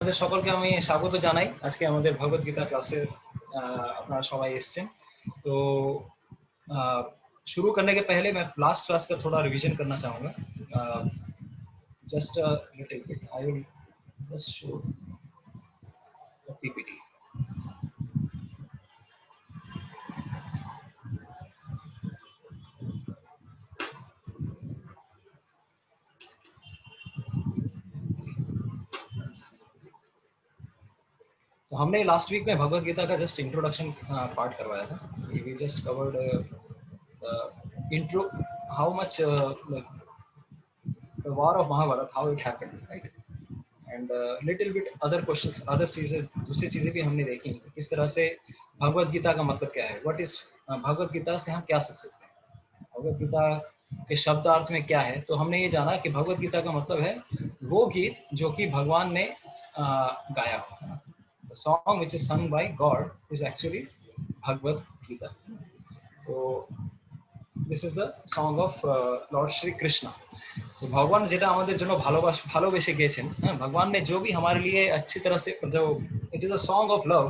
আপনাদের সকলকে আমি স্বাগত জানাই। আজকে আমাদের ভগবত গীতা ক্লাসে আপনারা সবাই এসেছেন। তো शुरू करने के पहले मैं लास्ट क्लास का थोड़ा रिवीजन करना चाहूँगा। Just a little bit I will just show the PPT. तो हमने लास्ट वीक में भगवत गीता का जस्ट इंट्रोडक्शन पार्ट करवाया था। We just covered intro, how much the war of Mahabharat, how it happened, right? And little bit other questions, other चीजें, दूसरी चीजें भी हमने देखी। किस तरह से भगवत गीता का मतलब क्या है, व्हाट इज भगवत गीता से हम क्या सीख सकते हैं, भगवत गीता के शब्दार्थ में क्या है। तो हमने ये जाना कि भगवत गीता का मतलब है वो गीत जो कि भगवान ने गाया हो। The song which is sung by God is actually Bhagavad Gita. तो this is the song of Lord Shri Krishna। तो भगवान যেটা আমাদের জন্য ভালোবেসে গেছেন, ভগवान ने जो भी हमारे लिए अच्छी तरह से जो it is a song of love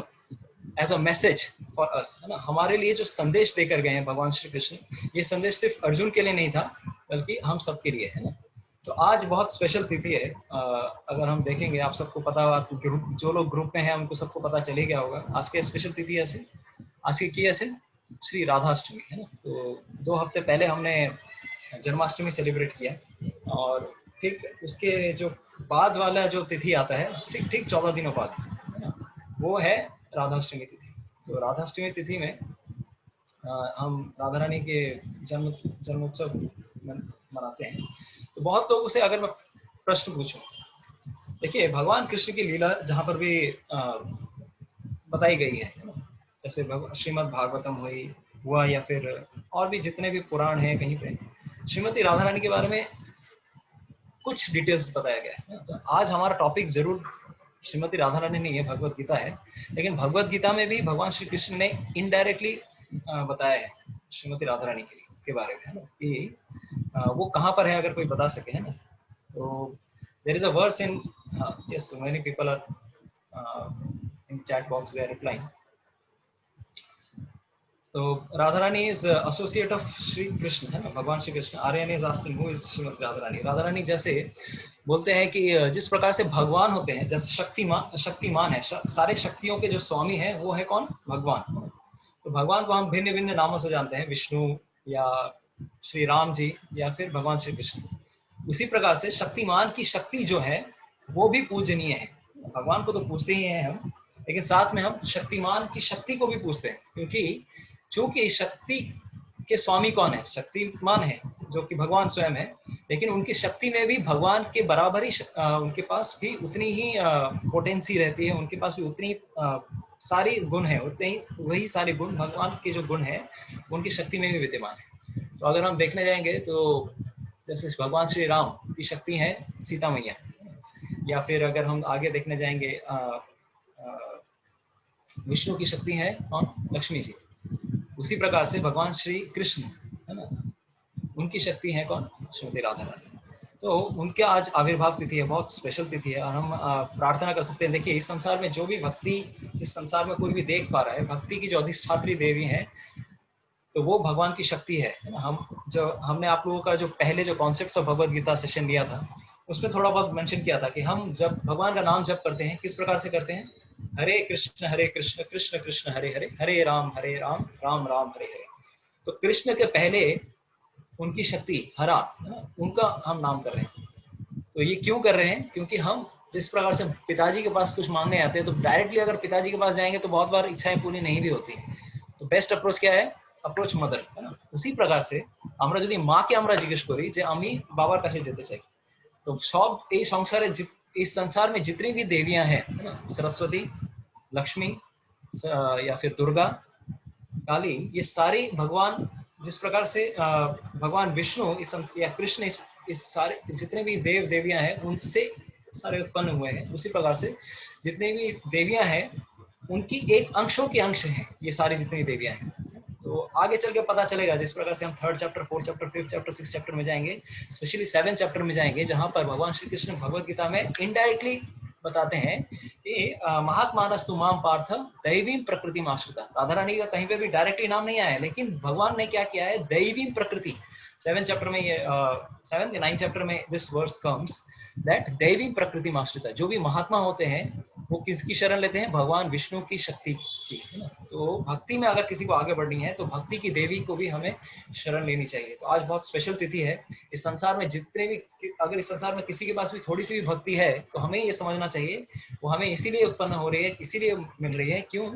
as a message for us, है ना, हमारे लिए जो संदेश देकर गए हैं भगवान श्री कृष्ण, ये संदेश सिर्फ अर्जुन के लिए नहीं था बल्कि हम सबके लिए है ना। तो आज बहुत स्पेशल तिथि है। अगर हम देखेंगे, आप सबको पता, जो लोग ग्रुप में हैं उनको सबको पता चले गया होगा आज के स्पेशल तिथि ऐसे, आज की ऐसे श्री राधाष्टमी है ना। तो 2 हफ्ते पहले हमने जन्माष्टमी सेलिब्रेट किया और ठीक उसके जो बाद वाला जो तिथि आता है ठीक 14 दिनों बाद है ना, वो है राधाष्टमी तिथि। तो राधाष्टमी तिथि में हम राधा रानी के जन्मोत्सव मनाते हैं। तो बहुत लोगों से अगर मैं प्रश्न पूछूं, देखिए भगवान कृष्ण की लीला जहाँ पर भी बताई गई है, जैसे श्रीमद् भागवतम हुआ या फिर और भी जितने भी पुराण हैं, कहीं पे श्रीमती राधा रानी के बारे में कुछ डिटेल्स बताया गया है। तो आज हमारा टॉपिक जरूर श्रीमती राधा रानी नहीं है, भगवत गीता है। लेकिन भगवत गीता में भी भगवान श्री कृष्ण ने इनडायरेक्टली बताया है श्रीमती राधा रानी के बारे में, है ना, कि वो कहाँ पर है, अगर कोई बता सके, है ना। तो there is a verse in, yes, many people are in chat box, they are replying. तो Radha Rani is associate of Shri Krishna, है ना, Bhagwan Shri Krishna. Aryan is asking who is Shrimati Radha Rani. Radha Rani जैसे बोलते हैं कि जिस प्रकार से भगवान होते हैं, जैसे शक्तिमान है, सारे शक्तियों के जो स्वामी हैं वो है कौन, भगवान। तो भगवान को हम भिन्न भिन्न नामों से जानते हैं, विष्णु या श्री राम जी या फिर भगवान श्री कृष्ण। उसी प्रकार से शक्तिमान की शक्ति जो है वो भी पूजनीय है। भगवान को तो पूजते ही हैं हम, लेकिन साथ में हम शक्तिमान की शक्ति को भी पूजते हैं, क्योंकि चूंकि शक्ति के स्वामी कौन है, शक्तिमान है, जो कि भगवान स्वयं है। लेकिन उनकी शक्ति में भी भगवान के बराबर ही उनके पास भी उतनी ही पोटेंसी रहती है, उनके पास भी उतनी सारी गुण है, उतने ही वही सारे गुण भगवान के जो गुण है उनकी शक्ति में भी विद्यमान है। तो अगर हम देखने जाएंगे तो जैसे भगवान श्री राम की शक्ति है सीता मैया, या फिर अगर हम आगे देखने जाएंगे विष्णु की शक्ति है कौन, लक्ष्मी जी। उसी प्रकार से भगवान श्री कृष्ण, है ना, उनकी शक्ति है कौन, श्रीमती राधा रानी। तो उनके आज आविर्भाव तिथि है, बहुत स्पेशल तिथि है। और हम प्रार्थना कर सकते हैं। देखिए इस संसार में जो भी भक्ति, इस संसार में कोई भी देख पा रहा है, भक्ति की जो अधिष्ठात्री देवी है, तो वो भगवान की शक्ति है ना। हमने आप लोगों का जो पहले जो concept of Bhagavad Gita session लिया था, उसमें थोड़ा बहुत मेंशन किया था कि हम जब भगवान का नाम जप करते हैं किस प्रकार से करते हैं, हरे कृष्ण कृष्ण कृष्ण हरे हरे, हरे राम राम राम हरे हरे। तो कृष्ण के पहले उनकी शक्ति हरा, है ना, उनका हम नाम कर रहे हैं। तो ये क्यों कर रहे हैं, क्योंकि हम जिस प्रकार से पिताजी के पास कुछ मांगने आते हैं, तो डायरेक्टली अगर पिताजी के पास जाएंगे तो बहुत बार इच्छाएं पूरी नहीं भी होती। तो बेस्ट अप्रोच क्या है, अप्रोच मदर, है ना। उसी प्रकार से আমরা যদি মাকে আমরা জিজ্ঞেস করি যে আমি বাবার কাছে যেতে চাই, तो सब এই সংসারে, इस संसार में जितनी भी देवियां हैं, है ना, सरस्वती, लक्ष्मी या फिर दुर्गा, काली, ये सारी भगवान, जिस प्रकार से भगवान विष्णु या कृष्ण इस सारे जितने भी देव देवियां हैं उनसे सारे उत्पन्न हुए हैं, उसी प्रकार से जितनी भी देवियां हैं उनकी एक अंशों के अंश हैं ये सारी जितनी देवियां हैं। तो आगे चल के पता चलेगा, जिस प्रकार से हम 3rd chapter, 4th chapter, 5th chapter, 6th chapter में जाएंगे, स्पेशली 7th चैप्टर में जाएंगे, जहां पर भगवान श्री कृष्ण भगवत गीता में इनडायरेक्टली बताते हैं कि महात्मानस्तु माम पार्थ दैवीं प्रकृति आश्रिता। राधा रानी का कहीं पे भी डायरेक्टली नाम नहीं आया है, लेकिन भगवान ने क्या किया है, दैवीं प्रकृति 7th चैप्टर में ये 7th या 9th चैप्टर में दिस वर्स कम्स दैट दैवीं प्रकृति आश्रिता। जो भी महात्मा होते हैं वो किसकी शरण लेते हैं, भगवान विष्णु की शक्ति की, है ना। तो भक्ति में अगर किसी को आगे बढ़नी है तो भक्ति की देवी को भी हमें शरण लेनी चाहिए। तो आज बहुत स्पेशल तिथि है। इस संसार में जितने भी, अगर इस संसार में किसी के पास भी थोड़ी सी भी भक्ति है तो हमें ये समझना चाहिए वो हमें इसीलिए उत्पन्न हो रही है, इसीलिए मिल रही है, क्यों,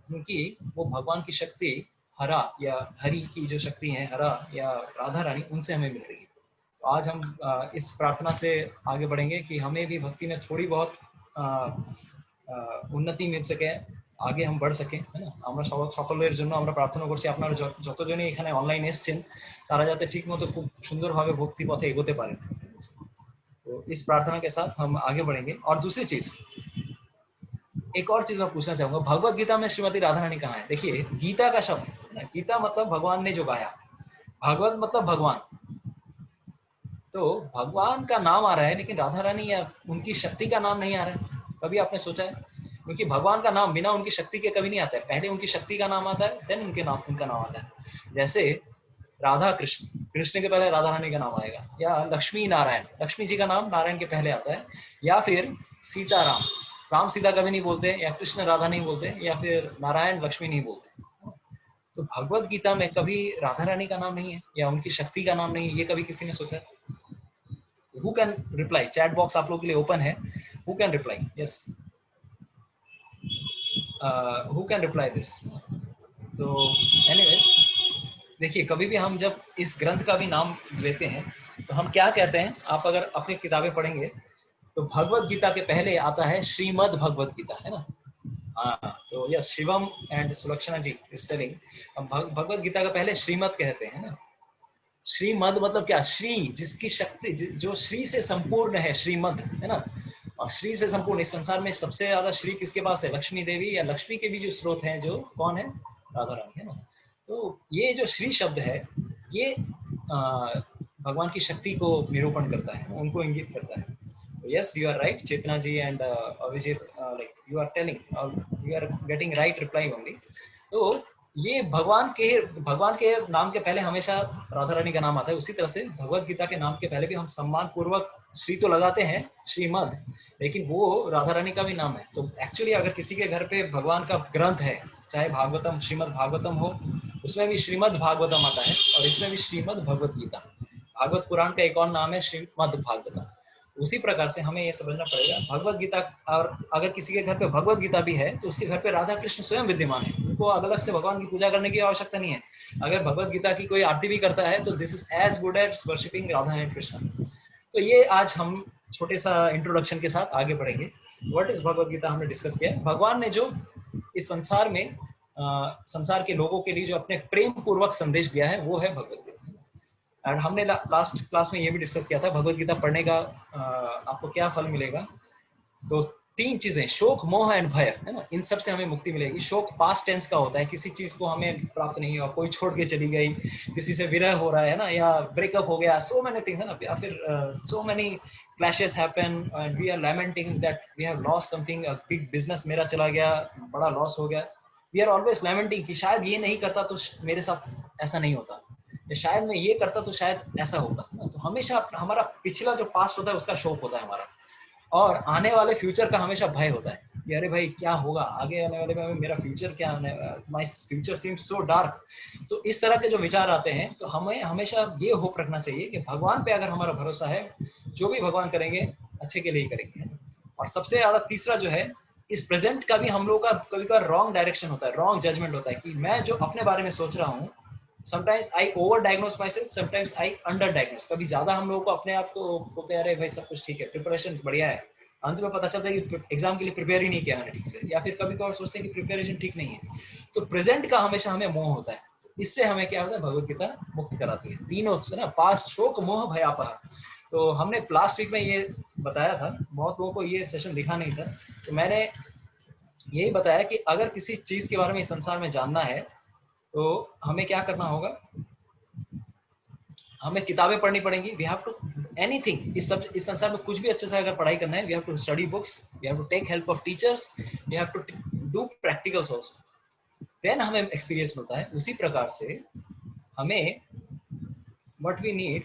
क्योंकि वो भगवान की शक्ति हरा या हरि की जो शक्ति है, हरा या राधा रानी, उनसे हमें मिल रही है। तो आज हम इस प्रार्थना से आगे बढ़ेंगे कि हमें भी भक्ति में थोड़ी बहुत উন্নতি মিল সকে, আগে हम बढ़ सके, है ना। আমরা সকলের জন্য আমরা প্রার্থনা করছি আপনারা যতজনই এখানে অনলাইন এসেছেন তারা যাতে ঠিকমতো খুব সুন্দরভাবে ভক্তি পথে এগোতে পারেন। तो इस प्रार्थना के साथ हम आगे बढ़ेंगे। और दूसरी चीज, एक और चीज मैं पूछना चाहूंगा, भगवत गीता में श्रीमती राधा रानी कहाँ है? देखिए, गीता का शब्द, गीता मतलब भगवान ने जो गाया, भागवत मतलब भगवान, तो भगवान का नाम आ रहा है लेकिन राधा रानी या उनकी शक्ति का नाम नहीं आ रहा है। कभी आपने सोचा है? क्योंकि भगवान का नाम बिना उनकी शक्ति के कभी नहीं आता है, पहले उनकी शक्ति का नाम आता है, देन उनका नाम आता है। जैसे राधा कृष्ण, कृष्ण के पहले राधा रानी का नाम आएगा, या लक्ष्मी नारायण, लक्ष्मी जी का नाम नारायण के पहले आता है, या फिर सीता राम, राम सीता कभी नहीं बोलते, या कृष्ण राधा नहीं बोलते, या फिर नारायण लक्ष्मी नहीं बोलते। तो भगवत गीता में कभी राधा रानी का नाम नहीं है या उनकी शक्ति का नाम नहीं है, ये कभी किसी ने सोचा है? Who can reply? Chat box आप लोगों के लिए ओपन है। Who can reply? Yes. Who can reply this? तो anyways, देखिए, कभी भी हम जब इस ग्रंथ का भी नाम लेते हैं तो हम क्या कहते हैं, आप अगर अपनी किताबें पढ़ेंगे तो भगवत गीता के पहले आता है श्रीमद् भगवत गीता, है ना। हाँ, तो yes, Shivam and Sulakshana ji is telling, Bhagwat Gita का पहले श्रीमद् कहते हैं ना। श्रीमद् मतलब क्या? श्री, जिसकी शक्ति, जो श्री से संपूर्ण है, श्रीमद्, है ना। और श्री से संपूर्ण, इस संसार में सबसे ज्यादा श्री किसके पास है? लक्ष्मी देवी, या लक्ष्मी के भी जो स्रोत हैं, जो कौन है? राधा रानी, है ना। तो ये जो श्री शब्द है, ये भगवान की शक्ति को निरूपण करता है, उनको इंगित करता है। तो yes, you are right Chetna ji and Abhijit, like you are telling, you are getting right reply only. तो ये भगवान के नाम के पहले हमेशा राधा रानी का नाम आता है। उसी तरह से भगवत गीता के नाम के पहले भी हम सम्मान पूर्वक श्री तो लगाते हैं, श्रीमद्, लेकिन वो राधा रानी का भी नाम है। तो एक्चुअली अगर किसी के घर पे भगवान का ग्रंथ है, चाहे भागवतम, श्रीमद् भागवतम हो, उसमें भी श्रीमद् भागवतम आता है, और इसमें भी श्रीमद् भगवत गीता। भागवत पुराण का एक और नाम है श्रीमद् भागवतम। उसी प्रकार से हमें ये समझना पड़ेगा, भगवत गीता, और अगर किसी के घर पे भगवत गीता भी है तो उसके घर पे राधा कृष्ण स्वयं विद्यमान है, उनको अलग से भगवान की पूजा करने की आवश्यकता नहीं है। अगर भगवत गीता की कोई आरती भी करता है तो this is as good as worshipping Radha and Krishna. तो ये आज हम छोटे सा इंट्रोडक्शन के साथ आगे बढ़ेंगे। व्हाट इज भगवत गीता हमने डिस्कस किया। भगवान ने जो इस संसार में संसार के लोगों के लिए जो अपने प्रेम पूर्वक संदेश दिया है, वो है भगवत गीता। एंड हमने लास्ट क्लास में ये भी डिस्कस किया था, भगवत गीता पढ़ने का आपको क्या फल मिलेगा। तो 3 चीजें, शोक, मोह एंड भय, है ना, इन सब से हमें मुक्ति मिलेगी। शोक पास्ट टेंस का होता है, किसी चीज को हमें प्राप्त नहीं हुआ, कोई छोड़ के चली गई, किसी से विरह हो रहा है ना, या ब्रेकअप हो गया, सो मेनी थिंग्स, है ना, या फिर so many clashes happen and we are lamenting that we have lost something, big business मेरा चला गया, बड़ा लॉस हो गया। वी आर ऑलवेज लैमेंटिंग कि शायद ये नहीं करता तो मेरे साथ ऐसा नहीं होता, शायद मैं ये करता तो शायद ऐसा होता। तो हमेशा हमारा पिछला जो पास्ट होता है उसका शोक होता है हमारा, और आने वाले फ्यूचर का हमेशा भय होता है कि अरे भाई क्या होगा आगे आने वाले में, मेरा फ्यूचर क्या आने, my future seems so dark. तो इस तरह के जो विचार आते हैं, तो हमें हमेशा ये होप रखना चाहिए कि भगवान पे अगर हमारा भरोसा है, जो भी भगवान करेंगे अच्छे के लिए ही करेंगे। और सबसे ज्यादा तीसरा जो है, इस प्रेजेंट का भी हम लोग का कभी कभी रॉन्ग डायरेक्शन होता है, रॉन्ग जजमेंट होता है कि मैं जो अपने बारे में सोच रहा हूँ, sometimes I overdiagnose myself, sometimes I underdiagnose। कभी ज्यादा हम लोगों को अपने आप को बोलते हैं अरे भाई सब कुछ ठीक है, प्रिपरेशन बढ़िया है, अंत में पता चलता है कि एग्जाम के लिए प्रिपेयर ही नहीं किया मैंने ठीक से, या फिर कभी कभार सोचते हैं कि प्रिपरेशन ठीक नहीं है। तो प्रेजेंट का हमेशा हमें मोह होता है, इससे हमें क्या होता है, भगवत गीता मुक्त कराती है। तीनों ना, पास, शोक, मोह, भयापह। तो हमने लास्ट वीक में ये बताया था, बहुत लोगों को ये सेशन दिखा नहीं था, तो मैंने यही बताया कि अगर किसी चीज के बारे में इस संसार में जानना है तो हमें क्या करना होगा, हमें किताबें पढ़नी पड़ेंगी, वी हैव टू एनीथिंग, इस संसार में कुछ भी अच्छे से अगर पढ़ाई करना है, we have to study books, we have to take help of teachers, we have to do practicals also, then हमें एक्सपीरियंस मिलता है। उसी प्रकार से हमें what we need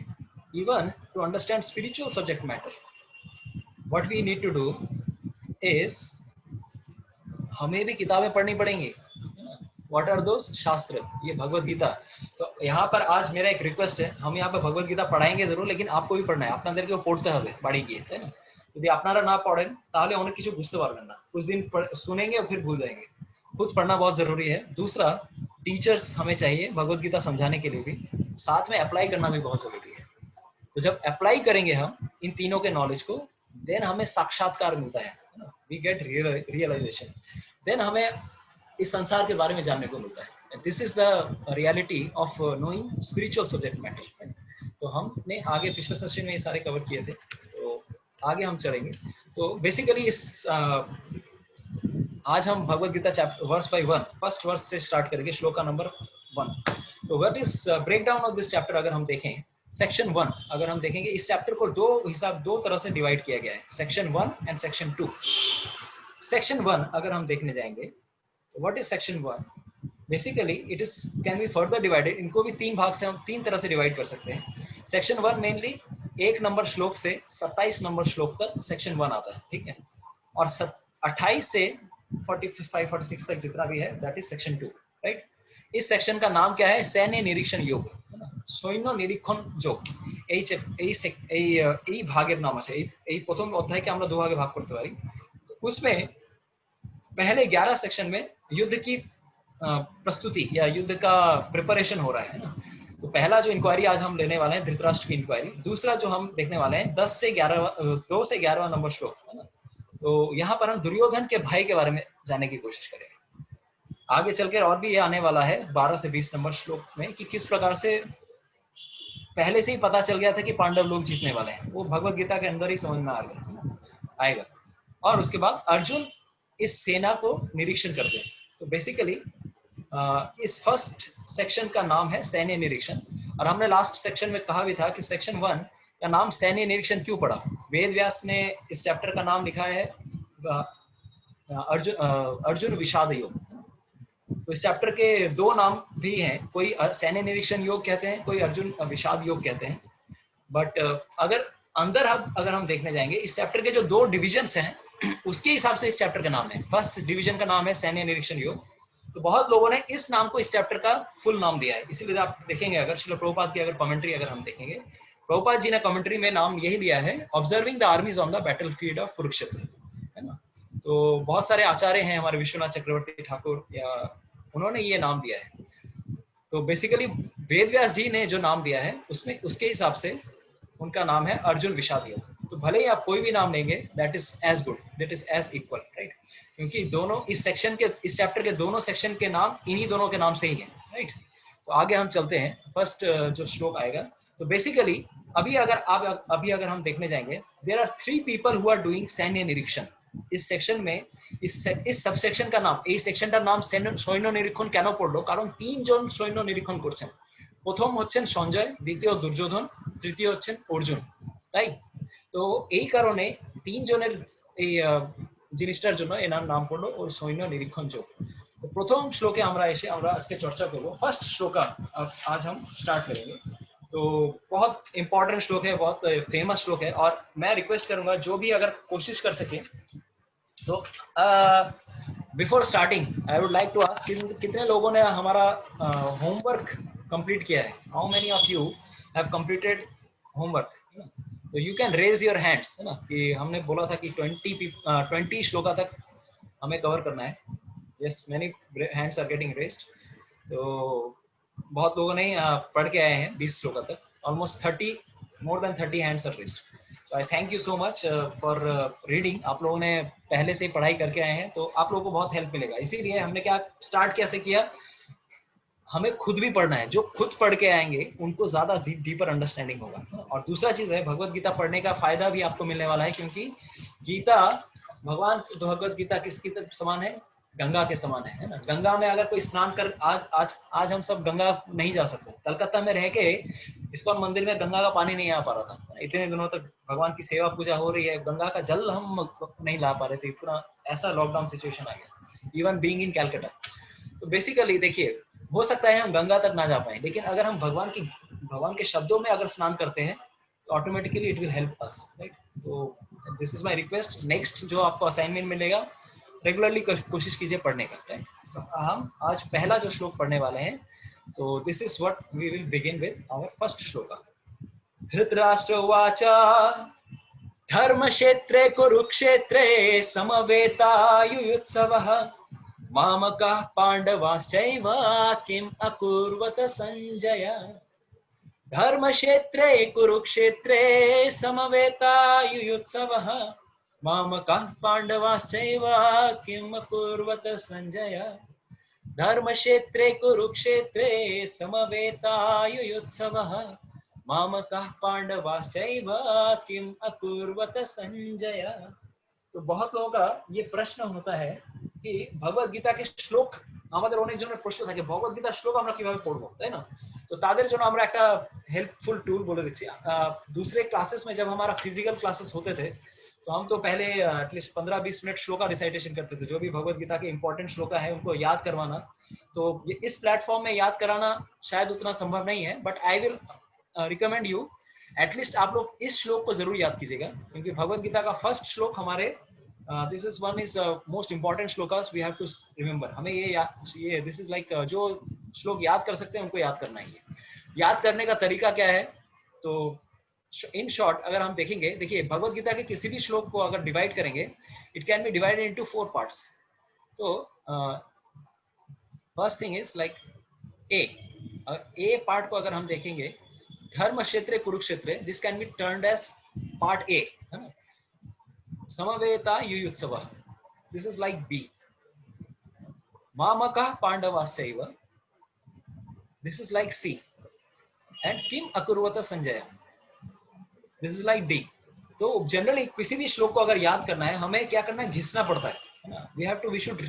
even to understand spiritual subject matter, what we need to do is हमें भी किताबें पढ़नी पड़ेंगी। What are those? शास्त्र, ये भगवत गीता। तो यहाँ पर आज मेरा एक रिक्वेस्ट है, हम यहाँ पे भगवत गीता पढ़ाएंगे जरूर, लेकिन आपको भी पढ़ना है, আপনাদেরকে পড়তে হবে বাড়ি গিয়ে, তাই না? যদি আপনারা না পড়েন তাহলে অনেক কিছু বুঝতে পারবেন না, कुछ दिन सुनेंगे और फिर भूल जाएंगे। खुद पढ़ना बहुत जरूरी है। दूसरा, टीचर्स हमें चाहिए भगवत गीता समझाने के लिए भी, साथ में अप्लाई करना भी बहुत जरूरी है। तो जब अप्लाई करेंगे हम इन तीनों के नॉलेज को, देन हमें साक्षात्कार मिलता है, वी गेट रियलाइजेशन, देन हमें इस संसार के बारे में जानने को मिलता है। This is the reality of knowing spiritual subject matter. तो हमने आगे पिछले सेशन में ये सारे कवर किए थे, तो आगे हम चलेंगे। तो बेसिकली इस आज हम Bhagwat Gita chapter verse by one, first verse से स्टार्ट करेंगे, श्लोका नंबर 1। तो what is break down of this chapter अगर हम देखें, सेक्शन 1 अगर हम देखेंगे, इस चैप्टर को दो तरह से डिवाइड किया गया है, सेक्शन 1 एंड सेक्शन 2। सेक्शन 1 अगर हम देखने जाएंगे, what is section 1? Basically it is can be further divided, इनको भी तीन भाग से हम तीन तरह से डिवाइड कर सकते हैं। सेक्शन 1 मेनली 1 नंबर श्लोक से 27 नंबर श्लोक तक सेक्शन 1 आता है, ठीक है, और 28 से 45-46 तक जितना भी है दैट इज सेक्शन 2, राइट। इस सेक्शन का नाम क्या है? सैन्य निरीक्षण योग, सैन्य निरीक्षण যোগ। এই ভাগের নাম আছে, এই প্রথম অধ্যায়কে আমরা দুভাগে ভাগ করতে পারি। उसमें पहले 11 सेक्शन में युद्ध की प्रस्तुति या युद्ध का प्रिपरेशन हो रहा है ना। तो पहला जो इंक्वायरी आज हम लेने वाले हैं धृतराष्ट्र की इंक्वायरी, दूसरा जो हम देखने वाले हैं 2 से 11वां नंबर श्लोक, है ना। तो यहाँ पर हम दुर्योधन के भाई के बारे में जानने की कोशिश करेंगे। आगे चलकर और भी ये आने वाला है 12 से 20 नंबर श्लोक में कि किस प्रकार से पहले से ही पता चल गया था कि पांडव लोग जीतने वाले हैं, वो भगवत गीता के अंदर ही समझ में आएगा। और उसके बाद अर्जुन इस सेना को निरीक्षण करते हैं। तो बेसिकली इस फर्स्ट सेक्शन का नाम है सैन्य निरीक्षण, और हमने लास्ट सेक्शन में कहा भी था कि सेक्शन 1 का नाम सैन्य निरीक्षण क्यों पड़ा। वेद व्यास ने इस चैप्टर का नाम लिखा है अर्जुन विषाद योग। तो इस चैप्टर के 2 नाम भी हैं, कोई सैन्य निरीक्षण योग कहते हैं, कोई अर्जुन विषाद योग कहते हैं। बट अगर हम देखने जाएंगे, इस चैप्टर के जो 2 डिविजन्स हैं उसके हिसाब से इस चैप्टर का नाम है। फर्स्ट डिवीजन का नाम है सैन्य निरीक्षण योग। तो बहुत लोगों ने इस नाम को इस चैप्टर का फुल नाम दिया है, इसीलिए आप देखेंगे अगर श्रील प्रभुपाद की अगर कमेंट्री अगर हम देखेंगे, प्रभुपाद जी ने कमेंट्री में नाम यही लिया है, observing the armies on the battlefield of Kurukshetra, है ना। तो बहुत सारे आचार्य हैं हमारे, विश्वनाथ चक्रवर्ती ठाकुर या उन्होंने ये नाम दिया है। तो बेसिकली वेद व्यास जी ने जो नाम दिया है उसमें उसके हिसाब से उनका नाम है अर्जुन विषाद योग। तो भले ही आप कोई भी नाम लेंगे that is as good, that is as equal, right, क्योंकि दोनों इस सेक्शन के इस चैप्टर के दोनों सेक्शन के नाम इन्हीं दोनों के नाम से ही है, राइट। तो आगे हम चलते हैं, फर्स्ट जो श्लोक आएगा। तो बेसिकली अभी अगर हम देखने जाएंगे, there are 3 people who are doing सैन्य निरीक्षण इस सेक्शन में। इस सबसेक्शन का नाम, এই সেকশনটার নাম সৈন্য নিরীক্ষণ কেন পড়লো? কারণ 3 জন সৈন্য নিরীক্ষণ করছেন। প্রথম হচ্ছেন সঞ্জয়, দ্বিতীয় দুর্যোধন, তৃতীয় হচ্ছেন অর্জুন, তাই তো এই কারণে 3 জনের এই জিনিসটার জন্য এনার নাম পড়লো ওর সৈন্য নিরীক্ষণ যোগ। তো প্রথম শ্লোকে আমরা আজকে চর্চা করব। फर्स्ट श्लोका आज हम स्टार्ट करेंगे। तो बहुत इंपॉर्टेंट श्लोक है, बहुत फेमस श्लोक है, और मैं रिक्वेस्ट करूंगा जो भी अगर कोशिश कर सके तो before starting I would like to ask कितने लोगों ने हमारा होमवर्क कंप्लीट किया है? How many of you have completed homework? तो you can raise your hands, है ना, कि हमने बोला था कि 20 श्लोका तक हमें कवर करना है। Yes, many hands are getting raised. तो बहुत लोगों ने पढ़ के आए हैं 20 श्लोका तक, almost 30, more than 30 hands are raised. तो I thank you so much for reading. आप लोगों ने पहले से ही पढ़ाई करके आए हैं, तो आप लोगों को बहुत हेल्प मिलेगा। इसीलिए हमने क्या स्टार्ट कैसे किया, हमें खुद भी पढ़ना है। जो खुद पढ़ के आएंगे उनको ज्यादा डीपर अंडरस्टैंडिंग होगा। और दूसरा चीज है, भगवत गीता पढ़ने का फायदा भी आपको मिलने वाला है, क्योंकि गीता भगवान भगवत गीता किसकी समान है? गंगा के समान है ना। गंगा में अगर कोई स्नान कर, आज आज आज हम सब गंगा नहीं जा सकते। कलकत्ता में रह के इस्कॉन मंदिर में गंगा का पानी नहीं आ पा रहा था, इतने दिनों तक भगवान की सेवा पूजा हो रही है, गंगा का जल हम नहीं ला पा रहे थे, इतना ऐसा लॉकडाउन सिचुएशन आ गया, इवन बीइंग इन कैलकाटा। तो बेसिकली देखिए, हो सकता है हम गंगा तक ना जा पाए, लेकिन अगर हम भगवान के शब्दों में अगर स्नान करते हैं तो automatically it will help us, right. तो this is my request, next जो आपको असाइनमेंट मिलेगा रेगुलरली कोशिश कीजिए पढ़ने का, राइट। तो हम आज पहला जो श्लोक पढ़ने वाले हैं, तो this is what we will begin with our first shloka. Dhritarashtra उवाच धर्मक्षेत्रे कुरुक्षेत्रे समवेतायुयुत्सवः मामकाः पाण्डवाश्चैव किम् अकुर्वत संजय। धर्मक्षेत्रे कुरुक्षेत्रे समवेतायुयुत्सवः मामकाः पाण्डवाश्चैव किम् अकुर्वत संजय। धर्मक्षेत्रे कुरुक्षेत्रे समवेतायुयुत्सवः मामकाः पाण्डवाश्चैव किम् अकुर्वत संजय। तो बहुत लोगों का ये प्रश्न होता है कि भगवद गीता के শ্লোক আমাদের অনেকজনের প্রশ্ন থাকে, ভগবদ গীতার শ্লোক আমরা কিভাবে পড়বো, তাই না। তো তাদের জন্য আমরা একটা হেল্পফুল টুল বলে দিচ্ছি। दूसरे क्लासेस में जब हमारा फिजिकल क्लासेस होते थे तो हम तो पहले एटलीस्ट 15-20 मिनट श्लोका रिसाइटेशन करते थे, जो भी भगवद गीता के इंपॉर्टेंट श्लोका है उनको याद करवाना। तो इस प्लेटफॉर्म में याद कराना शायद उतना संभव नहीं है, but I will recommend you at least आप लोग इस श्लोक को जरूर याद कीजिएगा, क्योंकि भगवद गीता का फर्स्ट श्लोक हमारे this is one is most important shlokas we have to remember. हमें ये दिस इज लाइक जो श्लोक याद कर सकते हैं उनको याद करना ही है। याद करने का तरीका क्या है, तो इन शॉर्ट अगर हम देखेंगे, देखिए भगवद गीता के किसी भी श्लोक को अगर डिवाइड करेंगे, it can be divided into 4 parts. तो first thing is like A part को अगर हम देखेंगे, धर्म क्षेत्र Kurukshetra, this can be turned as part A, है ना। समवेता युयुत्सव, दिस इज लाइक बी। मामकाः पांडवाश्चैव, this is like C. And किम अकुर्वत Sanjay, this is like D. तो जनरली किसी भी श्लोक को अगर याद करना है, हमें क्या करना है, घिसना पड़ता है ना। वी शुड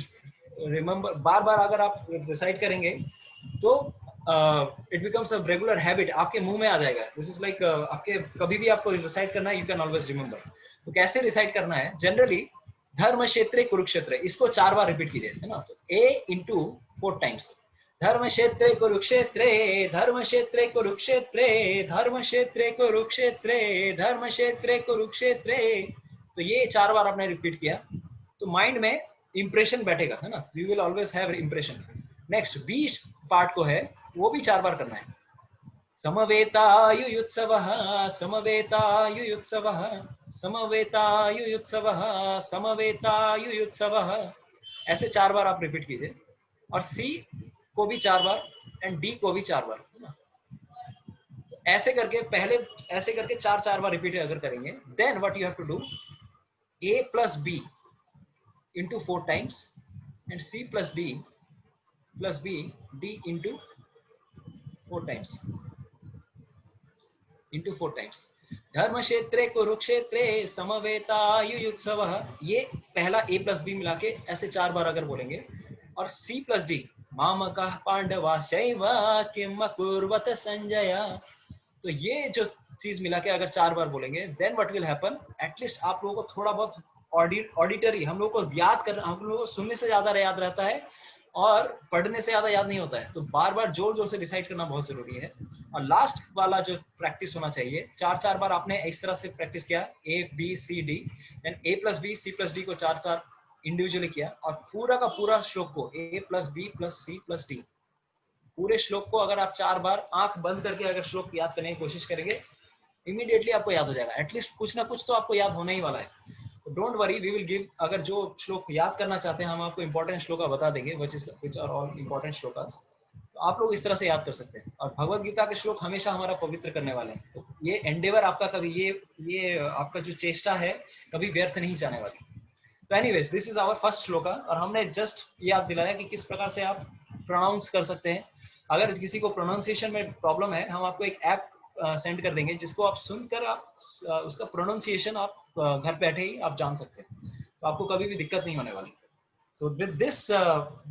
रिमेंबर, बार बार अगर आप रिसाइट करेंगे तो it becomes a regular habit, आपके मुंह में आ जाएगा। दिस इज लाइक आपके कभी भी आपको रिसाइट करना है, यू कैन ऑलवेज रिमेंबर। तो कैसे रिसाइट करना है, जनरली धर्म क्षेत्र कुरुक्षेत्र, इसको 4 बार रिपीट कीजिए, है ना। तो ए इंटू 4 टाइम्स, धर्म क्षेत्रे कुरुक्षेत्रे, धर्म क्षेत्रे कुरुक्षेत्रे, धर्म क्षेत्रे कुरुक्षेत्रे, धर्म क्षेत्रे कुरुक्षेत्रे। तो ये 4 बार आपने रिपीट किया तो माइंड में इंप्रेशन बैठेगा, है ना। We will always have impression. Next 20 part को है, वो भी 4 बार करना है। समवेतायुयुत्सवः, समवेतायुयुत्सवः, समवेतायुयुत्सवः, समवेतायुयुत्सवः, ऐसे 4 बार आप रिपीट कीजिए। और सी को भी 4 बार एंड डी को भी 4 बार, है ना। तो ऐसे करके पहले ऐसे करके 4 बार रिपीट अगर करेंगे, then what you have to do, A plus B into 4 times and C plus D plus B D into 4 times, into 4 times। धर्म क्षेत्रे कुरुक्षेत्रे समवेतायुयुत्सवः, ये पहला A प्लस बी मिला के ऐसे 4 बार अगर बोलेंगे। और C प्लस डी, मामकाः पांडवाश्चैव किम् अकुर्वत संजय। तो ये जो चीज मिला के अगर 4 बार बोलेंगे, then what will happen, at least आप लोगों को थोड़ा बहुत ऑडिटरी, हम लोग को याद करना, हम लोगों को सुनने से ज्यादा याद रहता है और पढ़ने से ज्यादा याद नहीं होता है। तो बार बार जोर जोर से डिसाइड करना बहुत जरूरी है। और लास्ट वाला जो प्रैक्टिस होना चाहिए, 4 बार आपने इस तरह से प्रैक्टिस किया, A B C D, then A plus B C plus D को 4 इंडिविजुअली किया, और पूरा का पूरा श्लोक को A plus B plus C plus D, पूरे श्लोक को अगर आप 4 बार आंख बंद करके अगर श्लोक याद करने की कोशिश करेंगे, इमीडिएटली आपको याद हो जाएगा। एटलीस्ट कुछ ना कुछ तो आपको याद होने ही वाला है। Don't worry, we will give, अगर जो श्लोक याद करना चाहते हैं हम आपको इंपॉर्टेंट श्लोका बता देंगे, which are all important shlokas. तो आप लोग इस तरह से याद कर सकते हैं। और भगवद गीता के श्लोक हमेशा हमारा पवित्र करने वाले हैं। तो ये एंडेवर आपका कभी ये आपका जो चेष्टा है कभी व्यर्थ नहीं जाने वाली। तो anyways, this is our first shloka, और हमने जस्ट याद दिलाया कि किस प्रकार से आप प्रोनाउंस कर सकते हैं। अगर किसी को प्रोनाउंसिएशन में प्रॉब्लम है, हम आपको एक ऐप सेंड कर देंगे जिसको आप सुनकर आप उसका प्रोनाउंसिएशन आप घर बैठे ही आप जान सकते हैं। तो आपको कभी भी दिक्कत नहीं होने वाली। So with this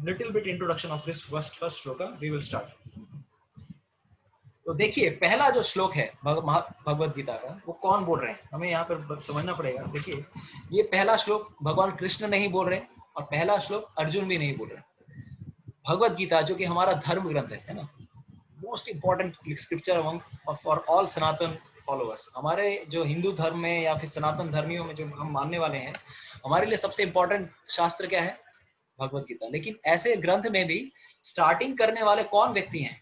little bit introduction of this first shloka, we will start. तो देखिए पहला जो श्लोक है भगवत गीता का, वो कौन बोल रहे हैं, हमें यहाँ पर समझना पड़ेगा। देखिए ये पहला श्लोक भगवान कृष्ण नहीं बोल रहे और पहला श्लोक अर्जुन भी नहीं बोल रहे। भगवत गीता जो कि हमारा धर्म ग्रंथ है ना, most important scripture among for all Sanatan followers. हमारे जो हिंदू धर्म में या फिर सनातन धर्मियों में जो हम मानने वाले हैं, हमारे लिए सबसे इंपॉर्टेंट शास्त्र क्या है, भगवत गीता। लेकिन ऐसे ग्रंथ में भी स्टार्टिंग करने वाले कौन व्यक्ति हैं,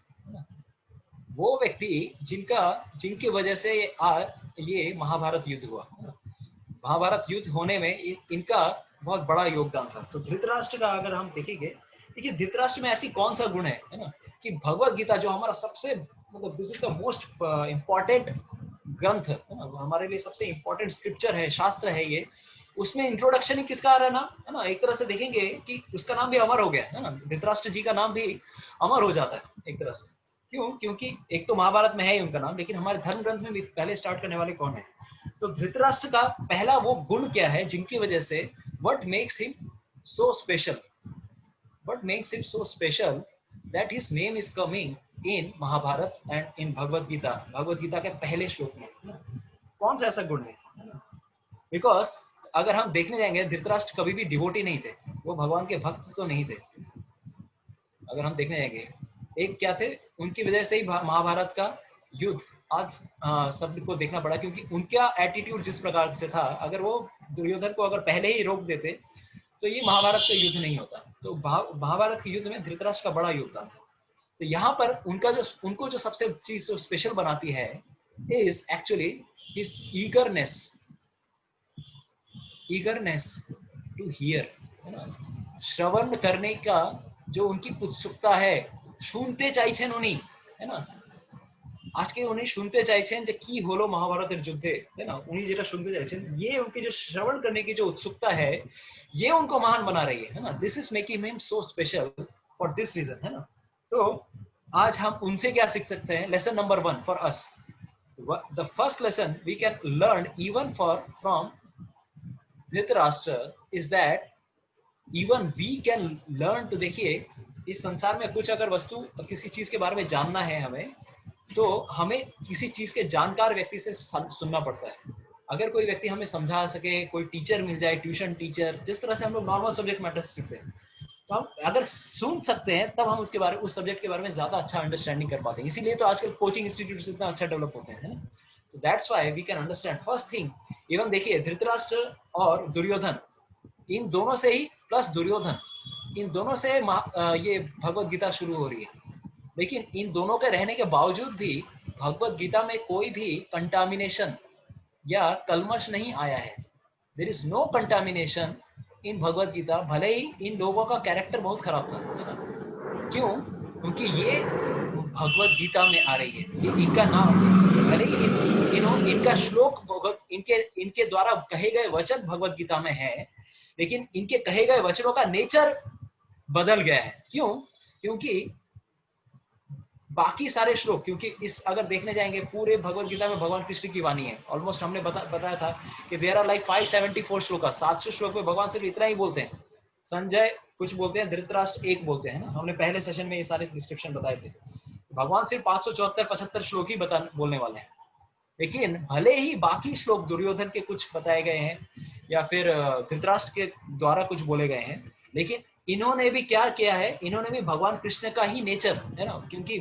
वो व्यक्ति जिनकी वजह से ये महाभारत युद्ध हुआ। महाभारत युद्ध होने में इनका बहुत बड़ा योगदान था। तो धृतराष्ट्र का अगर हम देखेंगे, देखिए धृतराष्ट्र में ऐसी कौन सा गुण है ना, कि भगवत गीता जो हमारा सबसे मतलब this is the most important ग्रंथ है ना, हमारे लिए सबसे इम्पोर्टेंट स्क्रिप्चर है, शास्त्र है ये, उसमें इंट्रोडक्शन ही किसका आ रहा है ना, एक तरह से देखेंगे कि उसका नाम भी अमर हो गया है ना, धृतराष्ट्र जी का नाम भी अमर हो जाता है एक तरह से। क्यों? क्योंकि एक तो महाभारत में है ही उनका नाम, लेकिन हमारे धर्म ग्रंथ में भी पहले स्टार्ट करने वाले कौन है। तो धृतराष्ट्र का पहला वो गुण क्या है जिनकी वजह से what makes him so special, what makes him so special that his name is coming in Mahabharata and in Bhagavad Gita. Bhagavad Gita के पहले श्लोक में कौन सा ऐसा गुण है? बिकॉज अगर हम देखने जाएंगे, धृतराष्ट्र कभी भी डिवोटी नहीं थे, वो भगवान के भक्त तो नहीं थे। अगर हम देखने जाएंगे, एक क्या थे, उनकी वजह से ही महाभारत का युद्ध आज सबको देखना पड़ा, क्योंकि उनका एटीट्यूड जिस प्रकार से था, अगर वो दुर्योधन को अगर पहले ही रोक देते तो ये महाभारत का युद्ध नहीं होता। तो महाभारत के युद्ध में धृतराष्ट्र का बड़ा योगदान था। तो यहाँ पर उनको जो सबसे चीज जो स्पेशल बनाती है is actually his eagerness to hear, श्रवण करने का जो उनकी उत्सुकता है, শুনতে চাইছেন উনি, है ना, আজকে উনি শুনতে চাইছেন যে কি হলো মহাভারতের যুদ্ধে, है ना, উনি যেটা শুনতে চাইছেন, ये उनकी जो श्रवण करने की जो उत्सुकता है, ये उनको महान बना रही है ना। This is making him so special for this reason, है ना। तो आज हम उनसे क्या सीख सकते हैं? Lesson number 1 for us, the first lesson we can learn even from Dhritarashtra is that even we can learn too. देखिए इस संसार में कुछ अगर वस्तु किसी चीज के बारे में जानना है हमें, तो हमें किसी चीज के जानकार व्यक्ति से सुनना पड़ता है। अगर कोई व्यक्ति हमें समझा सके, कोई टीचर मिल जाए, ट्यूशन टीचर, जिस तरह से हम लोग नॉर्मल सब्जेक्ट मैटर सीखते हैं, तो हम अगर सुन सकते हैं तब हम उस सब्जेक्ट के बारे में ज्यादा अच्छा अंडरस्टैंडिंग कर पाते हैं। इसीलिए तो आजकल कोचिंग इंस्टीट्यूट इतना अच्छा डेवलप होते हैं, है ना। तो that's why we can understand first thing. Even देखिए धृतराष्ट्र और दुर्योधन, इन दोनों से ही, प्लस दुर्योधन, इन दोनों से ये भगवत गीता शुरू हो रही है। लेकिन इन दोनों के रहने के बावजूद भी भगवत गीता में कोई भी कंटामिनेशन या कलमश नहीं आया है। देयर इज नो कंटामिनेशन इन भगवत गीता, भले ही इन लोगों का कैरेक्टर बहुत खराब था। क्यों? क्योंकि ये भगवत गीता में आ रही है, ये इनका नाम, भले ही इनका श्लोक इनके द्वारा कहे गए वचन भगवत गीता में है, लेकिन इनके कहे गए वचनों का नेचर बदल गया है। क्यों? क्योंकि बाकी सारे श्लोक, क्योंकि इस अगर देखने जाएंगे पूरे भगवत गीता में भगवान कृष्ण की वाणी है। ऑलमोस्ट हमने बताया था कि देयर आर लाइक 574 श्लोक, 700 श्लोक में भगवान सिर्फ इतना ही बोलते हैं। संजय कुछ बोलते हैं, धृतराष्ट्र एक बोलते हैं ना, हमने पहले सेशन में ये सारे डिस्क्रिप्शन बताए थे। भगवान सिर्फ 574-75 श्लोक ही बोलने वाले हैं। लेकिन भले ही बाकी श्लोक दुर्योधन के कुछ बताए गए हैं या फिर धृतराष्ट्र के द्वारा कुछ बोले गए हैं, लेकिन इन्होंने भी क्या किया है, इन्होंने भी भगवान कृष्ण का ही नेचर, है ना, क्योंकि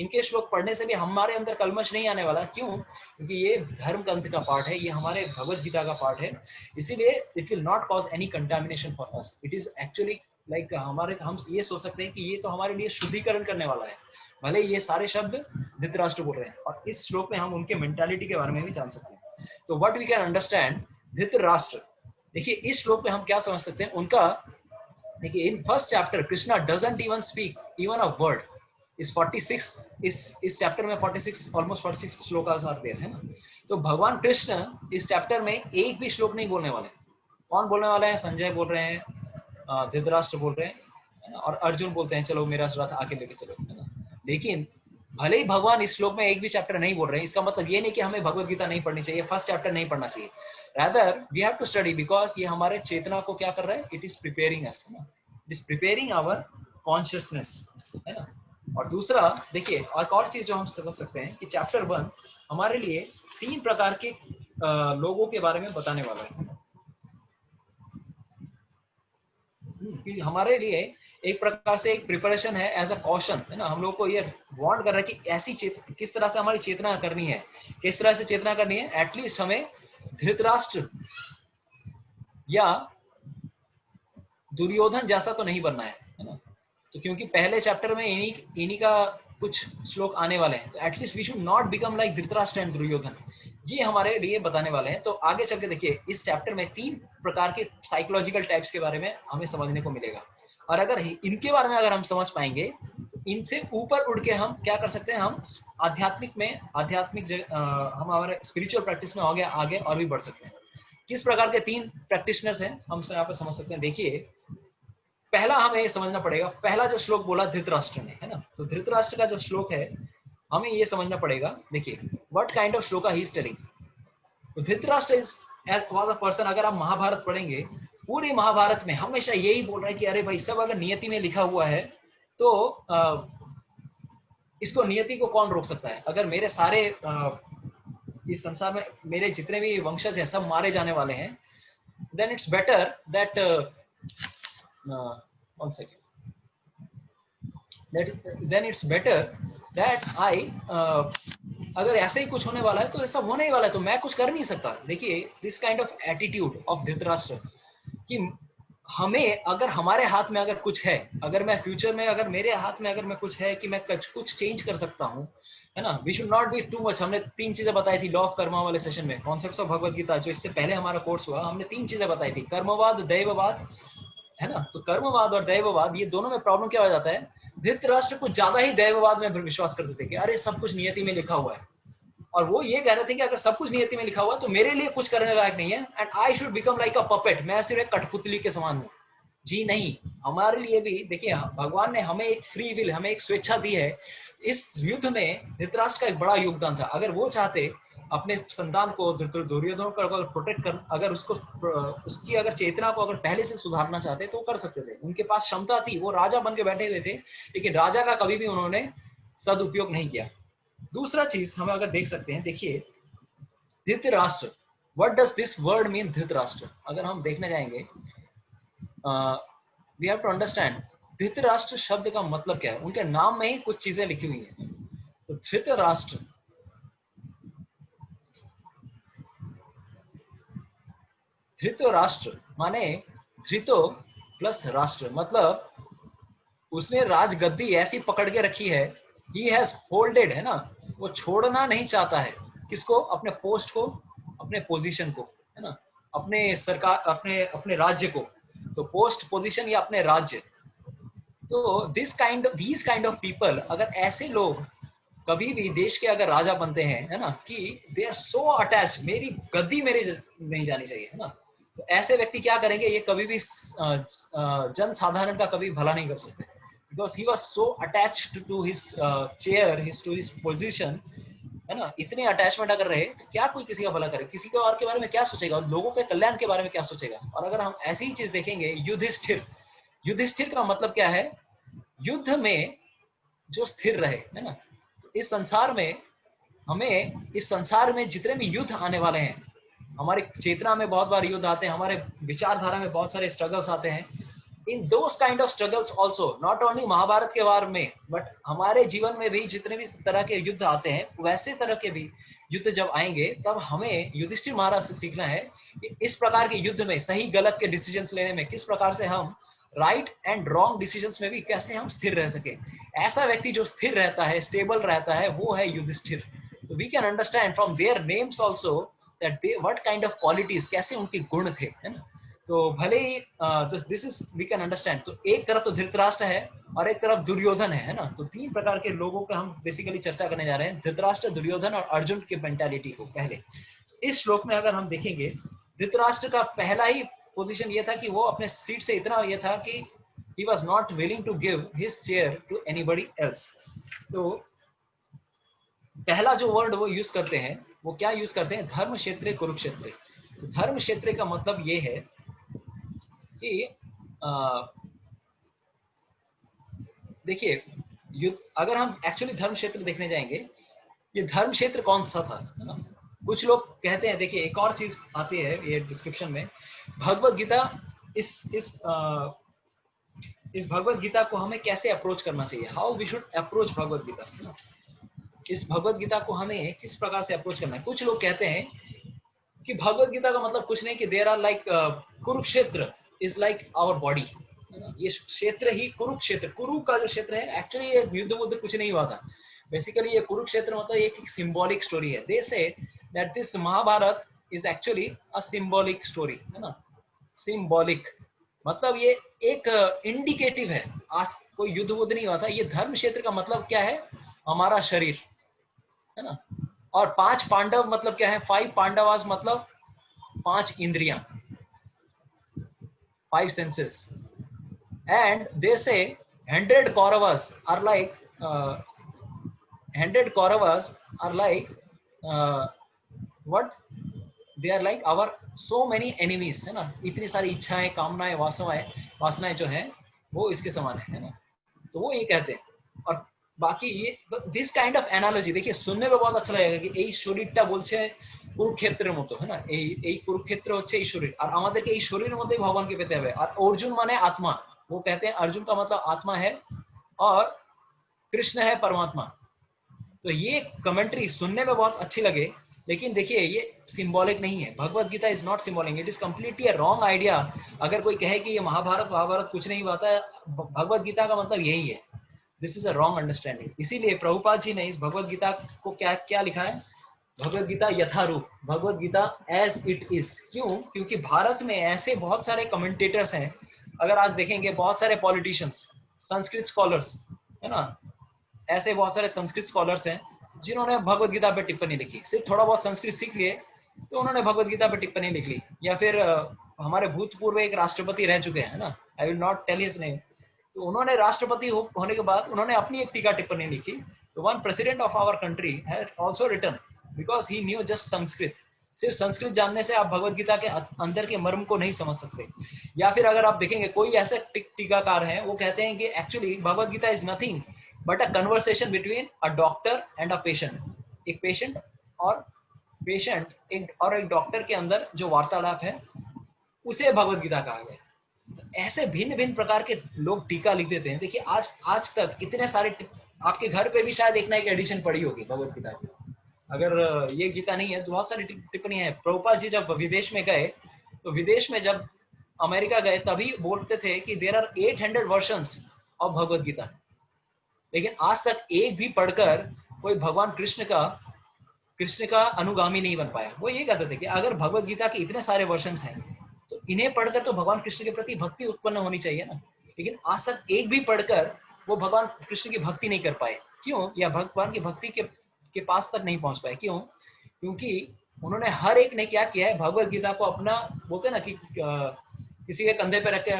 इनके श्लोक पढ़ने से भी हमारे अंदर कलमश नहीं आने वाला। क्यों? क्योंकि ये धर्म ग्रंथ का पार्ट है, ये हमारे भगवत गीता का पार्ट है, इसीलिए it will not cause any contamination for us. It is actually like हम ये सोच सकते हैं कि ये तो हमारे लिए शुद्धिकरण करने वाला है, भले ये सारे शब्द धृतराष्ट्र बोल रहे हैं। और इस श्लोक में हम उनके मेंटालिटी के बारे में भी जान सकते हैं। तो what we can understand Dhritarashtra, देखिए इस श्लोक में हम क्या समझ सकते हैं उनका। देखिए in first chapter Krishna doesn't even speak even a word. इस 46 इस चैप्टर में 46 ऑलमोस्ट 46 श्लोक आते हैं, है ना। तो भगवान कृष्ण इस चैप्टर में एक भी श्लोक नहीं बोलने वाले। कौन बोलने वाले हैं? संजय बोल रहे हैं, धृतराष्ट्र बोल रहे हैं, और अर्जुन बोलते हैं चलो मेरा रथ आके लेके चलो, है ना। लेकिन भले ही भगवान इस श्लोक में एक भी चैप्टर नहीं बोल रहे हैं, इसका मतलब ये नहीं कि हमें भगवत गीता नहीं पढ़नी चाहिए, फर्स्ट चैप्टर नहीं पढ़ना चाहिए। Rather we have to study because ये हमारे चेतना को क्या कर रहा है, इट इज प्रिपेयरिंग अस, है ना, it is preparing our consciousness, है ना। और दूसरा देखिए, एक और चीज जो हम समझ सकते हैं कि चैप्टर 1 हमारे लिए 3 प्रकार के लोगों के बारे में बताने वाला है कि हमारे लिए एक प्रकार से एक प्रिपरेशन है एज अ कॉशन, है ना। हम लोग को ये वार्न कर रहा है कि ऐसी किस तरह से हमारी चेतना करनी है, किस तरह से चेतना करनी है। एटलीस्ट हमें धृतराष्ट्र या दुर्योधन जैसा तो नहीं बनना है ना। तो क्योंकि पहले चैप्टर में इन्हीं का कुछ श्लोक आने वाले हैं, तो at least we should not become like Dhritarashtra and Duryodhana, ये हमारे लिए बताने वाले हैं। तो आगे चल के देखिए, इस चैप्टर में 3 प्रकार के साइकोलॉजिकल टाइप्स के बारे में हमें समझने को मिलेगा। और अगर इनके बारे में अगर हम समझ पाएंगे, इनसे ऊपर उड़ के हम क्या कर सकते हैं, हम हम हमारे स्पिरिचुअल प्रैक्टिस में आगे और भी बढ़ सकते हैं। किस प्रकार के 3 प्रैक्टिशनर्स हैं हम यहाँ पे समझ सकते हैं। देखिए, पहला हमें ये समझना पड़ेगा, पहला जो श्लोक बोला धृतराष्ट्र ने, है ना, तो धृतराष्ट्र का जो श्लोक है हमें ये समझना पड़ेगा। देखिए, what kind of shloka he is telling. तो Dhritarashtra is was a person, अगर आप महाभारत पढ़ेंगे, पूरे महाभारत में हमेशा यही बोल रहा है कि अरे भाई, सब अगर नियति में लिखा हुआ है तो इसको नियति को कौन रोक सकता है। अगर मेरे सारे इस संसार में मेरे जितने भी वंशज हैं सब मारे जाने वाले हैं, then it's better that one second that then it's better that I अगर ऐसे ही कुछ होने वाला है तो ऐसा होने ही वाला है, तो मैं कुछ कर नहीं सकता। देखिए, this kind of attitude of Dhritarashtra कि हमें अगर हमारे हाथ में अगर कुछ है, अगर मैं फ्यूचर में अगर मेरे हाथ में अगर मैं कुछ है कि मैं कुछ चेंज कर सकता हूँ, है ना। We should not be too much. हमने 3 चीजें बताई थी लॉ ऑफ कर्मा वाले सेशन में, कॉन्सेप्ट्स ऑफ भगवत गीता, जो इससे पहले हमारा कोर्स हुआ, हमने 3 चीजें बताई थी, कर्मवाद, दैववाद, है ना। तो कर्मवाद और दैववाद, ये दोनों में प्रॉब्लम क्या हो जाता है, धृतराष्ट्र कुछ ज्यादा ही दैववाद में विश्वास करते थे कि अरे सब कुछ नियति में लिखा हुआ है, और वो ये कह रहे थे कि अगर सब कुछ नियति में लिखा हुआ तो मेरे लिए कुछ करने लायक नहीं है, and I should become like a puppet, मैं सिर्फ एक कठपुतली के समान हूँ। जी नहीं, हमारे लिए भी देखिए, भगवान ने हमें एक फ्री विल, हमें एक स्वेच्छा दी है। इस युद्ध में धृतराष्ट्र का एक बड़ा योगदान था। अगर वो चाहते अपने संतान को, दुर्योधन को अगर प्रोटेक्ट कर, अगर उसको उसकी अगर चेतना को अगर पहले से सुधारना चाहते तो कर सकते थे, उनके पास क्षमता थी, वो राजा बन के बैठे हुए थे, लेकिन राजा का कभी भी उन्होंने सदुपयोग नहीं किया। दूसरा चीज हम अगर देख सकते हैं, देखिए Dhritarashtra, what does this word mean Dhritarashtra, अगर हम देखने जाएंगे, we have to understand Dhritarashtra शब्द का मतलब क्या है। उनके नाम में ही कुछ चीजें लिखी हुई हैं। तो धृतराष्ट्र, धृतराष्ट्र माने धृतो प्लस राष्ट्र, मतलब उसने राजगद्दी ऐसी पकड़ के रखी है, ही हैज होल्डेड, है ना, वो छोड़ना नहीं चाहता है। किसको, अपने पोस्ट को, अपने पोजीशन को, है ना, अपने सरकार, अपने अपने राज्य को। तो पोस्ट, पोजीशन या अपने राज्य। तो दीज काइंड ऑफ पीपल, अगर ऐसे लोग कभी भी देश के अगर राजा बनते हैं, है ना, कि दे आर सो अटैच, मेरी गद्दी मेरी नहीं जानी चाहिए, है ना, तो ऐसे व्यक्ति क्या करेंगे, ये कभी भी जन साधारण का कभी भला नहीं कर सकते, because he was so attached to his chair, to his position, है ना। इतने अटैचमेंट अगर रहे तो क्या कोई किसी का भला करे, किसी के और के बारे में क्या सोचेगा, लोगों के कल्याण के बारे में क्या सोचेगा। और अगर हम ऐसी ही चीज देखेंगे, युधिष्ठिर, युधिष्ठिर का मतलब क्या है, युद्ध में जो स्थिर रहे, है ना। इस संसार में हमें, इस संसार में जितने भी युद्ध आने वाले हैं, हमारी चेतना में बहुत बार युद्ध आते हैं, हमारे विचारधारा में बहुत सारे स्ट्रगल्स आते हैं। In those kind of struggles also, not only Mahabharata के वार में, बट हमारे जीवन में भी जितने भी तरह के युद्ध आते हैं, वैसे तरह के भी युद्ध जब आएंगे, तब हमें युधिष्ठिर महाराज से सीखना है कि इस प्रकार के युद्ध में सही गलत के डिसीजंस लेने में किस प्रकार से हम राइट एंड रॉन्ग डिसीजंस में भी कैसे हम स्थिर रह सके। ऐसा व्यक्ति जो स्थिर रहता है, स्टेबल रहता है, वो है युधिष्ठिर। तो we can understand from their names also that they what kind of qualities, कैसे उनके गुण थे, है ना। तो भले ही this is we can understand. तो एक तरफ तो धृतराष्ट्र है और एक तरफ दुर्योधन है ना। तो 3 प्रकार के लोगों का हम बेसिकली चर्चा करने जा रहे हैं, धृतराष्ट्र, दुर्योधन और अर्जुन की मेंटालिटी को। पहले इस श्लोक में अगर हम देखेंगे, धृतराष्ट्र का पहला ही पोजीशन ये था कि वो अपने सीट से इतना ये था कि he was not willing to give his chair to anybody else। तो पहला जो वर्ड वो यूज करते हैं, वो क्या यूज करते हैं? धर्म क्षेत्र कुरुक्षेत्र। तो धर्म क्षेत्र का मतलब ये है कि देखिए, युद्ध, अगर हम एक्चुअली धर्म क्षेत्र देखने जाएंगे, ये धर्म क्षेत्र कौन सा था, है ना? कुछ लोग कहते हैं, देखिए एक और चीज आती है ये डिस्क्रिप्शन में, भगवत गीता, इस भगवत गीता को हमें कैसे अप्रोच करना चाहिए, how we should approach Bhagavad Gita, है ना? इस भगवत गीता को हमें किस प्रकार से अप्रोच करना है। कुछ लोग कहते हैं कि भगवत गीता का मतलब कुछ नहीं, कि there are like Kurukshetra is like our body, है ना? ये क्षेत्र ही कुरुक्षेत्र, कुरु का जो क्षेत्र है, एक्चुअली ये युद्ध वुद्ध कुछ नहीं हुआ था। बेसिकली ये कुरुक्षेत्र मतलब एक सिंबॉलिक स्टोरी है। They say that this Mahabharata is actually a symbolic story, है ना? सिंबॉलिक मतलब ये एक इंडिकेटिव है। आज कोई युद्ध वुद्ध नहीं हुआ था। ये धर्म क्षेत्र का मतलब क्या है? हमारा शरीर, है ना? और 5 पांडव मतलब क्या है? 5 पांडवास मतलब 5 इंद्रियां, 5 senses. And they say 100 Kauravas are like 100 Kauravas are like what? They are like our so many enemies, है ना? इतनी सारी इच्छाएं, कामनाएं, वासनाएं जो हैं वो इसके समान है ना? तो वो ये कहते हैं। और बाकी ये दिस काइंड ऑफ एनालॉजी देखिए सुनने में बहुत अच्छा लगेगा कि এই শরীরটা বলছে কুরুক্ষেত্রের মতো, है ना? এই কুরুক্ষেত্র হচ্ছে এই শরীর, আর আমাদেরকে এই শরীরের মধ্যেই ভগবানকে পেতে হবে। আর অর্জুন মানে आत्मा, वो कहते हैं अर्जुन का मतलब आत्मा है और कृष्ण है परमात्मा। तो ये कमेंट्री सुनने में बहुत अच्छी लगे, लेकिन देखिए ये सिंबॉलिक नहीं है। Bhagavad Gita is not symbolic, it is completely a wrong idea. अगर कोई कहे कि ये महाभारत कुछ नहीं हुआ था, भगवत गीता का मतलब यही है। This is a wrong understanding. इसीलिए प्रभुपाद जी ने इस भगवत गीता को क्या क्या लिखा है? भगवत गीता यथारूप, भगवत गीता एज इट इज। क्यों? क्योंकि भारत में ऐसे बहुत सारे कमेंटेटर्स हैं, अगर आज देखेंगे बहुत सारे पॉलिटिशियंस, संस्कृत स्कॉलर्स, है ना? ऐसे बहुत सारे संस्कृत स्कॉलर्स हैं जिन्होंने भगवत गीता पे टिप्पणी लिखी। सिर्फ थोड़ा बहुत संस्कृत सीख लिए तो उन्होंने भगवत गीता पे टिप्पणी लिख ली। या फिर हमारे भूतपूर्व एक राष्ट्रपति रह चुके हैं ना, I will not tell his name, तो उन्होंने राष्ट्रपति होने के बाद उन्होंने अपनी एक टीका टिप्पणी लिखी। तो one president of our country had also written because he knew just Sanskrit. सिर्फ संस्कृत जानने से आप भगवत गीता के अंदर के मर्म को नहीं समझ सकते। या फिर अगर आप देखेंगे कोई ऐसे टीकाकार हैं, वो कहते हैं कि actually Bhagavad Gita is nothing but a conversation between a doctor and a patient. एक पेशेंट और एक डॉक्टर के अंदर जो वार्तालाप है उसे भगवत गीता कहा गया। तो ऐसे भिन्न भिन्न प्रकार के लोग टीका लिख देते हैं। देखिए आज तक इतने सारे, आपके घर पे भी शायद एक ना एक एडिशन पड़ी होगी भगवत गीता की। अगर ये गीता नहीं है तो बहुत सारी टिप्पणियां हैं। प्रभुपाद जी जब विदेश में गए, तो विदेश में जब अमेरिका गए तभी बोलते थे कि there are 800 versions of Bhagavad Gita, लेकिन आज तक एक भी पढ़कर कोई भगवान कृष्ण का अनुगामी नहीं बन पाया। वो ये कहते थे कि अगर भगवत गीता के इतने सारे वर्जन्स हैं तो इन्हें पढ़कर तो भगवान कृष्ण के प्रति भक्ति उत्पन्न होनी चाहिए ना। लेकिन आज तक एक भी पढ़कर वो भगवान कृष्ण की भक्ति नहीं कर पाए। क्यों? या भगवान की भक्ति के पास तक नहीं पहुंच पाए। क्यों? क्योंकि उन्होंने हर एक ने क्या किया है, भगवत गीता को अपना, बोलते ना कि किसी के कंधे पे रख के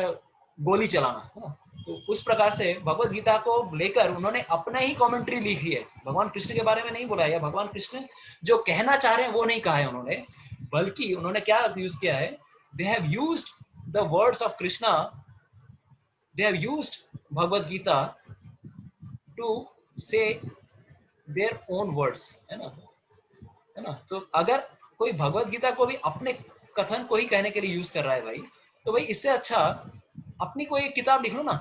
गोली चलाना, है ना? तो उस प्रकार से भगवत गीता को लेकर उन्होंने अपना ही कमेंट्री लिखी है। भगवान कृष्ण के बारे में नहीं बोला, या भगवान कृष्ण जो कहना चाह रहे हैं वो नहीं कहा है उन्होंने, बल्कि उन्होंने क्या यूज किया है? They have used the words of Krishna, they have used Bhagavad Gita to say their own words, है ना? तो अगर कोई भगवत गीता को भी अपने कथन को ही कहने के लिए यूज कर रहा है भाई, तो भाई इससे अच्छा अपनी कोई एक किताब लिख लो ना।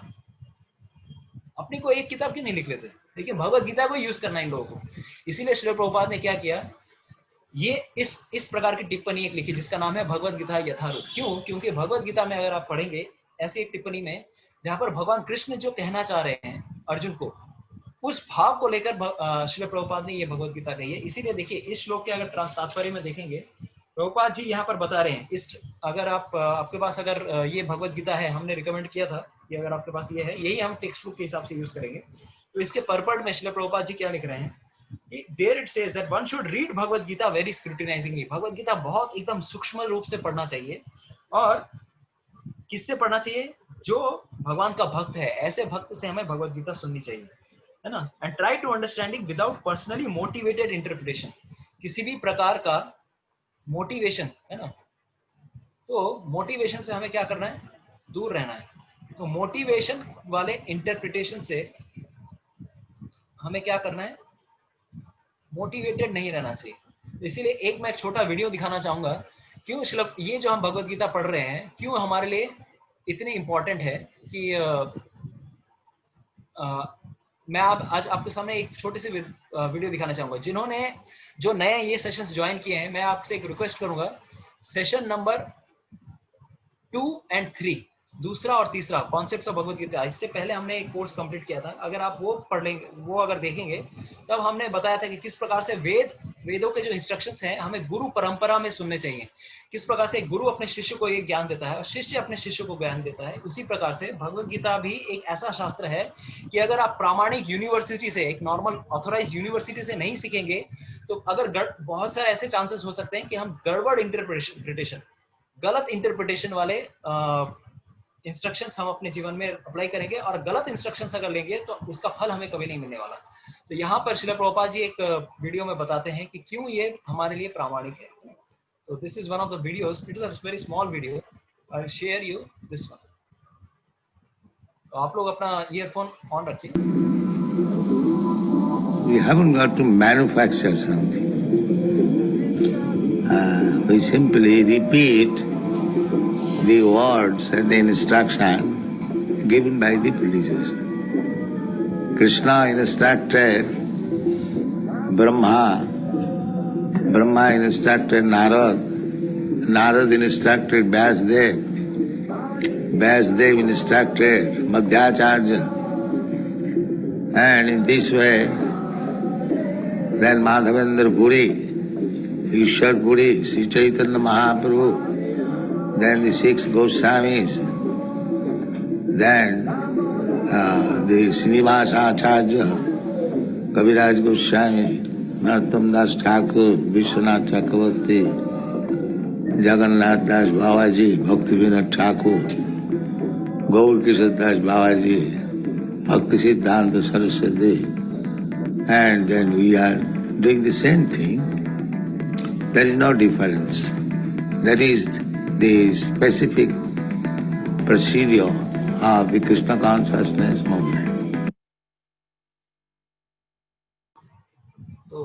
अपनी कोई एक किताब क्यों नहीं लिख लेते? लेकिन भगवत गीता को यूज करना इन लोगों को। इसीलिए श्रील प्रभुपाद ने क्या किया, ये इस प्रकार की टिप्पणी एक लिखी जिसका नाम है भगवत गीता यथारूप। क्यों? क्योंकि भगवत गीता में अगर आप पढ़ेंगे ऐसी एक टिप्पणी में जहां पर भगवान कृष्ण जो कहना चाह रहे हैं अर्जुन को, उस भाव को लेकर श्रील प्रभुपाद ने ये भगवत गीता कही है। इसीलिए देखिए इस श्लोक के अगर तात्पर्य में देखेंगे, प्रभुपाद जी यहाँ पर बता रहे हैं, इस अगर आपके पास अगर ये भगवत गीता है, हमने रिकमेंड किया था कि अगर आपके पास ये है, यही हम टेक्स्ट बुक के हिसाब से यूज करेंगे। तो इसके परपट में श्रील प्रभुपाद जी क्या लिख रहे हैं, There it says that one should read Bhagavad Gita very scrutinizingly। Bhagavad Gita बहुत एकदम सूक्ष्म रूप से पढ़ना चाहिए। और किससे पढ़ना चाहिए? जो भगवान का भक्त है, ऐसे भक्त से हमें भगवत गीता सुननी चाहिए। है ना, and try to understanding without personally motivated interpretation, किसी भी प्रकार का मोटिवेशन, है ना, तो मोटिवेशन से हमें क्या करना है, दूर रहना है। तो मोटिवेशन वाले इंटरप्रिटेशन से हमें क्या करना है, मोटिवेटेड नहीं रहना चाहिए। इसीलिए एक मैं छोटा वीडियो दिखाना चाहूंगा, क्यों श्लोक ये जो हम भगवत गीता पढ़ रहे हैं क्यों हमारे लिए इतनी इंपॉर्टेंट है कि मैं आज आपके सामने एक छोटी सी वीडियो दिखाना चाहूंगा। जिन्होंने जो नए ये सेशंस ज्वाइन किए हैं, मैं आपसे एक रिक्वेस्ट करूंगा, सेशन नंबर 2 and 3, दूसरा और तीसरा कॉन्सेप्ट्स ऑफ भगवत गीता, इससे पहले हमने एक कोर्स कंप्लीट किया था। अगर आप वो पढ़ लेंगे, वो अगर देखेंगे, तब हमने बताया था कि किस प्रकार से वेदों के जो इंस्ट्रक्शंस हैं हमें गुरु परंपरा में सुनने चाहिए। किस प्रकार से गुरु अपने शिष्य को ये ज्ञान देता है और शिष्य अपने शिष्य को ज्ञान देता है, उसी प्रकार से भगवत गीता भी एक ऐसा शास्त्र है कि अगर आप प्रामाणिक यूनिवर्सिटी से, एक नॉर्मल ऑथोराइज यूनिवर्सिटी से नहीं सीखेंगे, तो अगर बहुत सारे ऐसे चांसेस हो सकते हैं कि हम गड़बड़ इंटरप्रिटेशन, गलत इंटरप्रिटेशन वाले इंस्ट्रक्शंस हम अपने जीवन में अप्लाई करेंगे, और गलत इंस्ट्रक्शंस अगर लेंगे तो उसका फल हमें कभी नहीं मिलने वाला। तो यहाँ पर श्रील प्रभुपाद जी एक वीडियो में बताते हैं कि क्यों ये हमारे लिए प्रामाणिक है। तो this is one of the videos, it is a very small video, I will share you this one. तो आप लोग अपना ईयरफोन ऑन रखिए। We haven't got to manufacture something. We simply repeat the words and the instruction given by the predecessor. Krishna instructed Brahma, Brahma instructed Narad, Narad instructed Vyasdev, Vyasdev instructed Madhyacharya, and in this way, then Madhavendra Puri, Ishwar Puri, Sri Chaitanya Mahaprabhu, then the 6 Goswamis, then the Srinivasa Acharya, Kaviraj Goswami, Narottam Das Thakur, Vishwanath Chakravarti, Jagannath Das Babaji, Bhakti Vinod Thakur, Gaur Kishore Das Babaji, Bhakti Siddhanta Saraswati, and then we are doing the same thing. There is no difference. That is the specific procedure of the Krishna consciousness movement. तो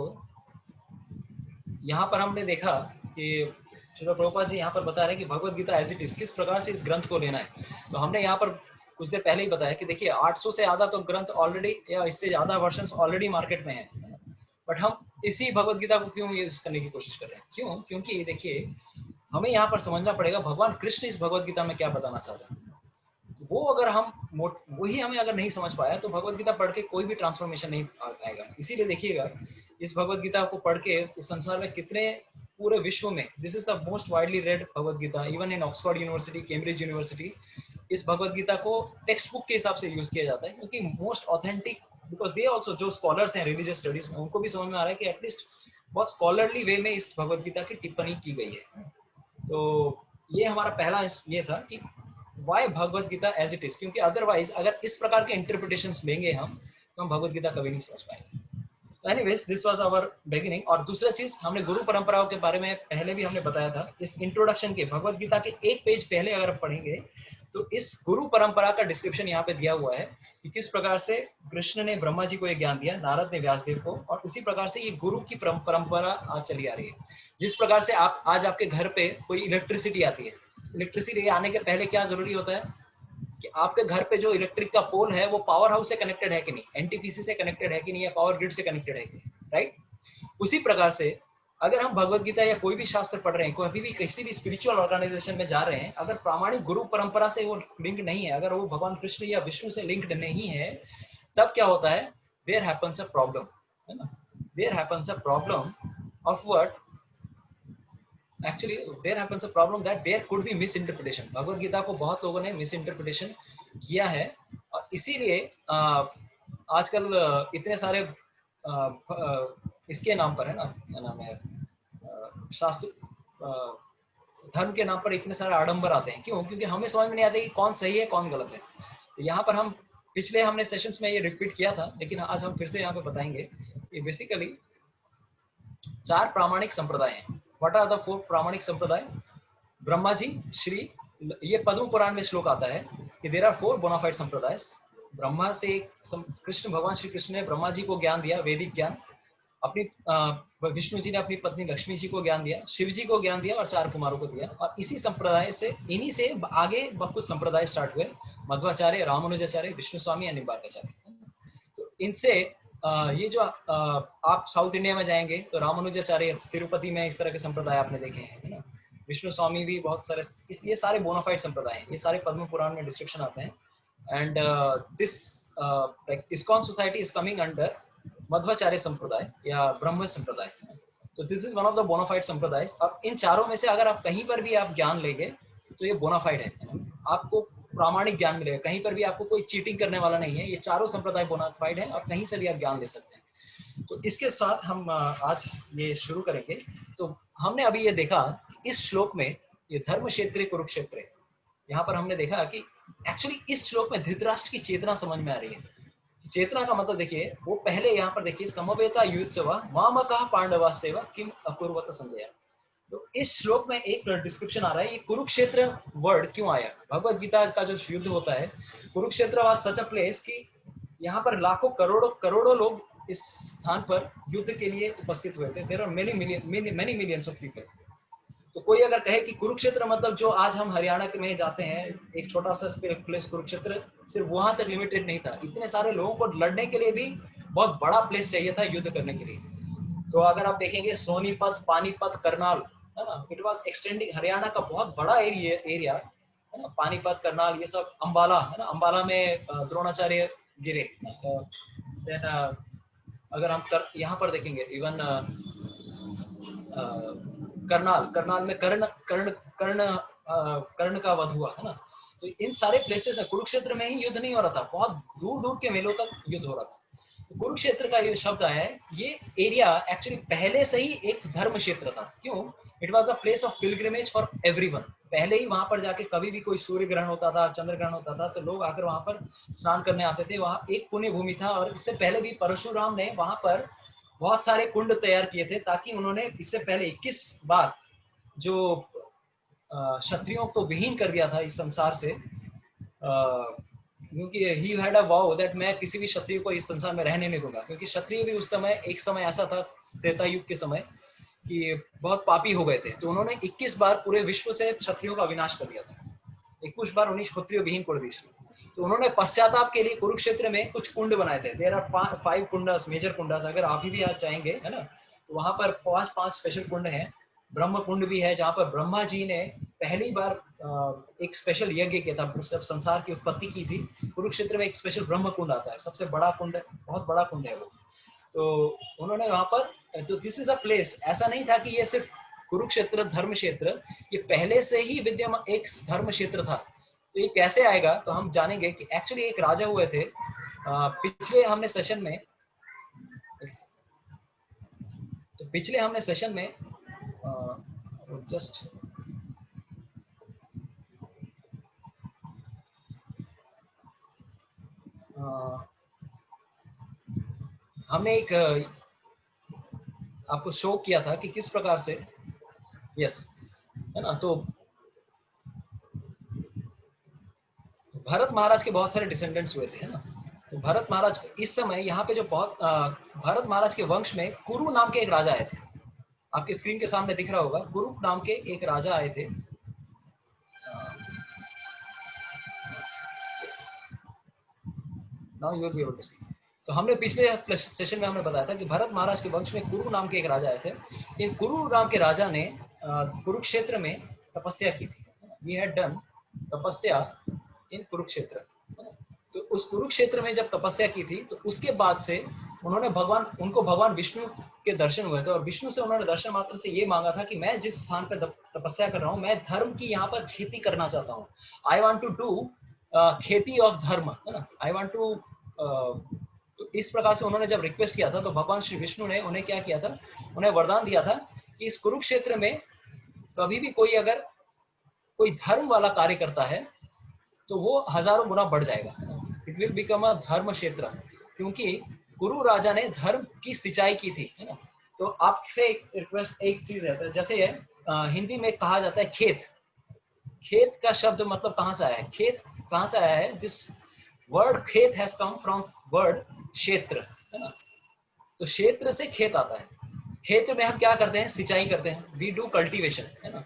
यहाँ पर हमने देखा कि श्रील प्रभुपाद जी यहाँ पर बता रहे हैं कि भगवत गीता एज इट इज, किस प्रकार से इस ग्रंथ को लेना है। तो हमने यहाँ पर कुछ देर पहले ही बताया कि देखिए 800 से ज्यादा तो ग्रंथ ऑलरेडी, या इससे ज्यादा वर्जन्स ऑलरेडी मार्केट में है, बट हम इसी भगवत गीता को क्यों यूज करने की कोशिश कर रहे हैं? क्यों? क्योंकि देखिए हमें यहाँ पर समझना पड़ेगा भगवान कृष्ण इस भगवत गीता में क्या बताना चाहते हैं। वो अगर हम वही हमें अगर नहीं समझ पाया तो भगवत गीता पढ़ के कोई भी ट्रांसफॉर्मेशन नहीं आएगा। इसीलिए देखिएगा इस भगवत गीता को पढ़ के इस संसार में कितने, पूरे विश्व में this is the most widely read Bhagavad Gita, even in Oxford University, Cambridge University, इस भगवत गीता को टेक्स्ट बुक के हिसाब से यूज किया जाता है, क्योंकि most authentic, because they also, जो स्कॉलर्स हैं रिलीजियस स्टडीज में, उनको भी समझ में आ रहा है कि एटलीस्ट बहुत स्कॉलरली वे में इस भगवत गीता की टिप्पणी की गई है। तो ये हमारा पहला ये था कि why Bhagavad Gita as it is, क्योंकि अदरवाइज अगर इस प्रकार के इंटरप्रिटेशंस लेंगे हम, तो हम भगवत गीता कभी नहीं समझ पाएंगे। Anyways, this was our beginning. और दूसरा चीज, हमने गुरु परंपराओं के बारे में पहले भी हमने बताया था। इस इंट्रोडक्शन के भगवत गीता के एक पेज पहले अगर आप पढ़ेंगे तो इस गुरु परंपरा का डिस्क्रिप्शन यहाँ पे दिया हुआ है कि किस प्रकार से कृष्ण ने ब्रह्मा जी को ये ज्ञान दिया, नारद ने व्यासदेव को, और उसी प्रकार से ये गुरु की परंपरा आज चली आ रही है। जिस प्रकार से आप आज आपके घर पे कोई इलेक्ट्रिसिटी आती है, इलेक्ट्रिसिटी आने के पहले क्या जरूरी होता है कि आपके घर पे जो इलेक्ट्रिक का पोल है वो पावर हाउस से कनेक्टेड है कि नहीं, एनटीपीसी से कनेक्टेड है कि नहीं, या पावर ग्रिड से कनेक्टेड है कि नहीं, राइट। उसी प्रकार से अगर हम भगवत गीता या कोई भी शास्त्र पढ़ रहे हैं, कोई भी किसी भी स्पिरिचुअल ऑर्गेनाइजेशन में जा रहे हैं, अगर प्रामाणिक गुरु परंपरा से वो लिंक नहीं है, अगर वो भगवान कृष्ण या विष्णु से लिंक्ड नहीं है, तब क्या होता है, देयर हैपेंस अ प्रॉब्लम, है ना, there happens a problem of what, actually there happens a problem that there could be misinterpretation. Bhagavad Gita को बहुत लोगों ने मिसइंटरप्रिटेशन किया है, और इसीलिए आजकल इतने सारे इसके नाम पर, है ना, क्या नाम है, शास्त्र धर्म के नाम पर इतने सारे आडंबर आते हैं। क्यों? क्योंकि हमें समझ में नहीं आता कि कौन सही है कौन गलत है। तो यहाँ पर हम पिछले हमने सेशंस में ये रिपीट किया था, लेकिन आज हम फिर से यहाँ पे बताएंगे। ये बेसिकली 4 प्रामाणिक संप्रदाय हैं। व्हाट आर द 4 प्रामाणिक संप्रदाय? ब्रह्मा जी, श्री, ये पद्म पुराण में श्लोक आता है कि देयर आर 4 बोनाफाइड संप्रदाय। ब्रह्मा से कृष्ण, भगवान श्री कृष्ण ने ब्रह्मा जी को ज्ञान दिया, वैदिक ज्ञान। अपनी विष्णु जी ने अपनी पत्नी लक्ष्मी जी को ज्ञान दिया, शिव जी को ज्ञान दिया और 4 कुमारों को दिया। और इसी संप्रदाय से, इन्हीं से आगे कुछ संप्रदाय स्टार्ट हुए, मध्वाचार्य, रामानुजाचार्य, विष्णु स्वामी और निम्बार्काचार्य। तो इनसे ये जो आप साउथ इंडिया में जाएंगे तो रामानुजाचार्य, तिरुपति में इस तरह के संप्रदाय आपने देखे हैं, है ना। विष्णु स्वामी भी बहुत सारे, ये सारे बोनाफाइड संप्रदाय हैं, ये सारे पद्म पुराण में डिस्क्रिप्शन आते हैं। And this like ISKCON society is coming under Madhvacharya sampradaya या ब्रह्म संप्रदाय। तो this is one of the bonafide sampradaya. अब इन चारों में से अगर आप कहीं पर भी आप ज्ञान लेंगे तो ये बोनाफाइड है, आपको प्रामाणिक ज्ञान मिलेगा। कहीं पर भी आपको कोई चीटिंग करने वाला नहीं है, ये चारों संप्रदाय बोनाफाइड है और कहीं से भी आप ज्ञान ले सकते हैं। तो इसके साथ हम आज ये शुरू करेंगे। तो हमने अभी ये देखा इस श्लोक में, ये धर्म क्षेत्र कुरुक्षेत्र, यहाँ पर हमने देखा कि एक्चुअली इस श्लोक में धृतराष्ट्र की चेतना समझ में आ रही है। चेतना का मतलब देखिए, वो पहले यहाँ पर देखिए, समवेता युत्सवा मामकः पांडवास्यैव किम अकुर्वत संजय। तो इस श्लोक में एक डिस्क्रिप्शन आ रहा है, ये कुरुक्षेत्र वर्ड क्यों आया। भगवत गीता का जो युद्ध होता है, Kurukshetra was such a place कि यहाँ पर लाखों करोड़ों लोग इस स्थान पर युद्ध के लिए उपस्थित हुए थे। There are many millions of people. तो कोई अगर कहे कि कुरुक्षेत्र मतलब जो आज हम हरियाणा में जाते हैं, एक छोटा सा प्लेस कुरुक्षेत्र, सिर्फ वहां तक लिमिटेड नहीं था। इतने सारे लोगों को लड़ने के लिए भी बहुत बड़ा प्लेस चाहिए था युद्ध करने के लिए। तो अगर आप देखेंगे सोनीपत, पानीपत, करनाल, है ना, इट वाज एक्सटेंडिंग, हरियाणा का बहुत बड़ा एरिया है ना, पानीपत, करनाल, ये सब, अंबाला, है ना, अंबाला में द्रोणाचार्य गिरे। देन अगर हम यहाँ पर देखेंगे, इवन करनाल में कर्ण का वध हुआ, है ना। तो इन सारे प्लेसेस में कुरुक्षेत्र में ही युद्ध नहीं हो रहा था, बहुत दूर दूर के मेलों तक युद्ध हो रहा था। तो कुरुक्षेत्र का ये शब्द आया है, ये एरिया एक्चुअली पहले से ही एक धर्म क्षेत्र था। क्यों? It was a place of pilgrimage for everyone. पहले ही वहां पर जाके कभी भी कोई सूर्य ग्रहण होता था, चंद्र ग्रहण होता था, तो लोग आकर वहां पर स्नान करने आते थे। वहां एक पुण्य भूमि था, और इससे पहले भी परशुराम ने वहां पर बहुत सारे कुंड तैयार किए थे, ताकि उन्होंने इससे पहले 21 बार जो क्षत्रियों को विहीन कर दिया था इस संसार से, क्योंकि he had a wow that मैं किसी भी क्षत्रिय को इस संसार में रहने नहीं दूंगा। क्योंकि क्षत्रिय भी उस समय, एक समय ऐसा था त्रेता युग के समय, कि बहुत पापी हो गए थे। तो उन्होंने 21 बार पूरे विश्व से क्षत्रियों का विनाश कर दिया था। 21 बार उन्हें क्षत्रिय विहीन कर दी। तो उन्होंने पश्चाताप के लिए कुरुक्षेत्र में कुछ कुंड बनाए थे। There are 5 kundas, major kundas. अगर आप भी आज चाहेंगे, है ना, तो वहां पर 5 स्पेशल कुंड हैं। ब्रह्म कुंड भी है, जहां पर ब्रह्मा जी ने पहली बार एक स्पेशल यज्ञ किया था, सब संसार की उत्पत्ति की थी। कुरुक्षेत्र में एक स्पेशल ब्रह्म कुंड आता है, सबसे बड़ा कुंड, बहुत बड़ा कुंड है वो। तो उन्होंने वहां पर, तो दिस इज अ प्लेस, ऐसा नहीं था कि ये सिर्फ कुरुक्षेत्र धर्म क्षेत्र, ये पहले से ही विद्यमान एक धर्म क्षेत्र था। तो ये कैसे आएगा, तो हम जानेंगे कि एक्चुअली एक राजा हुए थे। पिछले हमने सेशन में, जस्ट हमने एक आपको शो किया था कि किस प्रकार से, यस, है ना। तो भरत महाराज के बहुत सारे डिसेंडेंट्स हुए थे, है ना। तो भरत महाराज इस समय यहाँ पे जो बहुत भरत महाराज के वंश में कुरु नाम के एक राजा आए थे। आपके स्क्रीन के सामने दिख रहा होगा, कुरु नाम के एक राजा आए थे। Now you will be able to see. तो हमने पिछले सेशन में हमने बताया था कि भरत महाराज के वंश में कुरु नाम के एक राजा आए थे। इन कुरु नाम के राजा ने कुरुक्षेत्र में तपस्या की थी। वी हैड डन तपस्या इन कुरुक्षेत्र। तो उस कुरुक्षेत्र में जब तपस्या की थी, तो उसके बाद से उनको भगवान विष्णु के दर्शन हुए थे, और विष्णु से उन्होंने दर्शन मात्र से ये मांगा था कि मैं जिस स्थान पर तपस्या कर रहा हूँ, मैं धर्म की यहाँ पर खेती करना चाहता हूँ। आई वॉन्ट टू डू खेती ऑफ धर्म, है ना, आई वॉन्ट टू। तो इस प्रकार से उन्होंने जब रिक्वेस्ट किया था, तो भगवान श्री विष्णु ने उन्हें क्या किया था, उन्हें वरदान दिया था कि इस कुरुक्षेत्र में कभी भी कोई अगर कोई धर्म वाला कार्य करता है, तो वो हजारों गुना बढ़ जाएगा। इट विल बिकम अ धर्म क्षेत्र, क्योंकि कुरु राजा ने धर्म की सिंचाई की थी, है ना। तो आपसे एक रिक्वेस्ट, एक चीज है, तो जैसे हिंदी में कहा जाता है खेत, खेत का शब्द मतलब कहाँ से आया है, खेत कहाँ से आया है, दिस वर्ड खेत हैज कम फ्रॉम वर्ड क्षेत्र, है ना। तो क्षेत्र से खेत आता है, खेत में हम क्या करते हैं, सिंचाई करते हैं, वी डू कल्टीवेशन, है ना,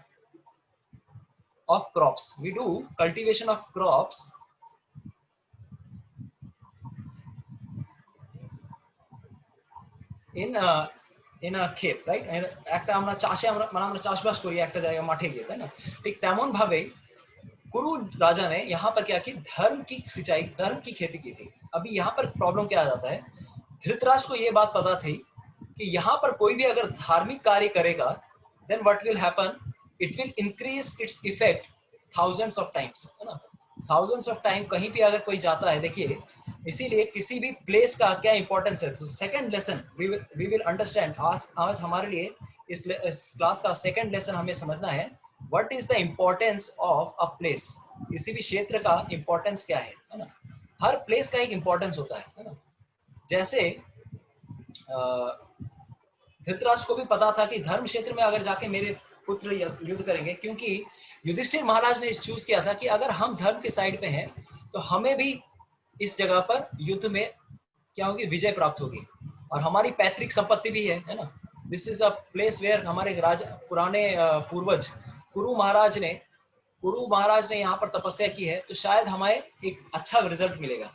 of crops, we do cultivation of crops in a ক্ষেত, রাইট। একটা আমরা চাষে আমরা চাষবাস করি একটা জায়গায় মাঠে গিয়ে, তাই না। ঠিক তেমন ভাবে कुरु राजा ने यहाँ पर क्या की, धर्म की सिंचाई, धर्म की खेती की थी। अभी यहाँ पर प्रॉब्लम क्या आ जाता है, धृतराष्ट्र को ये बात पता थी कि यहाँ पर कोई भी अगर धार्मिक कार्य करेगा, then what will happen, it will increase its effect thousands of times, है ना। थाउजेंड्स ऑफ टाइम कहीं भी अगर कोई जाता है, देखिए, इसीलिए किसी भी प्लेस का क्या इंपॉर्टेंस है। तो second lesson we will understand, आज हमारे लिए इस क्लास का सेकंड लेसन हमें समझना है, what is the importance of a place. किसी भी क्षेत्र का इंपॉर्टेंस क्या है ना। हर प्लेस का एक इंपॉर्टेंस होता है ना। जैसे धृतराष्ट्र को भी पता था कि धर्म क्षेत्र में अगर जाके मेरे पुत्र युद्ध करेंगे, क्योंकि युधिष्ठिर महाराज ने चूज किया था कि अगर हम धर्म के साइड पे हैं तो हमें भी इस जगह पर युद्ध में क्या होगी, विजय प्राप्त होगी, और हमारी पैतृक संपत्ति भी है ना। This is a place where हमारे पुराने पूर्वज कुरु महाराज ने यहाँ पर तपस्या की है, तो शायद हमें एक अच्छा रिजल्ट मिलेगा।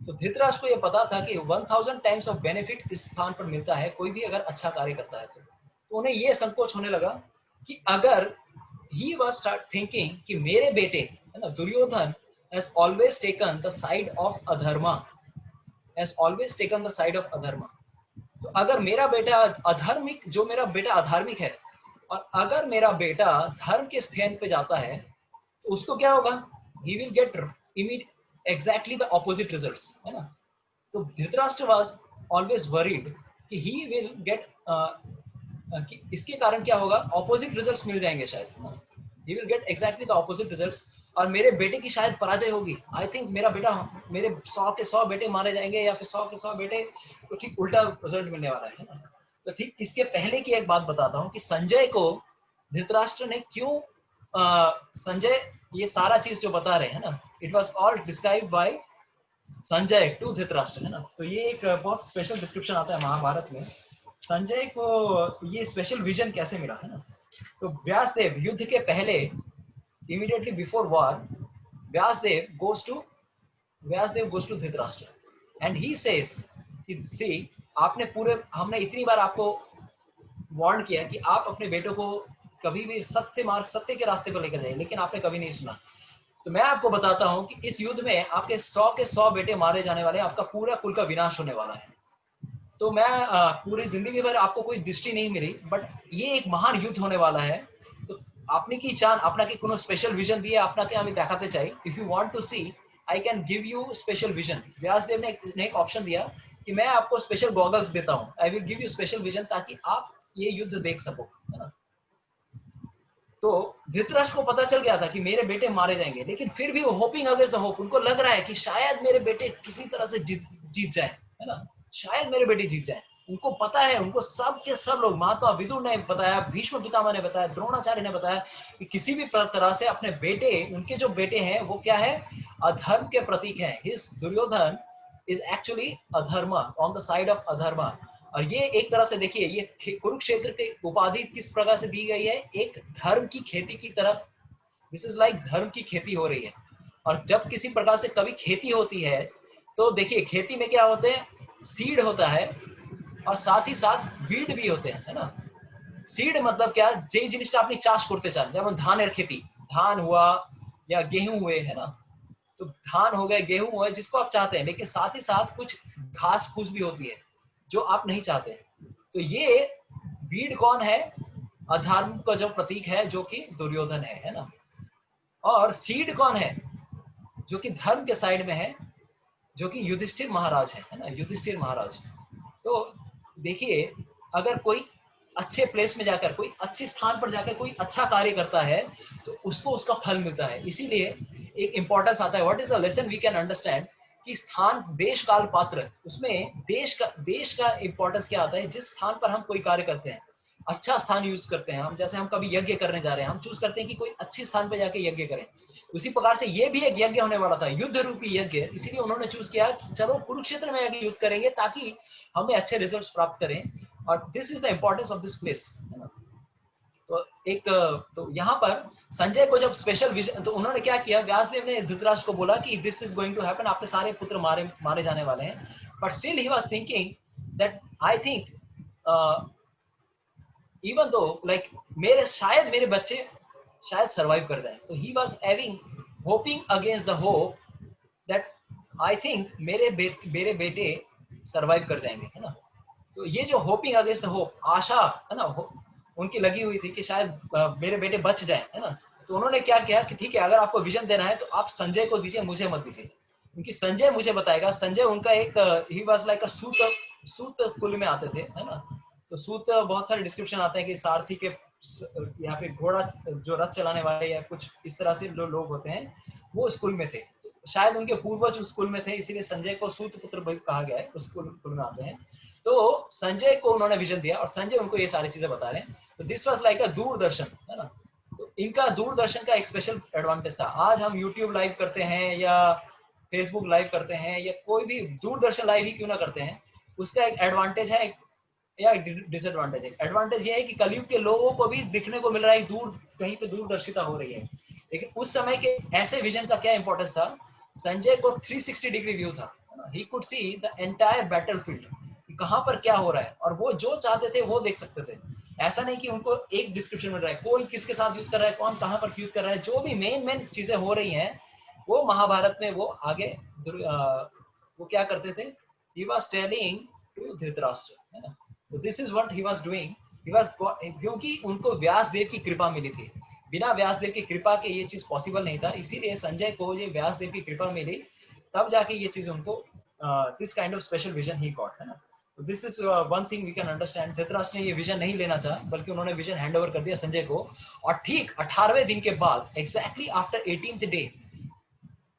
तो धृतराष्ट्र को यह पता था कि 1000 टाइम्स ऑफ बेनिफिट इस स्थान पर मिलता है कोई भी अगर अच्छा कार्य करता है। तो उन्हें यह संकोच होने लगा कि अगर ही वाज स्टार्ट थिंकिंग कि मेरे बेटे, है ना, Duryodhan has always taken the side of adharma, has always taken the side of अधर्मा। तो अगर मेरा बेटा अधर्मिक, जो मेरा बेटा अधार्मिक है, और अगर मेरा बेटा धर्म के स्थान पे जाता है, तो उसको क्या होगा, he will get exactly the opposite results, है ना। तो धृतराष्ट्र was always worried कि he will get कि इसके कारण क्या होगा, ऑपोजिट रिजल्ट्स मिल जाएंगे शायद, he will get exactly the opposite results, और मेरे बेटे की शायद पराजय होगी। आई थिंक मेरा बेटा, मेरे 100 के 100 बेटे मारे जाएंगे, या फिर 100 के 100 बेटे तो ठीक उल्टा रिजल्ट मिलने वाला है ना। तो ठीक इसके पहले की एक बात बताता हूँ कि संजय को धृतराष्ट्र ने क्यों संजय ये सारा चीज जो बता रहे हैं ना, it was all describe by Sanjay to Dhritarashtra, है ना। तो ये एक बहुत स्पेशल डिस्क्रिप्शन आता है महाभारत में, संजय को ये स्पेशल विजन कैसे मिला, है ना। तो व्यासदेव युद्ध के पहले, immediately before war, Vyasdev goes to Dhritarashtra and he says, see, आपने पूरे, हमने इतनी बार आपको वार्न किया कि आप अपने बेटों को कभी भी सत्य के रास्ते पर लेकर जाइए, लेकिन आपने कभी नहीं सुना। तो मैं आपको बताता हूं कि इस युद्ध में आपके 100 के 100 बेटे मारे जाने वाले हैं, आपका पूरा कुल का विनाश होने वाला है। तो मैं पूरी जिंदगी भर आपको कोई दृष्टि नहीं मिली, बट ये एक महान युद्ध होने वाला है। तो আপনি কি চান আপনাকে কোনো স্পেশাল ভিশন দিয়ে আপনাকে আমি দেখাতে চাই, if you want to see I can give you special vision. Vyasadev ने एक ऑप्शन दिया कि मैं आपको स्पेशल गॉगल्स देता हूं, I will give you special vision, ताकि आप ये युद्ध देख सको, है ना। तो धृतराष्ट्र को पता चल गया था कि मेरे बेटे मारे जाएंगे, लेकिन फिर भी वो होपिंग अगेंस्ट द होप, उनको लग रहा है कि शायद मेरे बेटे किसी तरह से जीत जाए, है ना, शायद मेरे बेटे जीत जाए। उनको पता है, उनको सब के सब लोग, महात्मा विदुर ने बताया, भीष्म पितामह ने बताया, द्रोणाचार्य ने बताया कि किसी भी तरह से अपने बेटे, उनके जो बेटे हैं वो क्या है, अधर्म के प्रतीक हैं। हिज दुर्योधन इज एक्चुअली अधर्म, ऑन द साइड ऑफ अधर्म। और ये एक तरह से देखिए, ये कुरुक्षेत्र की उपाधि किस प्रकार से दी गई है, एक धर्म की खेती की तरह। दिस इज लाइक धर्म की खेती हो रही है। और जब किसी प्रकार से कभी खेती होती है, तो देखिए खेती में क्या होते हैं, सीड होता है और साथ ही साथ वीड भी होते हैं, है ना। सीड मतलब क्या, जे जिनिसटा अपनी चाष करते चान, যেমন धानेर खेती, धान हुआ या गेहूं हुए, है ना। तो धान हो गए, गेहूं हुए, जिसको आप चाहते हैं, लेकिन साथ ही साथ कुछ घास फूस भी होती है जो आप नहीं चाहते। तो ये वीड कौन है, अधर्म का जो प्रतीक है, जो कि दुर्योधन है ना। और सीड कौन है, जो कि धर्म के साइड में है, जो कि युधिष्ठिर महाराज है ना, युधिष्ठिर महाराज। तो देखिए, अगर कोई अच्छे प्लेस में जाकर, कोई अच्छे स्थान पर जाकर कोई अच्छा कार्य करता है, तो उसको उसका फल मिलता है। इसीलिए एक इंपॉर्टेंस आता है, what is the lesson we can understand कि स्थान, देश, काल, पात्र, उसमें देश का इंपॉर्टेंस क्या आता है। जिस स्थान पर हम कोई कार्य करते हैं, अच्छा स्थान यूज करते हैं हम, जैसे हम कभी यज्ञ करने जा रहे हैं, हम चूज करते हैं कि कोई अच्छी स्थान पे जाके यज्ञ करें। उसी प्रकार से ये भी एक यज्ञ होने वाला था, युद्ध रूपी यज्ञ, इसीलिए उन्होंने चूज किया कि चलो कुरुक्षेत्र में आगे युद्ध करेंगे ताकि हमें अच्छे रिजल्ट्स प्राप्त करें। और this is the importance of this place. तो एक, तो यहाँ पर संजय को जब स्पेशल विजन, तो उन्होंने क्या किया, व्यासदेव ने धृतराष्ट्र को बोला कि this is going to happen, आपके सारे पुत्र मारे जाने वाले हैं। But still he was thinking that I think even though like शायद मेरे बच्चे शायद सरवाइव कर जाए। तो he was having hoping against the hope that I think मेरे बेटे सरवाइव कर जाएंगे, है ना। तो ये जो होपिंग अगेंस्ट द होप, आशा, है ना, उनकी लगी हुई थी कि शायद मेरे बेटे बच जाए, है ना। तो उन्होंने क्या किया कि ठीक है, अगर आपको विजन देना है तो आप संजय को दीजिए, मुझे मत दीजिए, क्योंकि संजय मुझे बताएगा। संजय उनका एक, ही वाज लाइक अ सूत कुल में आते थे, है ना। तो सूत, बहुत सारे डिस्क्रिप्शन आते हैं कि सारथी के या फिर घोड़ा जो रथ चलाने वाले या कुछ इस तरह से जो लोग होते हैं, वो स्कूल में थे। तो शायद उनके पूर्वज उस स्कूल में थे, इसीलिए संजय को सूत पुत्र कहा गया है, उस कुल में आते हैं। तो संजय को उन्होंने विजन दिया और संजय उनको ये सारी चीजें बता रहे हैं। तो दिस वाज लाइक अ दूरदर्शन, है ना। तो इनका दूरदर्शन का एक स्पेशल एडवांटेज था। आज हम यूट्यूब लाइव करते हैं या फेसबुक लाइव करते हैं या कोई भी दूरदर्शन लाइव ही क्यों ना करते हैं, उसका एक एडवांटेज है या डिसएडवांटेज है। एडवांटेज ये है कि कलयुग के लोगों को भी दिखने को मिल रहा है, दूर कहीं पे दूरदर्शिता हो रही है। लेकिन उस समय के ऐसे विजन का क्या इंपॉर्टेंस था, संजय को 360 डिग्री व्यू था। He could see the entire battlefield, कहां पर क्या हो रहा है, और वो जो चाहते थे वो देख सकते थे। ऐसा नहीं कि उनको एक डिस्क्रिप्शन मिल रहा है, कौन किसके साथ युद्ध कर रहा है, कौन कहां पर युद्ध कर रहा है, जो भी मेन चीजें हो रही हैं वो महाभारत में वो आगे वो क्या करते थे, he was telling to Dhritarashtra, है ना। तो this is what he was doing. He was, क्योंकि उनको व्यासदेव की कृपा मिली थी, बिना व्यासदेव की कृपा के ये चीज पॉसिबल नहीं था। इसीलिए संजय को ये व्यासदेव की कृपा मिली, तब जाके ये चीज उनको this kind of special vision he got, है ना। तो this is one thing we can understand. Dhritarashtra ने ये विजन नहीं लेना चाहा, बल्कि उन्होंने विजन हैंड ओवर कर दिया संजय को। और ठीक 18वें दिन के बाद, एग्जैक्टली आफ्टर 18th डे,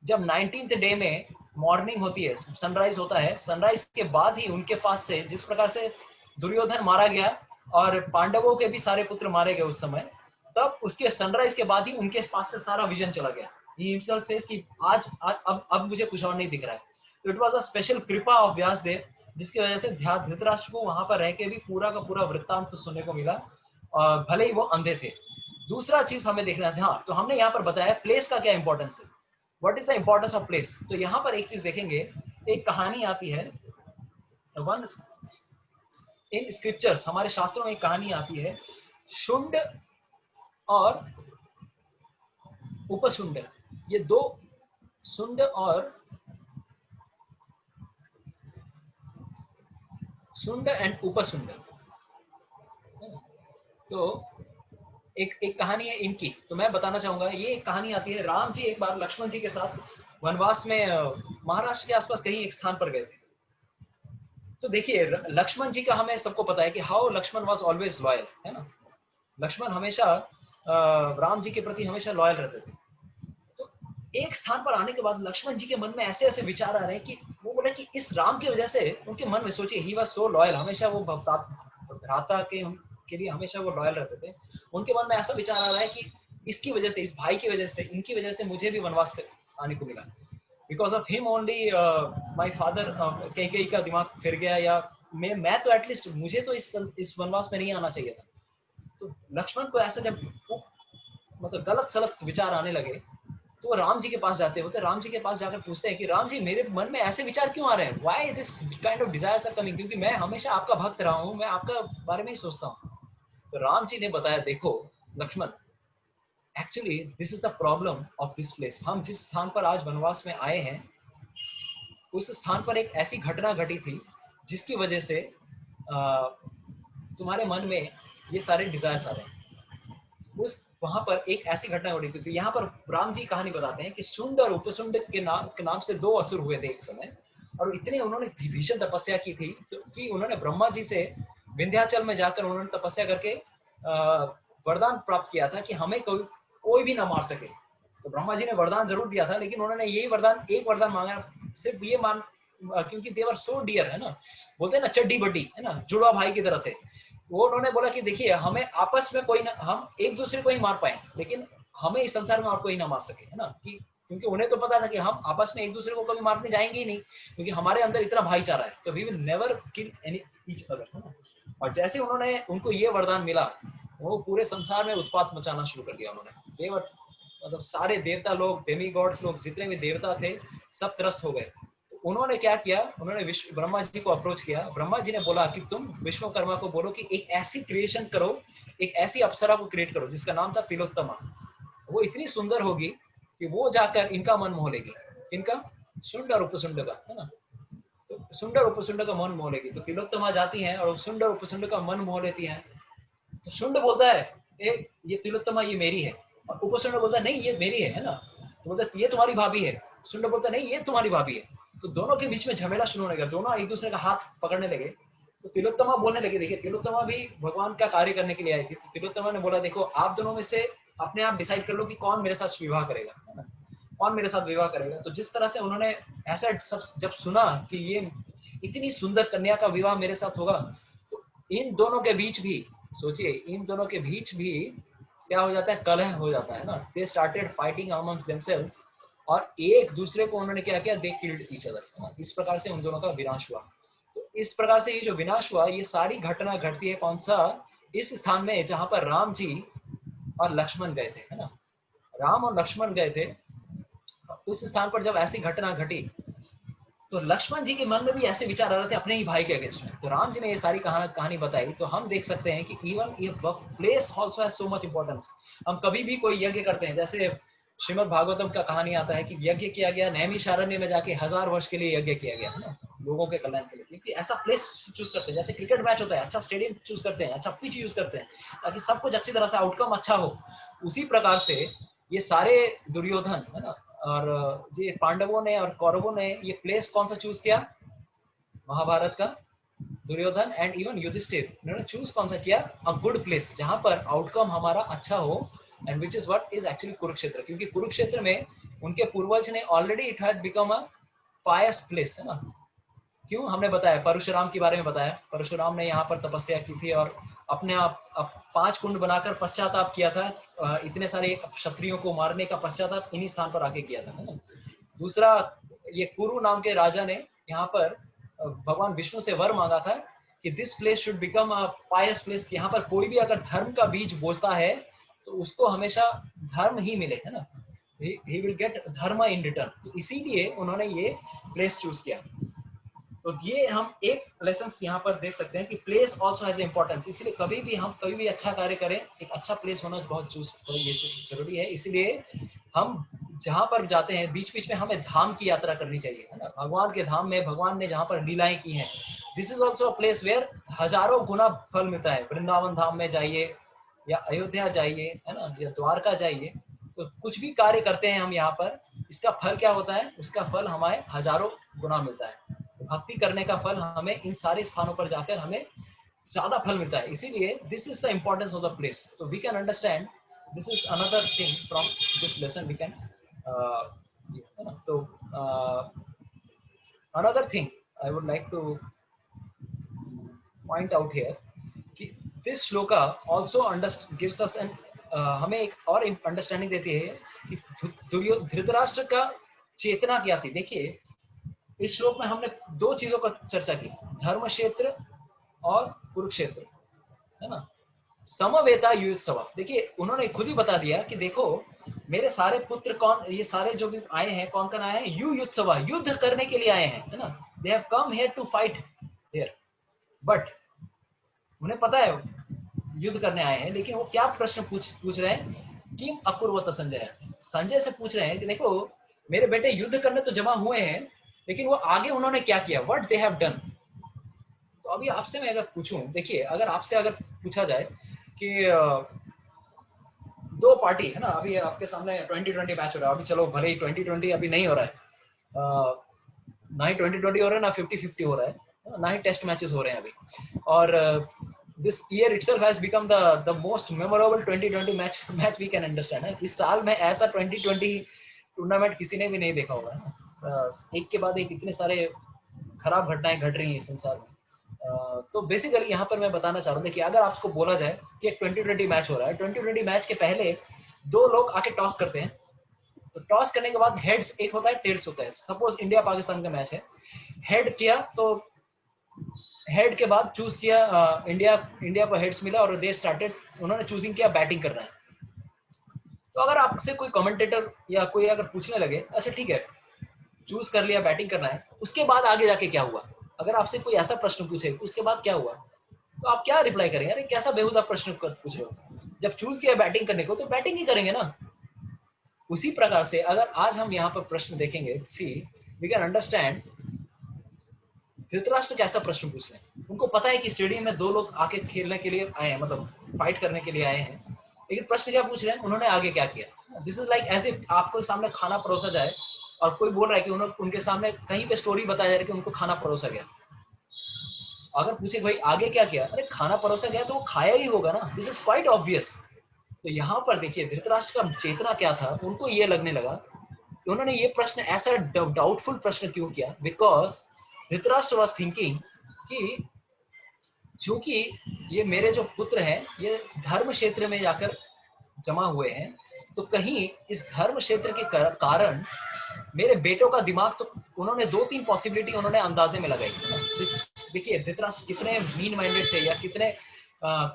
जब 19th डे में मॉर्निंग होती है, सनराइज होता है, सनराइज के बाद ही उनके पास से, जिस प्रकार से दुर्योधन मारा गया और पांडवों के भी सारे पुत्र मारे गए उस समय, तब उसके सनराइज के बाद ही उनके पास से सारा विजन चला गया। ही हिमसेल्फ सेज कि आज अब मुझे कुछ और नहीं दिख रहा है। तो इट वाज अ स्पेशल कृपा ऑफ व्यासदेव, जिसकी वजह से धृतराष्ट्र को वहां पर रह के भी पूरा का पूरा वृत्तांत तो सुनने को मिला, और भले ही वो अंधे थे। दूसरा चीज हमें देखना था, हाँ, तो हमने यहाँ पर बताया प्लेस का क्या इंपॉर्टेंस है, what is the importance of place. तो यहाँ पर एक चीज देखेंगे, एक कहानी आती है, वन इन स्क्रिप्चर्स, हमारे शास्त्रों में एक कहानी आती है, शुंड और उपशुंड। ये दो, शुंड और शुंड एंड उपशुंड। तो एक कहानी है इनकी, तो मैं बताना चाहूंगा। ये एक कहानी आती है, राम जी एक बार लक्ष्मण जी के साथ वनवास में महाराष्ट्र के आसपास कहीं एक स्थान पर गए थे। तो देखिए, लक्ष्मण जी का हमें सबको पता है कि how Lakshman was always loyal, है ना। लक्ष्मण हमेशा राम जी के प्रति हमेशा लॉयल रहते थे। तो एक स्थान पर आने के बाद लक्ष्मण जी के मन में ऐसे ऐसे विचार आ रहे हैं कि वो बोले कि इस राम की वजह से उनके मन में, सोचिए, ही वाज सो लॉयल, हमेशा वो भ्राता के लिए हमेशा वो लॉयल रहते थे। उनके मन में ऐसा विचार आ रहा है कि इसकी वजह से, इस भाई की वजह से, इनकी वजह से मुझे भी वनवास आने को मिला, because of him only my father, कहीं का दिमाग फिर गया, या मैं तो एटलीस्ट, मुझे तो इस वनवास में नहीं आना चाहिए था। तो लक्ष्मण को ऐसा जब मतलब गलत सलत विचार आने लगे, तो वो राम जी के पास जाते होते, राम जी के पास जाकर पूछते हैं कि राम जी, मेरे मन में ऐसे विचार क्यों आ रहे हैं, why this kind of desires are coming, क्योंकि मैं हमेशा आपका भक्त रहा हूँ, मैं आपका बारे में ही सोचता हूँ। तो राम जी ने बताया, देखो Lakshman, actually this is the problem of this place. हम जिस स्थान पर आज वनवास में आए हैं, उस स्थान पर एक ऐसी घटना घटी थी जिसकी वजह से तुम्हारे मन में ये सारे डिजायर्स आ रहे हैं। उस वहां पर एक ऐसी घटना घटी थी। तो यहाँ पर राम जी कहानी बताते हैं कि शुंड और उपशुंड के नाम से दो असुर हुए थे एक समय, और इतने उन्होंने भीषण तपस्या की थी, तो कि उन्होंने ब्रह्मा जी से विंध्याचल में जाकर उन्होंने तपस्या करके वरदान प्राप्त किया था कि हमें कोई भी ना मार सके। तो ब्रह्मा जी ने वरदान जरूर दिया था, लेकिन उन्होंने यही वरदान, एक वरदान मांगा सिर्फ ये मान, क्योंकि दे वर सो डियर, है ना, बोलते हैं ना चड्डी बड्डी, है ना, जुड़वा भाई की तरह थे वो। उन्होंने बोला कि देखिए हमें आपस में कोई ना, हम एक दूसरे को ही मार पाए लेकिन हमें इस संसार में और कोई ना मार सके, है ना, कि क्योंकि उन्हें तो पता था कि हम आपस में एक दूसरे को कभी मारने जाएंगे ही नहीं, क्योंकि हमारे अंदर इतना भाईचारा है, तो we will never kill any each other, है ना। और जैसे उन्होंने, उनको ये वरदान मिला, वो पूरे संसार में उत्पात मचाना शुरू कर दिया उन्होंने। देवर मतलब सारे देवता लोग, डेमी गॉड्स लोग, जितने भी देवता थे सब त्रस्त हो गए। तो उन्होंने क्या किया, उन्होंने ब्रह्मा जी को अप्रोच किया। ब्रह्मा जी ने बोला कि तुम विश्वकर्मा को बोलो कि एक ऐसी क्रिएशन करो, एक ऐसी अप्सरा को क्रिएट करो जिसका नाम था तिलोत्तमा। वो इतनी सुंदर होगी कि वो जाकर इनका मन मोह लेगी। इनका शुंड और उपसुंड का, है ना, तो शुंड और उपसुंड का मन मोह लेगी। तो तिलोत्तमा जाती हैं और शुंड और उपसुंड का मन मोह लेती हैं। तो शुंड बोलता है ये तिलोत्तमा ये मेरी है, और उपसुंड बोलता है नहीं ये मेरी है ना। तो बोलता है ये तुम्हारी भाभी है। शुंड बोलता है नहीं ये तुम्हारी भाभी है। तो दोनों के बीच में झमेला शुरू होने लगा, दोनों एक दूसरे का हाथ पकड़ने लगे। तो तिलोत्तमा बोलने लगे, देखिए तिलोत्तमा भी भगवान का कार्य करने के लिए आई थी। तो तिलोत्तमा ने बोला देखो आप दोनों में से अपने आप डिसाइड कर लो कि कौन मेरे साथ विवाह करेगा, है ना, कौन मेरे साथ विवाह करेगा। तो जिस तरह से उन्होंने ऐसा सब जब सुना कि ये इतनी सुंदर कन्या का विवाह मेरे साथ होगा, तो इन दोनों के बीच भी, सोचिए इन दोनों के बीच भी क्या हो जाता है, कलह हो जाता है ना। They started fighting amongst themself, और एक दूसरे को उन्होंने क्या किया, दे किल्ड ईच अदर। इस प्रकार से उन दोनों का विनाश हुआ। तो इस प्रकार से ये जो विनाश हुआ, ये सारी घटना घटती है कौन सा, इस स्थान में जहां पर राम जी और लक्ष्मण गए थे, है ना, राम और लक्ष्मण गए थे। उस स्थान पर जब ऐसी घटना घटी तो लक्ष्मण जी के मन में भी ऐसे विचार आ रहे थे अपने ही भाई के अगेंस्ट में। तो राम जी ने ये सारी कहानी बताई। तो हम देख सकते हैं कि इवन ये place also has so much importance. हम कभी भी कोई यज्ञ करते हैं, जैसे श्रीमद् भागवतम का कहानी आता है कि यज्ञ किया गया नैमिषारण्य में जाके 1000 वर्ष के लिए यज्ञ किया गया, है ना, लोगों के कल्याण के लिए। क्योंकि ऐसा प्लेस चूज करते हैं, जैसे क्रिकेट मैच होता है अच्छा स्टेडियम चूज करते हैं, अच्छा पिच यूज करते हैं, ताकि सब कुछ अच्छी तरह से आउटकम अच्छा हो। उसी प्रकार से ये सारे दुर्योधन, है ना, और ये पांडवों ने और कौरवों ने ये प्लेस कौन सा चूज किया, महाभारत का दुर्योधन एंड इवन युधिष्ठिर, उन्होंने चूज कौन सा किया, अ गुड प्लेस जहां पर आउटकम हमारा अच्छा हो, and which is what is actually Kurukshetra. क्योंकि कुरुक्षेत्र में उनके पूर्वज ने already it had become a pious place, है ना। क्यों, हमने बताया परशुराम के बारे में बताया, परशुराम ने यहाँ पर तपस्या की थी और अपने आप 5 कुंड बनाकर पश्चाताप किया था। इतने सारे क्षत्रियों को मारने का पश्चाताप इन्हीं स्थान पर आके किया था, है ना। दूसरा, ये कुरु नाम के राजा ने यहाँ पर भगवान विष्णु से वर मांगा था कि this place should become a pious place. यहाँ पर कोई भी अगर धर्म का बीज बोलता है तो उसको हमेशा धर्म ही मिले, है ना, he will get धर्म इन रिटर्न। तो इसीलिए उन्होंने ये प्लेस चूज किया। तो ये हम एक लेसन यहाँ पर देख सकते हैं कि प्लेस आल्सो हैज इंपॉर्टेंस। इसलिए कभी भी अच्छा कार्य करें, एक अच्छा प्लेस होना बहुत जरूरी है। इसीलिए हम जहां पर जाते हैं बीच बीच में हमें धाम की यात्रा करनी चाहिए, है ना। भगवान के धाम में भगवान ने जहां पर लीलाएं की हैं, this is also a place where हजारों गुना फल मिलता है। वृंदावन धाम में जाइए या अयोध्या जाइए, है ना, या द्वारका जाइए, तो कुछ भी कार्य करते हैं हम यहाँ पर, इसका फल क्या होता है, उसका फल हमें हजारों गुना मिलता है। भक्ति करने का फल हमें इन सारे स्थानों पर जाकर हमें ज्यादा फल मिलता है। इसीलिए this is the importance of the place. तो we can understand, this is another thing from this lesson we can, तो another thing I would like to point out here कि this shloka also gives us an, हमें एक और understanding देती है कि धृतराष्ट्र का चेतना क्या थी। देखिए इस श्लोक में हमने 2 चीजों का चर्चा की, धर्म क्षेत्र और कुरुक्षेत्र, है ना। समवेता युत्सव, देखिए उन्होंने खुद ही बता दिया कि देखो मेरे सारे पुत्र कौन, ये सारे जो भी आए हैं कौन कौन आए हैं, युत्सव, युद्ध करने के लिए आए हैं, है ना। They have come here to fight here, but उन्हें पता है युद्ध करने आए हैं। लेकिन वो क्या प्रश्न पूछ रहे हैं, किम अकुर्वत संजय, संजय से पूछ रहे हैं कि देखो मेरे बेटे युद्ध करने तो जमा हुए हैं, लेकिन वो आगे उन्होंने क्या किया, व्हाट दे हैव डन। तो अभी आपसे मैं अगर पूछूं, देखिए अगर आपसे अगर पूछा जाए कि 2 पार्टी, है ना, अभी आपके सामने 2020 मैच हो रहा है, अभी चलो भले ही 2020 अभी नहीं हो रहा है, ना ही 2020 हो रहा है, ना 50-50 हो रहा है, ना ही टेस्ट मैचेस हो रहे हैं अभी। और this year itself has become the most memorable 2020 match we can understand है। इस साल में ऐसा 2020 टूर्नामेंट किसी ने भी नहीं देखा होगा, एक के बाद एक इतने सारे खराब घटनाएं घट रही हैं इस संसार में। तो बेसिकली यहाँ पर मैं बताना चाह रहा हूँ कि अगर आपको बोला जाए कि एक 2020 मैच हो रहा है, 2020 मैच के पहले दो लोग आके टॉस करते हैं, तो टॉस करने के बाद हेड्स एक होता है, टेल्स होता है। सपोज इंडिया पाकिस्तान का मैच है, हेड किया तो हेड के बाद चूज किया इंडिया को हेड्स मिला और दे स्टार्टेड, उन्होंने चूजिंग किया बैटिंग करना है। तो अगर आपसे कोई कमेंटेटर या कोई अगर पूछने लगे, अच्छा ठीक है चूज कर लिया बैटिंग करना है, उसके बाद आगे जाके क्या हुआ, अगर आपसे कोई ऐसा प्रश्न पूछे उसके बाद क्या हुआ, तो आप क्या रिप्लाई करेंगे? अरे कैसा बेहुदा प्रश्न पूछ रहे हो, जब चूज किया बैटिंग करने को तो बैटिंग ही करेंगे ना। उसी प्रकार से अगर आज हम यहाँ पर प्रश्न देखेंगे, सी वी कैन अंडरस्टैंड धृतराष्ट्र कैसा प्रश्न पूछ रहे हैं। उनको पता है कि स्टेडियम में दो लोग आके खेलने के लिए आए हैं, मतलब फाइट करने के लिए आए हैं, लेकिन प्रश्न क्या पूछ रहे हैं, उन्होंने आगे क्या किया। This is like as if आपको सामने खाना परोसा जाए और कोई बोल रहा है कि उनके सामने कहीं पे स्टोरी बताया जा रहा है कि उनको खाना परोसा गया, अगर पूछे भाई आगे क्या किया, अरे खाना परोसा गया तो वो खाया ही होगा ना, दिस इज क्वाइट ऑब्वियस। तो यहाँ पर देखिए धृतराष्ट्र का चेतना क्या था, उनको ये लगने लगा कि उन्होंने ये प्रश्न ऐसा डाउटफुल प्रश्न क्यों किया, बिकॉज धृतराष्ट्र वाज थिंकिंग कि चूंकि ये मेरे जो पुत्र हैं ये धर्म क्षेत्र में जाकर जमा हुए हैं, तो कहीं इस धर्म क्षेत्र के कारण मेरे बेटों का दिमाग, तो उन्होंने 2-3 पॉसिबिलिटी उन्होंने अंदाजे में लगाई। देखिए धृतराष्ट्र कितने मीन माइंडेड थे या कितने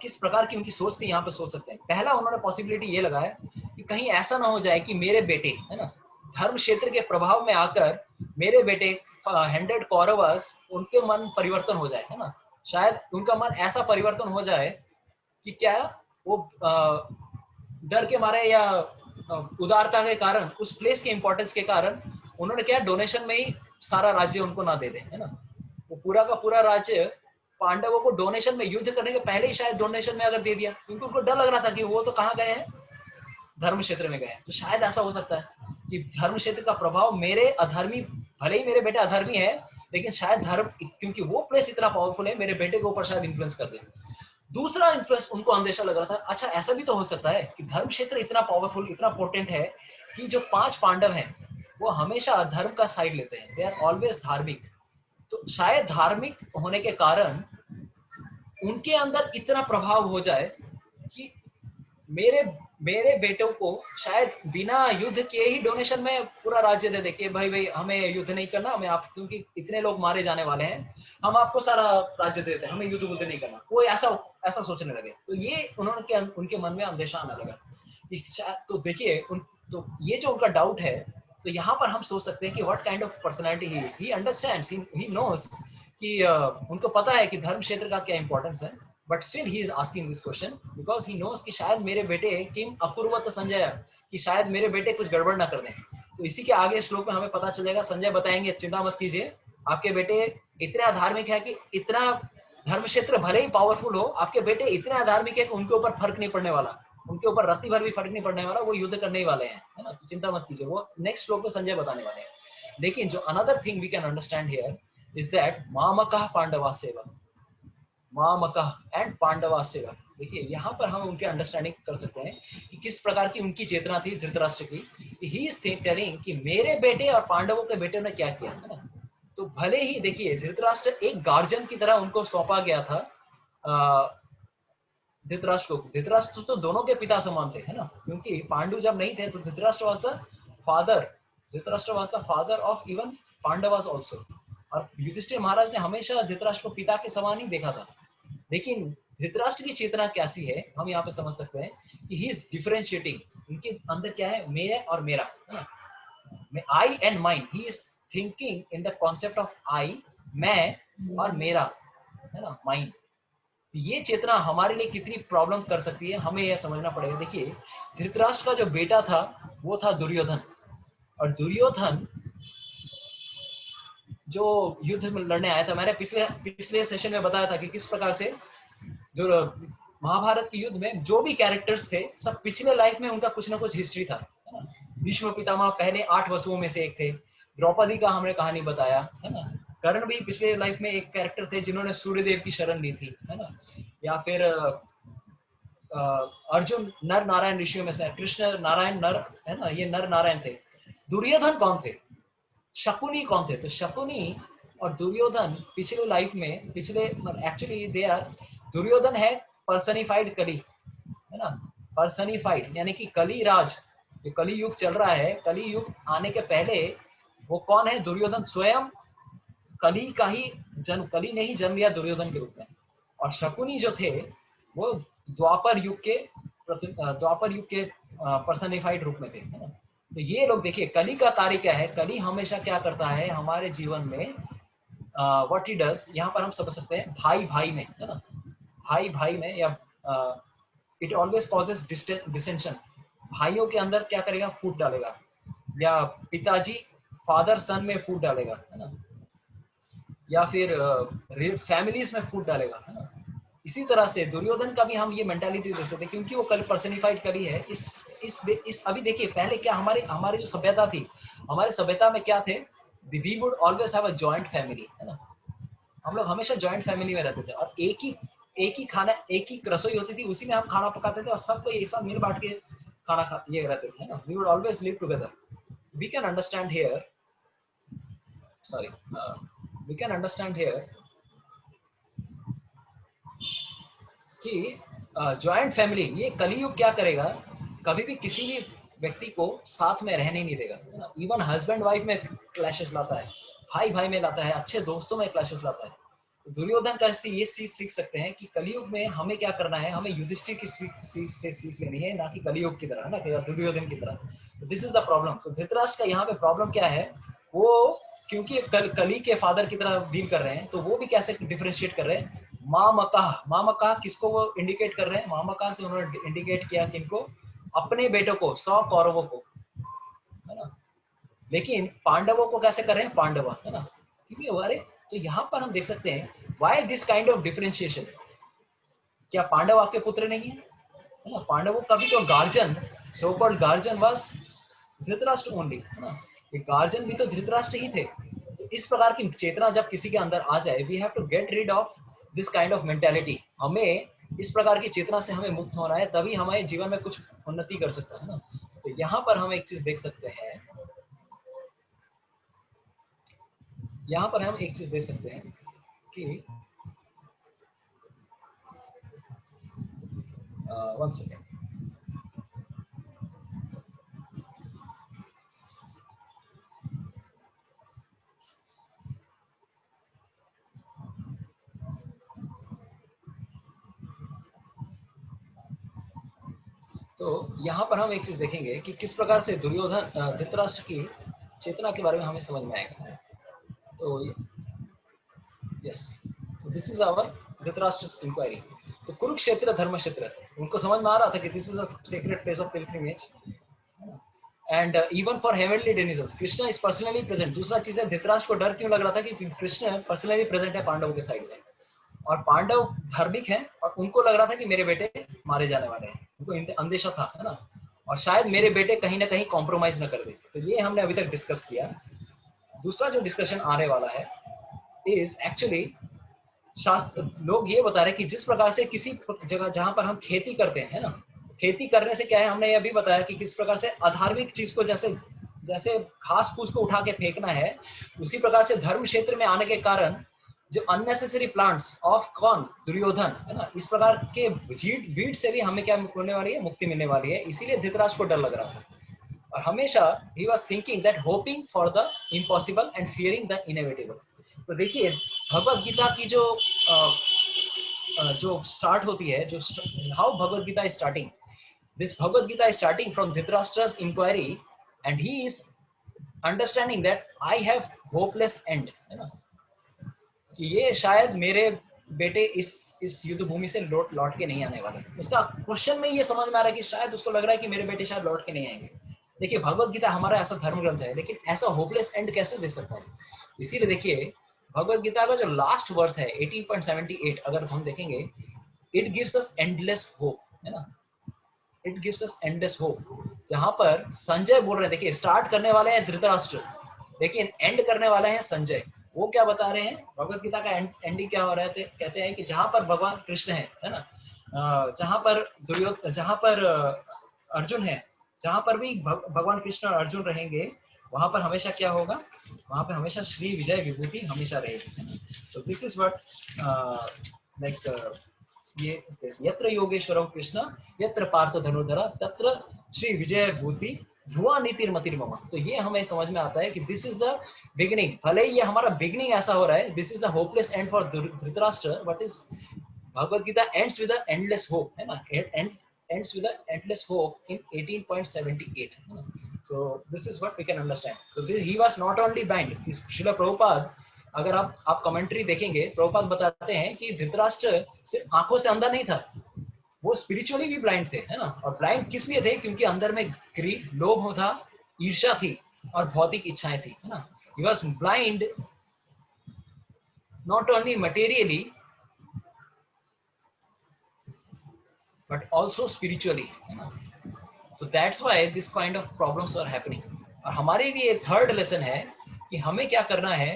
किस प्रकार की उनकी सोच थी, यहाँ पे सोच सकते हैं। पहला उन्होंने पॉसिबिलिटी ये लगाया कि कहीं ऐसा ना हो जाए कि मेरे बेटे है ना धर्म क्षेत्र के प्रभाव में आकर मेरे बेटे 100 कौरवस उनके मन परिवर्तन हो जाए, है ना, शायद उनका मन ऐसा परिवर्तन हो जाए कि क्या वो डर के मारे या उदारता के कारण, उस प्लेस के इंपॉर्टेंस के कारण उन्होंने क्या डोनेशन में ही सारा राज्य उनको ना दे दे, है ना। वो पूरा का पूरा राज्य पांडवों को डोनेशन में, युद्ध करने के पहले ही शायद डोनेशन में अगर दे दिया, क्योंकि उनको डर लग रहा था कि वो तो कहाँ गए हैं, धर्म क्षेत्र में गए हैं। तो शायद ऐसा हो सकता है कि धर्म क्षेत्र का प्रभाव मेरे अधर्मी, भले ही मेरे बेटे अधर्मी है, लेकिन शायद धर्म, क्योंकि वो प्लेस इतना पावरफुल है, मेरे बेटे के ऊपर शायद इन्फ्लुएंस कर दे। दूसरा इन्फ्लुएंस उनको अंदेशा लग रहा था, अच्छा ऐसा भी तो हो सकता है कि धर्म क्षेत्र इतना पावरफुल, इतना पोटेंट है कि जो 5 पांडव हैं वो हमेशा धर्म का साइड लेते हैं, दे आर ऑलवेज धार्मिक। तो शायद धार्मिक होने के कारण उनके अंदर इतना प्रभाव हो जाए कि मेरे मेरे बेटों को शायद बिना युद्ध के ही डोनेशन में पूरा राज्य दे दे कि भाई भाई हमें युद्ध नहीं करना, हमें आप, क्योंकि इतने लोग मारे जाने वाले हैं, हम आपको सारा राज्य देते हैं, हमें युद्ध बुद्ध नहीं करना। वो ऐसा सोचने लगे। तो ये उन्होंने उनके मन में अंदेशा आने लगा। तो देखिए तो ये जो उनका डाउट है, तो यहाँ पर हम सोच सकते हैं कि what kind of personality he is, he understands, he knows कि उनको पता है कि धर्म क्षेत्र का क्या इंपॉर्टेंस है, but still he is asking this question because he knows कि शायद मेरे बेटे किम अकुर्वत संजय, कि शायद मेरे बेटे कुछ गड़बड़ ना कर दें। तो इसी के आगे श्लोक में हमें पता चलेगा, संजय बताएंगे चिंता मत कीजिए, आपके बेटे इतने धार्मिक है कि इतना धर्म क्षेत्र भले ही पावरफुल हो, आपके बेटे इतने धार्मिक है कि उनके ऊपर फर्क नहीं पड़ने वाला, उनके ऊपर रत्ती भर भी फर्क नहीं पड़ने वाला, वो युद्ध करने ही वाले हैं, है ना। तो चिंता मत कीजिए, वो नेक्स्ट श्लोक में संजय बताने वाले हैं। लेकिन जो another thing we can understand here is that मामकः पांडवा सेवा, मामकः एंड पांडवा सेवा। देखिए यहाँ पर हम उनके अंडरस्टैंडिंग कर सकते हैं कि किस प्रकार की उनकी चेतना थी धृतराष्ट्र की। ही इज टेलिंग कि मेरे बेटे और पांडवों के बेटे ने क्या किया, है ना। तो भले ही देखिए धृतराष्ट्र एक गार्जियन की तरह उनको सौंपा गया था धृतराष्ट्र को। धृतराष्ट्र तो दोनों के पिता समान थे, है ना, क्योंकि पांडु जब नहीं थे तो Dhritarashtra was the father, Dhritarashtra was the father of even Pandavas also. और युधिष्ठिर महाराज ने हमेशा धृतराष्ट्र को पिता के समान ही देखा था। लेकिन धृतराष्ट्र की चेतना कैसी है हम यहाँ पे समझ सकते हैं कि ही इज डिफरेंशिएटिंग, उनके अंदर क्या है, मेरे और मेरा, है ना, I and mine. He is thinking in the concept of I, मैं और मेरा, है ना, माइन। ये चेतना हमारे लिए कितनी प्रॉब्लम कर सकती है, हमें यह समझना पड़ेगा। देखिए धृतराष्ट्र का जो बेटा था वो था दुर्योधन, और दुर्योधन जो युद्ध में लड़ने आया था, मैंने पिछले सेशन में बताया था कि किस प्रकार से महाभारत के युद्ध में जो भी कैरेक्टर्स थे सब पिछले लाइफ में उनका कुछ ना कुछ हिस्ट्री था, है ना। भीष्म पितामह पहले 8 वसुओं में से एक थे, द्रौपदी का हमने कहानी बताया, है ना। कर्ण भी पिछले लाइफ में एक कैरेक्टर थे जिन्होंने सूर्यदेव की शरण ली थी, है ना। या फिर अर्जुन नर नारायण ऋषियों में से, कृष्ण नारायण नर, है ना, ये नर नारायण थे। दुर्योधन कौन थे? शकुनी कौन थे? तो शकुनी और दुर्योधन पिछले लाइफ में, पिछले एक्चुअली दे आर, दुर्योधन है पर्सनिफाइड कली, है ना, पर्सनिफाइड, यानी कि कली राज, जो कली युग चल रहा है, कली युग आने के पहले वो कौन है? दुर्योधन स्वयं कली का ही जन्म, कली ने ही जन्म लिया दुर्योधन के रूप में। और शकुनी जो थे वो द्वापर युग के पर्सनिफाइड रूप में थे, है ना। तो ये लोग देखिए, कली का कार्य क्या है? कली हमेशा क्या करता है हमारे जीवन में? व्हाट ही डज, यहाँ पर हम समझ सकते हैं भाई भाई में, है ना, भाई भाई में, या इट ऑलवेज कॉजेस डिसेंशन, भाइयों के अंदर क्या करेगा? फूट डालेगा, या पिताजी फादर सन में फूट डालेगा, है ना, या फिर फैमिलीज में फूट डालेगा, है ना। इसी तरह से दुर्योधन का भी हम ये मेंटालिटी देख सकते हैं, क्योंकि वो कल पर्सनिफाइड कली है। इस अभी देखिए, पहले क्या हमारे हमारी जो सभ्यता थी, हमारे सभ्यता में क्या थे? We would always have a joint family, है ना, हम लोग हमेशा जॉइंट फैमिली में रहते थे, और एक ही खाना, एक ही रसोई होती थी, उसी में हम खाना पकाते थे, और सबको एक साथ मिल बांट के खाना खा ये रहते थे, है ना। We would always live together. We can understand here, sorry, we can understand here कि जॉइंट फैमिली, ये कलयुग क्या करेगा? कभी भी किसी भी व्यक्ति को साथ में रहने नहीं देगा, है ना। इवन हस्बैंड वाइफ में क्लैशेस लाता है, भाई भाई में लाता है, अच्छे दोस्तों में क्लैशेस लाता है। दुर्योधन का से ये चीज सीख सकते हैं कि कलयुग में हमें क्या करना है, हमें युधिष्ठिर की सीख लेनी है, ना कि कलयुग की तरह, है ना, दुर्योधन की तरह। This is the problem. तो धृतराष्ट्र का यहाँ पे प्रॉब्लम क्या है? वो क्योंकि कली के फादर की तरह डील कर रहे हैं, तो वो भी कैसे डिफरेंशिएट कर रहे हैं? मामका किसको वो इंडिकेट कर रहे हैं? मामका से उन्होंने इंडिकेट किया किनको? अपने बेटों को, 100 कौरवों को, है ना। लेकिन पांडवों को कैसे कर रहे हैं? पांडवा, है ना, क्योंकि अरे, तो यहाँ पर हम देख सकते हैं why this kind of differentiation. क्या पांडव आपके पुत्र नहीं है? है ना, पांडवों का भी तो guardian, so called guardian was Dhritarashtra only, है ना। ये गार्जियन भी तो धृतराष्ट्र ही थे। तो इस प्रकार की चेतना जब किसी के अंदर आ जाए, we have to get rid of this kind of mentality. हमें इस प्रकार की चेतना से हमें मुक्त होना है, तभी हमारे जीवन में कुछ उन्नति कर सकता है ना। तो यहाँ पर हम एक चीज देख सकते हैं, यहाँ पर हम एक चीज देख सकते हैं कि वन सेकेंड, तो यहाँ पर हम एक चीज देखेंगे कि किस प्रकार से दुर्योधन धृतराष्ट्र की चेतना के बारे में हमें समझ में आएगा। तो yes, this is our Dhritarashtra inquiry. तो कुरुक्षेत्र धर्म क्षेत्र, उनको समझ में आ रहा था कि this is a secret place of pilgrimage, and even for heavenly denizens Krishna is personally present. दूसरा चीज है, धृतराष्ट्र को डर क्यों लग रहा था? कि कृष्ण पर्सनली प्रेजेंट है पांडवों के साइड में, और पांडव धार्मिक हैं, और उनको लग रहा था कि मेरे बेटे मारे जाने वाले हैं, उनको अंदेशा था, है ना, और शायद मेरे बेटे कहीं ना कहीं कॉम्प्रोमाइज न कर दे। तो ये हमने अभी तक डिस्कस किया। दूसरा जो डिस्कशन आने वाला है इज एक्चुअली, शास्त्र लोग ये बता रहे हैं कि जिस प्रकार से किसी जगह जहां पर हम खेती करते हैं, है ना, खेती करने से क्या है, हमने ये भी बताया कि किस प्रकार से अधार्मिक चीज को, जैसे जैसे घास फूस को उठा के फेंकना है, उसी प्रकार से धर्म क्षेत्र में आने के कारण जो अननेसेसरी प्लांट्स ऑफ कौन? दुर्योधन, है ना, इस प्रकार के वीड से भी हमें क्या मिलने वाली है? मुक्ति मिलने वाली है। इसीलिए धृतराष्ट्र को डर लग रहा था, और हमेशा ही was thinking that hoping for the impossible and fearing the inevitable. तो देखिए, भगवत गीता की जो स्टार्ट होती है, जो how Bhagavad Gita is starting, this Bhagavad Gita is starting from Dhritarashtra's inquiry, and he is understanding that I have hopeless end, है ना, कि ये शायद मेरे बेटे इस युद्ध भूमि से लौट के नहीं आने वाले। उसका क्वेश्चन में ये समझ में आ रहा है कि शायद उसको लग रहा है कि मेरे बेटे शायद लौट के नहीं आएंगे। देखिए, भगवत गीता हमारा ऐसा धर्म ग्रंथ है, लेकिन ऐसा होपलेस एंड कैसे दे सकता है? इसीलिए देखिए, भगवत गीता का जो लास्ट वर्स है 18.78, अगर हम देखेंगे, it gives us endless hope, है ना, it gives us endless hope. जहां पर संजय बोल रहे हैं, देखिए, स्टार्ट करने वाले हैं धृतराष्ट्र, लेकिन एंड करने वाले हैं संजय। वो क्या बता रहे हैं? भगवत गीता का एंडिंग क्या हो रहा है? कहते हैं कि जहां पर भगवान कृष्ण है ना, जहां पर अर्जुन है, जहां पर भी भगवान कृष्ण और अर्जुन रहेंगे, वहां पर हमेशा क्या होगा, वहां पे हमेशा श्री विजय विभूति हमेशा रहेगी। तो दिस इज व्हाट लाइक ये यत्र योगेश्वरम कृष्ण यत्र पार्थ धनुर्धरा तत्र श्री विजय भूति ध्रुवा नीतिर मतिर्मम। तो ये हमें समझ में आता है कि दिस इज द बिगिनिंग, भले ही ये हमारा बिगिनिंग ऐसा हो रहा है, this is the hopeless end for Dhritarashtra, but is Bhagavad Gita ends with endless hope, है ना, ends with an endless hope in 18.78. So this is what we can understand. So this, he was not only blind. Srila Prabhupada, अगर आप commentary देखेंगे, प्रभुपाद बताते हैं कि धृतराष्ट्र सिर्फ आंखों से अंधा नहीं था, वो स्पिरिचुअली भी ब्लाइंड थे, है ना। और ब्लाइंड किस लिए थे, क्योंकि अंदर में ग्रीड, लोभ था, ईर्ष्या थी और भौतिक इच्छाएं थी, है ना। He was blind not only materially but also spiritually, है ना। So that's why this kind of problems are happening. और हमारे लिए थर्ड लेसन है कि हमें क्या करना है,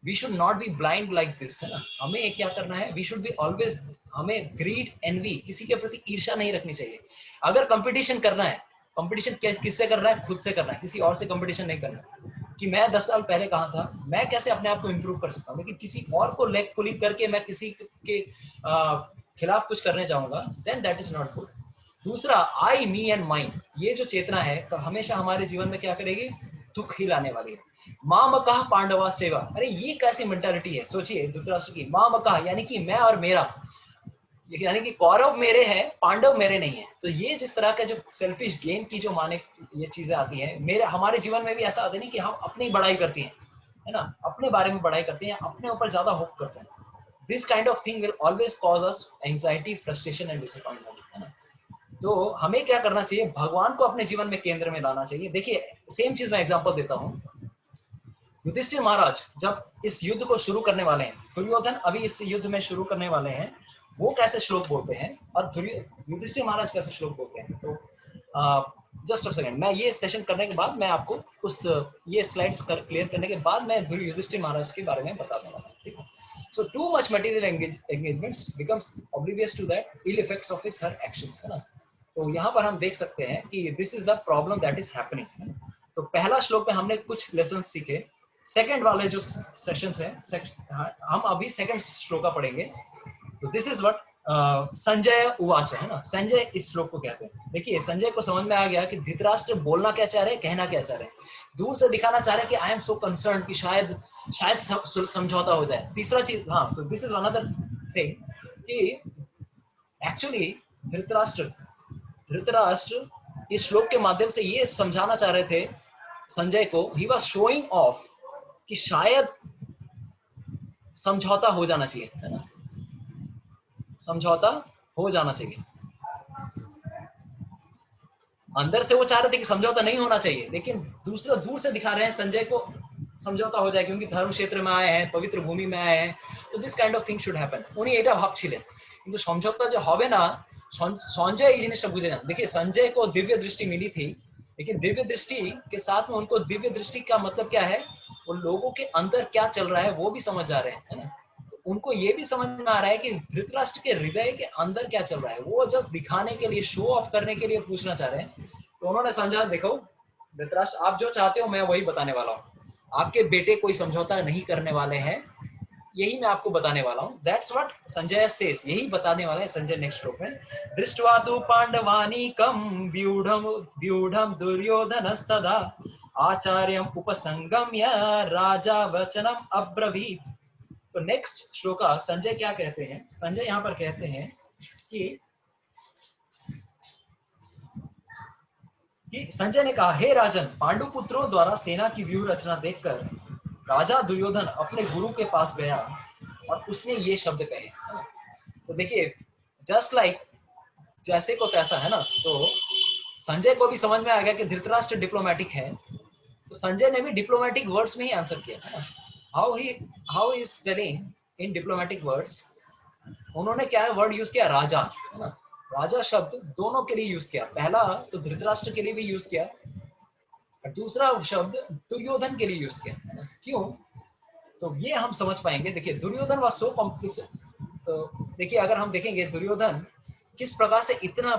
we should not be blind like this, है ना। हमें क्या करना है, we should be always, हमें greed, envy, किसी के प्रति ईर्ष्या नहीं रखनी चाहिए। अगर कंपटीशन करना है, कंपटीशन किससे करना है, खुद से करना है, किसी और से कंपटीशन नहीं करना। कि मैं 10 साल पहले कहाँ था, मैं कैसे अपने आप को इम्प्रूव कर सकता हूँ, लेकिन किसी और को लेग पुली करके मैं किसी के खिलाफ कुछ करने जाऊंगा, then that is not good. दूसरा, आई मी एंड माइंड, ये जो चेतना है तो हमेशा हमारे जीवन में क्या करेगी, दुख ही लाने वाली है। माँ मकाह पांडवा सेवा, अरे ये कैसी मेंटालिटी है, सोचिए धृतराष्ट्र की, माँ मकाह यानी कि मैं और मेरा, यानी कि कौरव मेरे हैं, पांडव मेरे नहीं है। तो ये जिस तरह का जो सेल्फिश गेन की जो माने ये चीजें आती हैं, मेरे हमारे जीवन में भी ऐसा आता नहीं कि हम अपनी बड़ाई करते हैं, है ना, अपने बारे में बड़ाई करते हैं, अपने ऊपर ज्यादा होप करते हैं। This kind of thing will always cause us anxiety, frustration and disappointment, है ना। तो हमें क्या करना चाहिए, भगवान को अपने जीवन में केंद्र में लाना चाहिए। देखिए सेम चीज मैं एग्जांपल देता हूँ। युधिष्ठिर महाराज जब इस युद्ध को शुरू करने वाले हैं, दुर्योधन अभी इस युद्ध में शुरू करने वाले हैं, वो कैसे श्लोक बोलते हैं और युधिष्ठिर महाराज कैसे श्लोक बोलते हैं। तो जस्ट अ सेकंड, मैं ये सेशन करने के बाद मैं आपको उस ये स्लाइड्स क्लियर करने के बाद मैं युधिष्ठिर महाराज के बारे में बताने वाला हूँ, ठीक है। So too much material engagements becomes oblivious to that ill effects of his her actions, है ना। तो यहाँ पर हम देख सकते हैं कि this is the problem that is happening, है ना? तो पहला श्लोक में हमने कुछ लेसन्स सीखे। सेकंड वाले जो सेशंस हैं, हम अभी सेकंड श्लोका पढ़ेंगे। तो दिस इज व्हाट संजय उवाच, है ना, संजय इस श्लोक को कहते हैं। देखिए संजय को समझ में आ गया कि धृतराष्ट्र बोलना क्या चाह रहे हैं, कहना क्या चाह रहे हैं। दूर से दिखाना चाह रहे हैं कि आई एम सो कंसर्न, कि शायद समझौता हो जाए। तीसरा चीज, हाँ, तो दिस इज अनदर थिंग कि एक्चुअली धृतराष्ट्र इस श्लोक के माध्यम से ये समझाना चाह रहे थे संजय को, ही वाज शोइंग ऑफ कि शायद समझौता हो जाना चाहिए, है ना, समझौता हो जाना चाहिए। अंदर से वो चाह रहे थे कि समझौता नहीं होना चाहिए, लेकिन दूसरा दूर से दिखा रहे हैं संजय को समझौता हो जाए, क्योंकि धर्म क्षेत्र में आए हैं, पवित्र भूमि में आए हैं, तो this kind of thing should happen. उन्हीं এটা ভাবছিলেন, কিন্তু समझौता जो হবে না, संजय এই জিনিসটা বুঝে যান। देखिए संजय को दिव्य दृष्टि मिली थी, लेकिन दिव्य दृष्टि के साथ में उनको दिव्य दृष्टि का मतलब क्या है, वो लोगों के अंदर क्या चल रहा है वो भी समझ आ रहे हैं, है ना। तो उनको ये भी समझ में आ रहा है कि धृतराष्ट्र के हृदय के अंदर क्या चल रहा है, वो जस्ट दिखाने के लिए, शो ऑफ करने के लिए पूछना चाह रहे हैं। तो उन्होंने समझा, देखो धृतराष्ट्र आप जो चाहते हो मैं वही बताने वाला हूँ, आपके बेटे कोई समझौता नहीं करने वाले हैं, यही मैं आपको बताने वाला हूँ। दैट्स व्हाट संजय सेज, यही बताने वाला है संजय नेक्स्ट श्लोक में। दृष्ट्वा तु पांडवानीकं व्यूढ़ं दुर्योधनस्तदा आचार्यम् उपसंगम्य राजा वचनम अब्रवीत। तो नेक्स्ट श्लोका संजय क्या कहते हैं, संजय यहाँ पर कहते हैं कि संजय ने कहा, हे राजन, पांडु पुत्रों द्वारा सेना की व्यूह रचना देखकर राजा दुर्योधन अपने गुरु के पास गया और उसने ये शब्द कहे। तो देखिए जस्ट लाइक जैसे को तैसा, है ना। तो संजय को भी समझ में आ गया कि धृतराष्ट्र डिप्लोमेटिक है, तो संजय ने भी डिप्लोमेटिक वर्ड्स में ही आंसर किया, है ना। How is telling in diplomatic words, उन्होंने क्या वर्ड यूज किया, राजा, है ना। राजा शब्द दोनों के लिए यूज किया, पहला तो धृतराष्ट्र के लिए भी यूज किया, दूसरा शब्द दुर्योधन के लिए यूज किया, है ना। क्यों, तो ये हम समझ पाएंगे। देखिए दुर्योधन वाज सो कॉम्प्लिसिट। तो देखिए अगर हम देखेंगे दुर्योधन किस प्रकार से इतना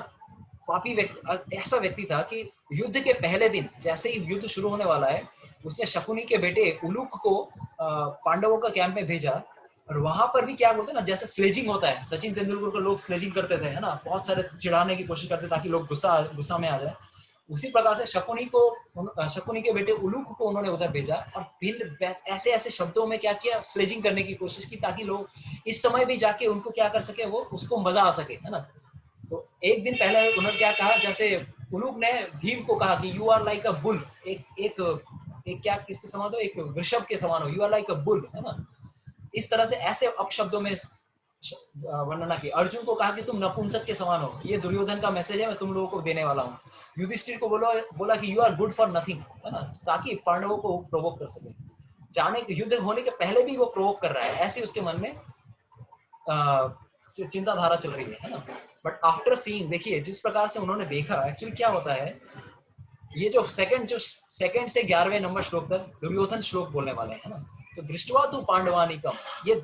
पापी व्यक्ति, ऐसा व्यक्ति था कि युद्ध के पहले दिन जैसे ही युद्ध शुरू होने वाला है, उसने शकुनी के बेटे उलूक को पांडवों का कैंप में भेजा, और वहां पर भी क्या बोलते हैं ना, जैसे स्लेजिंग होता है, सचिन तेंदुलकर को लोग स्लेजिंग करते थे, है ना, बहुत सारे चिढ़ाने की कोशिश करते ताकि लोग गुस्सा में आ जाए। उसी प्रकार से शकुनी के बेटे उलूक को उन्होंने उधर भेजा, और भिन्न ऐसे ऐसे शब्दों में क्या किया, स्लेजिंग करने की कोशिश की, ताकि लोग इस समय भी जाके उनको क्या कर सके, वो उसको मजा आ सके, है ना। तो एक दिन पहले उन्होंने क्या कहा, जैसे उलूक ने भीम को कहा कि you are like a bull, एक क्या किसके समान हो, एक वृषभ के समान हो, you are like a bull, है ना। इस तरह से ऐसे अपशब्दों में वर्णना की। अर्जुन को कहा कि तुम नपुंसक के समान हो, ये दुर्योधन का मैसेज है, मैं तुम लोगों को देने वाला हूँ। युधिष्ठिर को बोला कि you are good for nothing, है ना, ताकि पांडवों को प्रोवोक कर सके। जाने युद्ध होने के पहले भी वो प्रोवोक कर रहा है, ऐसी उसके मन में चिंताधारा चल रही है ना। बट आफ्टर सीइंग, देखिए जिस प्रकार से उन्होंने देखा, एक्चुअली क्या होता है, ये जो सेकंड से 11वें नंबर श्लोक तक दुर्योधन श्लोक बोलने वाले हैं ना। तो दृष्टवा तु पांडवानिकम, ये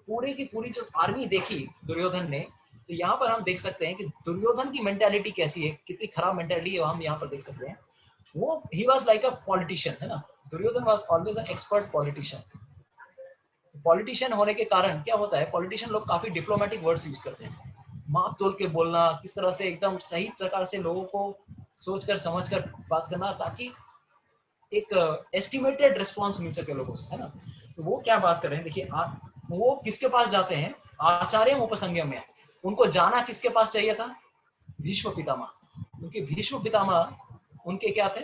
पूरी की पूरी जो आर्मी देखी दुर्योधन ने, तो यहाँ पर हम देख सकते हैं कि दुर्योधन की मेंटालिटी कैसी है, कितनी खराब मेंटालिटी है, हम यहाँ पर देख सकते हैं। वो he was like a politician, है ना। Duryodhana was always an expert politician. Politician होने के कारण क्या होता है, पॉलिटिशियन लोग काफी डिप्लोमेटिक वर्ड्स यूज करते हैं, माप तोल के बोलना, किस तरह से एकदम सही प्रकार से लोगों को सोचकर समझकर बात करना, ताकि एक एस्टिमेटेड रिस्पॉन्स मिल सके लोगों से, है ना। तो वो क्या बात कर रहे हैं, देखिए वो किसके पास जाते हैं, आचार्य उपसंगम में। उनको जाना किसके पास चाहिए था, भीष्म पितामह, क्योंकि भीष्म पितामह उनके क्या थे,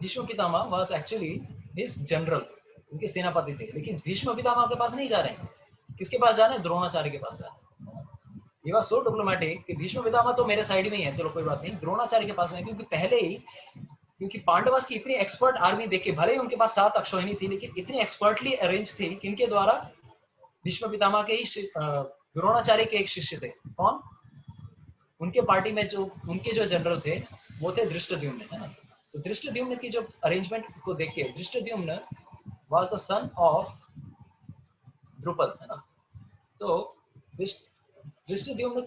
Bhishma Pitamah was actually his general, उनके सेनापति थे। लेकिन भीष्म पितामह के पास नहीं जा रहे हैं, किसके पास जा रहे हैं, द्रोणाचार्य के पास जा रहे हैं। ये वाज सो डिप्लोमेटिक कि भीष्म पितामह तो मेरे साइड में ही है, चलो कोई बात नहीं, द्रोणाचार्य के पास नहीं, क्योंकि पहले ही, क्योंकि पांडवास की इतनी एक्सपर्ट आर्मी देखे, भले ही उनके पास 7 अक्षौहिणी थी, लेकिन इतनी एक्सपर्टली अरेंज थी किनके द्वारा, भीष्म पितामह के ही द्रोणाचार्य के एक शिष्य थे। कौन, उनके पार्टी में जो उनके जो जनरल थे वो थे धृष्टद्युम्न, है ना। तो धृष्टद्युम्न की जो अरेंजमेंट को देख के, Dhrishtadyumna was the son of Drupada, है ना। तो धृष्टद्युम्न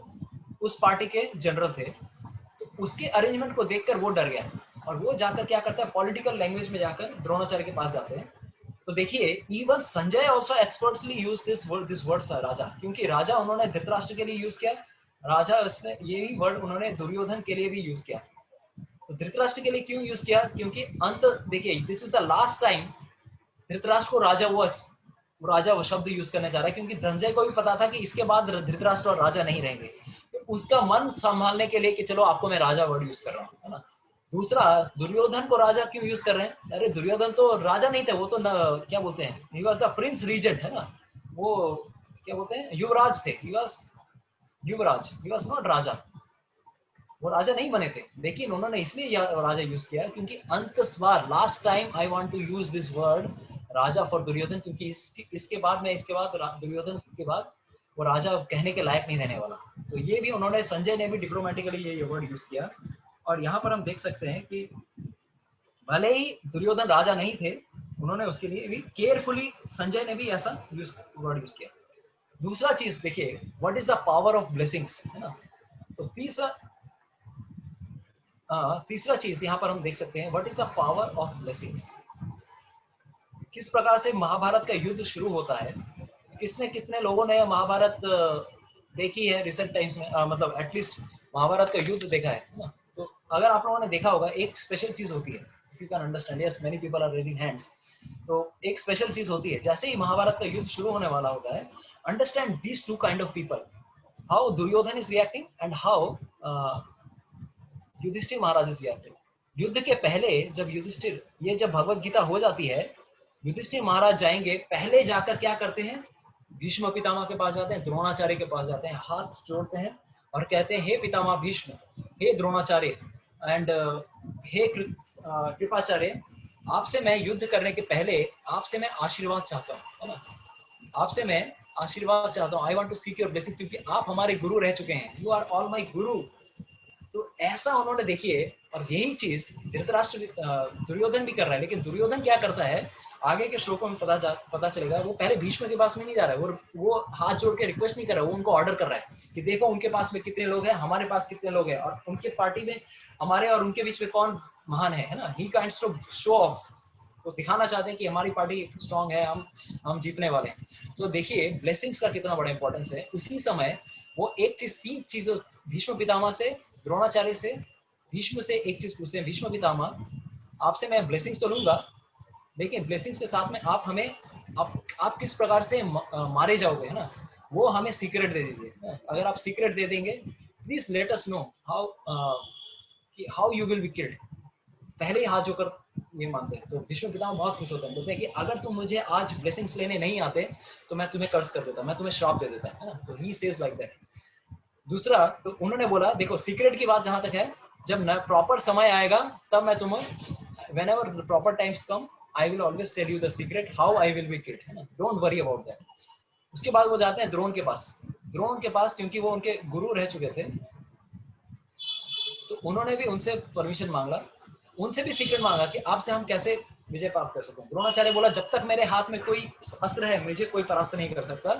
उस पार्टी के जनरल थे, तो उसके अरेंजमेंट को देखकर वो डर गया, और वो जाकर क्या करता है, पॉलिटिकल लैंग्वेज में जाकर द्रोणाचार्य के पास जाते हैं। तो देखिए, even Sanjay also expertly use this word raja, क्योंकि राजा उन्होंने धृतराष्ट्र के लिए यूज किया, राजा उसने यही वर्ड उन्होंने दुर्योधन के लिए भी यूज किया। तो धृतराष्ट्र के लिए क्यों यूज किया, क्योंकि अंत देखिए, this is the last time Dhritarashtra को राजा वो शब्द यूज करने जा रहा है, क्योंकि धनंजय को भी पता था कि इसके बाद धृतराष्ट्र और राजा नहीं रहेंगे। तो उसका मन संभालने के लिए कि चलो आपको मैं राजा वर्ड यूज कर रहा हूँ, है ना। दूसरा, दुर्योधन को राजा क्यों यूज कर रहे हैं, अरे दुर्योधन तो राजा नहीं थे, वो तो क्या बोलते हैं, he was the prince regent, है ना। वो क्या बोलते हैं, युवराज थे, he was yuvraj, he was not raja, वो राजा नहीं बने थे। लेकिन उन्होंने इसलिए राजा यूज किया क्योंकि अंत बार, last time I want to use this word raja for Duryodhana, क्योंकि इसके बाद दुर्योधन के बाद वो राजा कहने के लायक नहीं रहने वाला। तो ये भी उन्होंने, संजय ने भी डिप्लोमेटिकली ये वर्ड यूज किया। और यहाँ पर हम देख सकते हैं कि भले ही दुर्योधन राजा नहीं थे, उन्होंने उसके लिए भी केयरफुली, संजय ने भी ऐसा वर्ड यूज किया। दूसरा चीज देखिए, what is the power of blessings, है ना। तो तीसरा चीज यहाँ पर हम देख सकते हैं, what is the power of blessings. किस प्रकार से महाभारत का युद्ध शुरू होता है, कितने लोगों ने महाभारत देखी है रिसेंट टाइम्स में, मतलब एटलीस्ट महाभारत का युद्ध देखा है ना। तो अगर आप लोगों ने देखा होगा, एक स्पेशल चीज होती है, if you can understand, yes many people are raising hands. तो एक स्पेशल चीज होती है, जैसे ही महाभारत का युद्ध शुरू होने वाला होता है, understand these two kind of people, how Duryodhana is reacting and how Yudhishthira Maharaj is reacting. युद्ध के पहले जब भगवत गीता हो जाती है, युधिष्ठिर महाराज जाएंगे, पहले जाकर क्या करते हैं, भीष्म पितामह के पास जाते हैं, द्रोणाचार्य के पास जाते हैं, हाथ जोड़ते हैं और कहते हैं, हे पितामह भीष्म, हे द्रोणाचार्य एंड हे कृपाचार्य, आपसे मैं युद्ध करने के पहले आपसे मैं आशीर्वाद चाहता हूँ, है ना। आपसे मैं आशीर्वाद चाहता हूँ, I want to seek your blessing, क्योंकि आप हमारे गुरु रह चुके हैं, यू आर ऑल माई गुरु। तो ऐसा उन्होंने, देखिए, और यही चीज धृतराष्ट्र दुर्योधन भी कर रहा है। लेकिन दुर्योधन क्या करता है, आगे के श्लोकों में पता चलेगा, वो पहले भीष्म के पास में नहीं जा रहा है, वो हाथ जोड़ के रिक्वेस्ट नहीं कर रहा है, वो उनको ऑर्डर कर रहा है कि देखो उनके पास में कितने लोग हैं, हमारे पास कितने लोग हैं, और उनके पार्टी में हमारे और उनके बीच में कौन महान है ना। ही काइंड्स टू शो ऑफ, वो दिखाना चाहते हैं कि हमारी पार्टी स्ट्रांग है, हम जीतने वाले हैं। तो देखिए ब्लेसिंग्स का कितना बड़ा इंपॉर्टेंस है। उसी समय वो एक चीज, तीन चीजों, भीष्म पितामह से, द्रोणाचार्य से, भीष्म से एक चीज पूछते हैं, भीष्म पितामह आपसे मैं ब्लेसिंग्स तो लूंगा, लेकिन ब्लेसिंग्स के साथ में आप हमें आप किस प्रकार से मारे जाओगे, है ना, वो हमें सीक्रेट दे दीजिए। अगर आप सीक्रेट दे देंगे, please let us know how you will be killed. पहले ही हाथ जोकर ये मानते हैं। तो भीष्म पितामह बहुत खुश होते हैं, बोलते हैं कि अगर तुम मुझे आज ब्लेसिंग्स लेने नहीं आते तो मैं तुम्हें कर्ज कर देता, मैं तुम्हें श्राप दे देता, है ना। तो ही सेज लाइक दैट। दूसरा, तो उन्होंने बोला देखो सीक्रेट की बात जहां तक है, जब प्रॉपर समय आएगा तब मैं तुम्हें, whenever the proper times come, I will always tell you the secret how I will be killed, है ना, don't worry about that। उसके बाद वो जाते हैं द्रोण के पास। द्रोण के पास क्योंकि वो उनके गुरु रह चुके थे, तो उन्होंने भी उनसे परमिशन मांगा, उनसे भी सीक्रेट मांगा कि आपसे हम कैसे विजय प्राप्त कर सकते हैं। द्रोणाचार्य बोला जब तक मेरे हाथ में कोई अस्त्र है मुझे कोई परास्त नहीं कर सकता,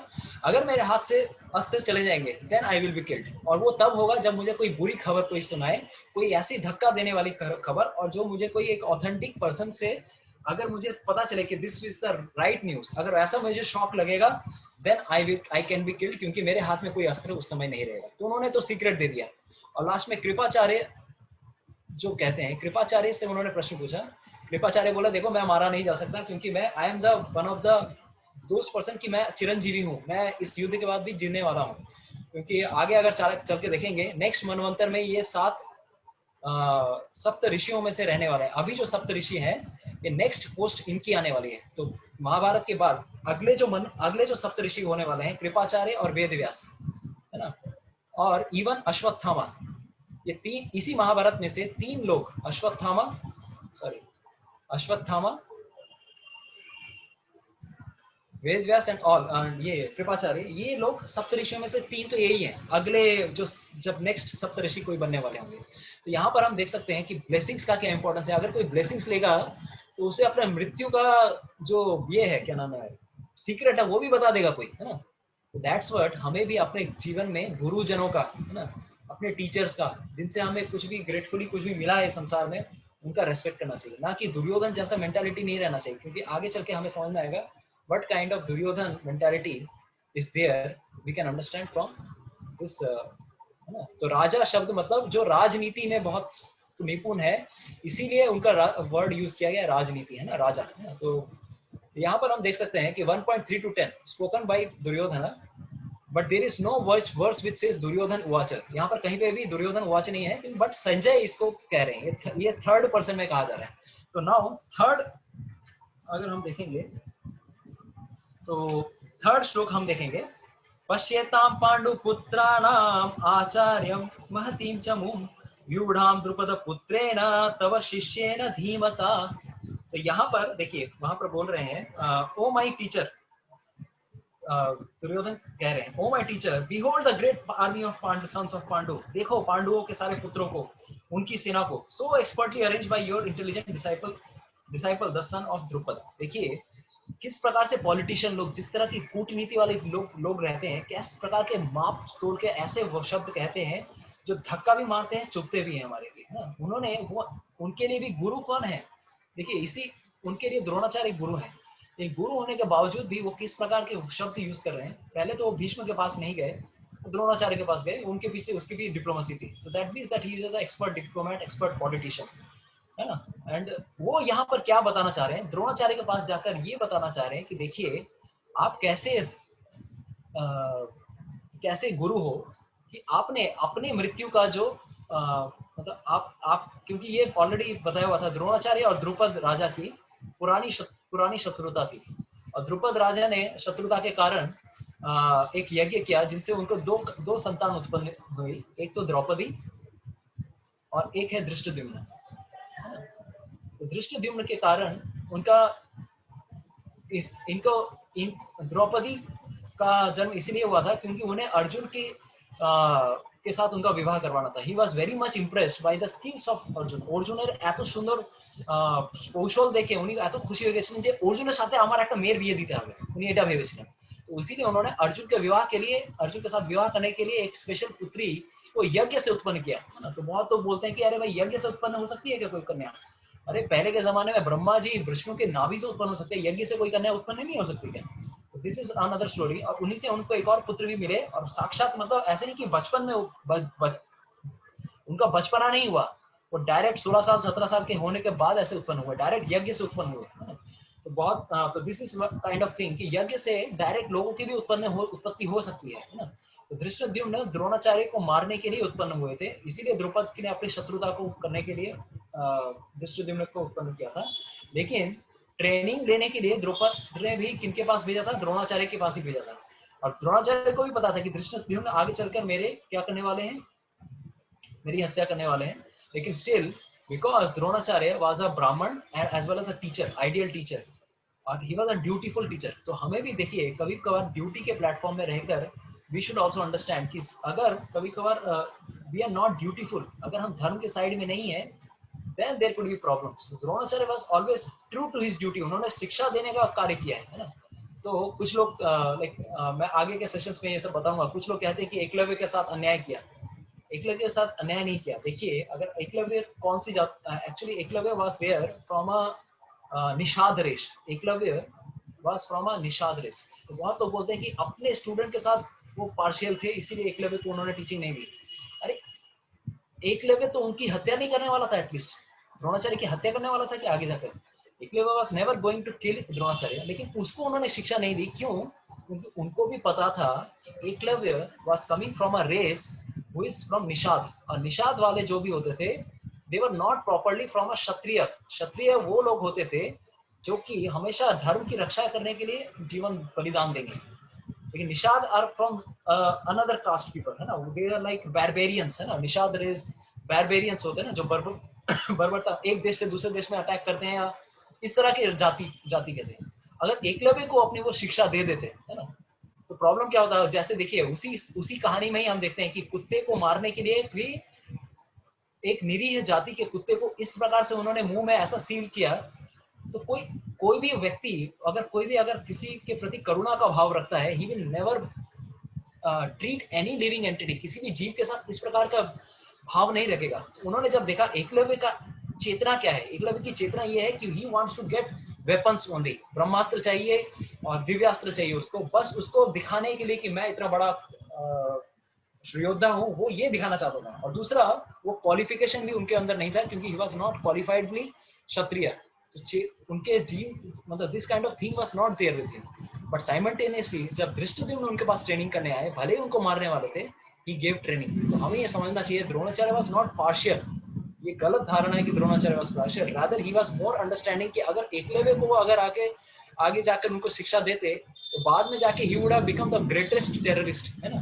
अगर मेरे हाथ से अस्त्र चले जाएंगे then I will be killed, और वो तब होगा जब मुझे कोई बुरी खबर कोई सुनाए, कोई ऐसी धक्का देने वाली खबर, और जो मुझे कोई एक ऑथेंटिक पर्सन से अगर मुझे पता चले कि this is the right news, अगर ऐसा मुझे शॉक लगेगा then I can be killed, क्योंकि मेरे हाथ में कोई अस्त्र उस समय नहीं रहेगा। तो उन्होंने तो सीक्रेट दे दिया। और लास्ट में कृपाचार्य जो कहते हैं, कृपाचार्य से उन्होंने प्रश्न पूछा। कृपाचार्य बोला देखो मैं मारा नहीं जा सकता, क्योंकि मैं I am the one of the those person की मैं चिरंजीवी हूँ, मैं इस युद्ध के बाद भी जीने वाला हूँ। क्योंकि आगे अगर चल के देखेंगे नेक्स्ट मनवंतर में ये 7 सप्त ऋषियों में से रहने वाले हैं। अभी जो सप्त ऋषि हैं ये नेक्स्ट पोस्ट इनकी आने वाली है। तो महाभारत के बाद अगले जो सप्त ऋषि होने वाले हैं कृपाचार्य और वेदव्यास, है ना, और इवन अश्वत्थामा, ये तीन, इसी महाभारत में से 3 लोग, अश्वत्थामा, वेदव्यास एंड ऑल, ये कृपाचार्य, ये लोग सप्तऋषियों में से 3 तो यही हैं, अगले जो जब नेक्स्ट सप्तऋषि कोई बनने वाले होंगे। तो यहाँ पर हम देख सकते हैं कि ब्लेसिंग्स का क्या इंपॉर्टेंस है। अगर कोई ब्लेसिंग्स लेगा तो उसे अपने मृत्यु का जो ये है, क्या नाम है, सीक्रेट है, वो भी बता देगा कोई, है ना। तो दैट्स व्हाट, हमें भी अपने जीवन में गुरुजनों का, है ना, अपने टीचर्स का, जिनसे हमें कुछ भी ग्रेटफुली कुछ भी मिला है संसार में, उनका रेस्पेक्ट करना चाहिए, ना कि दुर्योधन जैसा मेंटालिटी नहीं रहना चाहिए। क्योंकि आगे चल के हमें समझ में आएगा what kind of Duryodhan mentality is there, we can understand from this, है ना। तो राजा शब्द मतलब जो राजनीति में बहुत निपुण है, इसीलिए उनका वर्ड यूज किया गया राजनीति, है ना, राजा, है ना। तो यहाँ पर हम देख सकते हैं कि 1.3 to 10 spoken by Duryodhana, but there is no words which says Duryodhana उवाच। यहाँ पर कहीं पे भी दुर्योधन उवाच नहीं है, बट संजय इसको कह रहे हैं, ये थर्ड पर्सन में कहा जा रहा है। तो नाउ थर्ड अगर हम देखेंगे तो थर्ड श्लोक हम देखेंगे, पश्येताम पांडुपुत्राणाम आचार्यम महतीम चमूम व्यूढ़ाम द्रुपद पुत्रेण तव शिष्येन धीमता। तो यहाँ पर देखिए, वहां पर बोल रहे हैं ओ माय टीचर, दुर्योधन कह रहे हैं O my teacher behold the great army of Pandu, sons of Pandu, देखो पांडुओं के सारे पुत्रों को, उनकी सेना को, so expertly arrange by your intelligent disciple the son of Drupada. देखिए किस प्रकार से पॉलिटिशियन लोग, जिस तरह की कूटनीति वाले लोग रहते हैं, किस प्रकार के माप तोड़ के ऐसे वो शब्द कहते हैं जो धक्का भी मारते हैं, चुभते भी हैं हमारे लिए, है ना। उन्होंने वो, उनके लिए भी गुरु कौन है, देखिए इसी, उनके लिए द्रोणाचार्य गुरु है। एक गुरु होने के बावजूद भी वो किस प्रकार के शब्द यूज कर रहे हैं। पहले तो वो भीष्म के पास नहीं गए, द्रोणाचार्य के पास गए, उनके पीछे उसकी भी डिप्लोमेसी थी। तो that means that he is an expert diplomat, expert politician, है ना। एंड वो यहाँ पर क्या बताना चाह रहे हैं, द्रोणाचार्य के पास जाकर ये बताना चाह रहे हैं कि देखिए आप कैसे गुरु हो कि आपने अपनी मृत्यु का जो मतलब आप क्योंकि ये ऑलरेडी बताया हुआ था, द्रोणाचार्य और द्रुपद राजा की पुरानी शत्रुता थी, और द्रुपद राजा ने शत्रुता के कारण एक यज्ञ किया जिनसे उनको दो संतान उत्पन्न हुई, एक तो द्रौपदी और एक है धृष्टद्युम्न। धृष्टद्युम्न के कारण उनका द्रौपदी का जन्म इसलिए हुआ था क्योंकि उन्हें अर्जुन के साथ उनका विवाह करवाना था। He was very much impressed by the skills of Arjun. অর্জুনের এত সুন্দর কৌশল দেখে উনি এত খুশি হয়ে গেছিলেন যে অর্জুনের সাথে আমার একটা মেয়ের বিয়ে দিতে হবে, উনি এটা ভেবেছিলেন। তো तो इसीलिए उन्होंने अर्जुन के विवाह के लिए, अर्जुन के साथ विवाह करने के लिए एक स्पेशल पुत्री को यज्ञ से उत्पन्न किया, है ना। तो बहुत तो बोलते हैं कि अरे भाई यज्ञ से उत्पन्न हो सकती है क्या कोई कन्या? अरे पहले के जमाने में ब्रह्मा जी विष्णु के नाभि से उत्पन्न हो सकते हैं, यज्ञ से कोई कन्या उत्पन्न नहीं हो सकती क्या? तो दिस इज अनदर स्टोरी। और उन्हीं से उनको एक और पुत्र भी मिले, और साक्षात मतलब ऐसे नहीं कि बचपन में उनका बचपना नहीं हुआ, वो डायरेक्ट 16 साल 17 साल के होने के बाद ऐसे उत्पन्न हुए, डायरेक्ट यज्ञ से उत्पन्न हुए। तो बहुत तो this is kind of thing कि यज्ञ से डायरेक्ट लोगों की भी उत्पत्ति हो सकती है ना। तो धृष्टद्युम्न द्रोणाचार्य को मारने के लिए उत्पन्न हुए थे, इसीलिए द्रौपदी ने अपनी शत्रुता को करने के लिए धृष्टद्युम्न को उत्पन्न किया था। लेकिन ट्रेनिंग लेने के लिए द्रौपदी ने भी किनके पास भेजा था? द्रोणाचार्य के पास ही भेजा था। और द्रोणाचार्य को भी पता था कि धृष्टद्युम्न आगे चलकर मेरे क्या करने वाले हैं, मेरी हत्या करने वाले हैं। लेकिन still because Dronacharya was a Brahmin and as well as a teacher, ideal teacher, और he was a dutiful teacher. तो हमें भी देखिए कभी कभार ड्यूटी के प्लेटफॉर्म में रहकर वी शुड आल्सो अंडरस्टैंड कि अगर कभी कभार वी आर नॉट ड्यूटीफुल, अगर हम धर्म के साइड में नहीं है, then there could be problems. So Dronacharya was always true to his duty. उन्होंने शिक्षा देने का कार्य किया है ना। तो कुछ लोग मैं आगे के सेशंस में ये सब बताऊंगा, कुछ लोग कहते हैं कि एकलव्य के साथ अन्याय किया। एकलव्य के साथ अन्याय नहीं किया। देखिए अगर एकलव्य कौन सी जात, actually Eklavya was there from a Nishad race. Eklavya was from a Nishad race. तो बहुत लोग बोलते हैं कि अपने स्टूडेंट के साथ वो पार्शियल थे, इसीलिए एकलव्य को उन्होंने टीचिंग नहीं दी। अरे एकलव्य तो उनकी हत्या नहीं करने वाला था, एटलीस्ट द्रोणाचार्य की हत्या करने वाला था कि आगे जाकर Eklavya was never going to kill Dronacharya, लेकिन उसको उन्होंने शिक्षा नहीं दी। क्यों? क्योंकि उनको भी पता था कि Eklavya was coming from a race who is from Nishad, और निषाद वाले जो भी होते थे they were not properly from a Kshatriya. क्षत्रिय वो लोग होते थे जो कि हमेशा धर्म की रक्षा करने के लिए जीवन बलिदान देंगे। लेकिन Nishad are from another caste people, है ना, दे आर लाइक बारबेरियंस, है ना। निषाद रेस बारबेरियंस होते हैं ना, जो बर्बरता एक देश से दूसरे देश में अटैक करते हैं, या इस तरह के जाति के थे। अगर एकलव्य को अपनी वो शिक्षा दे देते, है ना, तो प्रॉब्लम क्या होता है? जैसे देखिए उसी कहानी में ही हम देखते हैं कि कुत्ते को मारने के लिए भी एक निरीह जाति के कुत्ते को इस प्रकार से उन्होंने मुंह में ऐसा सील किया। तो कोई भी व्यक्ति अगर किसी के प्रति करुणा का भाव रखता है, he will never treat any living entity, किसी भी जीव के साथ इस प्रकार का भाव नहीं रखेगा। तो उन्होंने जब देखा एकलव्य का चेतना क्या है, एकलव्य की चेतना ये है कि he wants to get weapons only, ब्रह्मास्त्र चाहिए और दिव्यास्त्र चाहिए उसको, बस उसको दिखाने के लिए कि मैं इतना बड़ा योद्धा हूँ, वो ये दिखाना चाहता था। और दूसरा, वो क्वालिफिकेशन भी उनके अंदर नहीं था, क्योंकि ही वाज नॉट क्वालिफाइडली क्षत्रिय। तो उनके जीव मतलब this kind of thing was not there with him. But simultaneously जब धृष्टद्युम्न उनके पास ट्रेनिंग करने आए, भले ही उनको मारने वाले थे, ही गेव ट्रेनिंग। तो हमें ये समझना चाहिए द्रोणाचार्य वाज नॉट पार्शियल। ये गलत धारणा है कि Dronacharya was partial, rather he was more understanding कि अगर एकलव्य को वो अगर आगे जाकर उनको शिक्षा देते, तो बाद में जाके he would have become the greatest terrorist, है ना।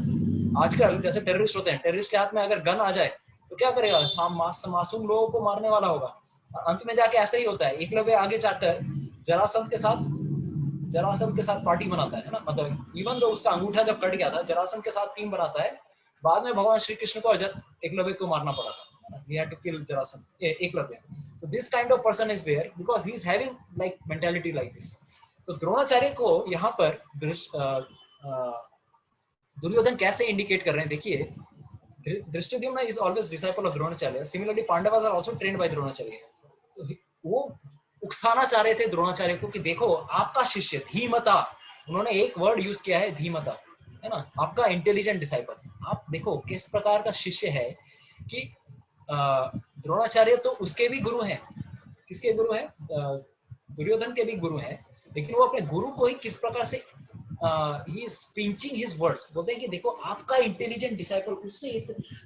आजकल जैसे टेररिस्ट होते हैं, टेररिस्ट के हाथ में अगर गन आ जाए तो क्या करेगा? मासूम लोगों को मारने वाला होगा। और अंत में जाके ऐसा ही होता है। एकलव्य आगे जाकर जरासंध के साथ पार्टी बनाता है ना, मतलब इवन तो उसका अंगूठा जब कट गया था, जरासंध के साथ टीम बनाता है। बाद में भगवान श्री कृष्ण को एकलव्य को मारना पड़ा था। He had to kill Jarasandh, Eklavya. So this kind of person is there because he is having like mentality like this. तो द्रोणाचार्य को यहाँ पर दुर्योधन कैसे इंडिकेट कर रहे हैं? देखिए Dhrishtadyumna is always disciple of Dronacharya, similarly Pandavas are also trained by Dronacharya. तो वो उकसाना चाह रहे थे द्रोणाचार्य को कि देखो आपका शिष्य धीमता, उन्होंने एक वर्ड यूज किया है धीमता, है ना, आपका इंटेलिजेंट डिसाइपल। आप देखो किस प्रकार का शिष्य है कि द्रोणाचार्य तो उसके भी गुरु हैं। किसके गुरु हैं? दुर्योधन के भी गुरु हैं। लेकिन वो अपने गुरु को ही किस प्रकार से he is pinching his words, बोलते हैं कि देखो आपका इंटेलिजेंट डिसाइपल, उसने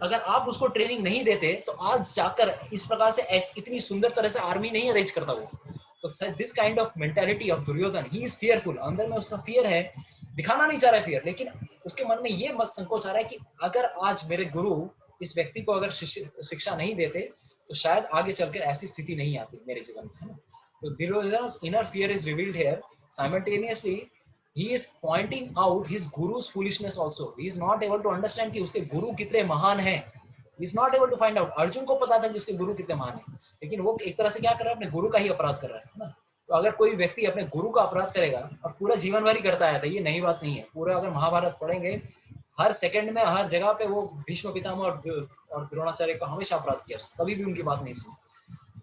अगर आप उसको ट्रेनिंग नहीं देते तो आज जाकर इस प्रकार से इतनी सुंदर तरह से आर्मी नहीं अरेंज करता वो। तो this kind of mentality of Duryodhana, he is fearful, अंदर में उसका फियर है, दिखाना नहीं चाह रहा है फियर, लेकिन उसके मन में ये मत संकोच आ रहा है कि अगर आज मेरे गुरु इस व्यक्ति को अगर शिक्षा नहीं देते तो शायद आगे चलकर ऐसी स्थिति नहीं आती मेरे जीवन में, है ना। तो दुर्योधन's inner fear is revealed here. Simultaneously he is pointing out his guru's foolishness also. He is not able to understand कि उसके गुरु कितने महान हैं. He is not able to find out. Arjun को पता था कि उसके गुरु कितने महान हैं, लेकिन वो एक तरह से क्या कर रहा है? अपने गुरु का ही अपराध कर रहा है ना। तो अगर कोई व्यक्ति अपने गुरु का अपराध करेगा और पूरा जीवन भर ही करता है, तो ये नई बात नहीं है। पूरा अगर महाभारत पढ़ेंगे, हर सेकंड में हर जगह पे वो भीष्म पितामह और द्रोणाचार्य का हमेशा अपराध किया, कभी भी उनकी बात नहीं सुनी।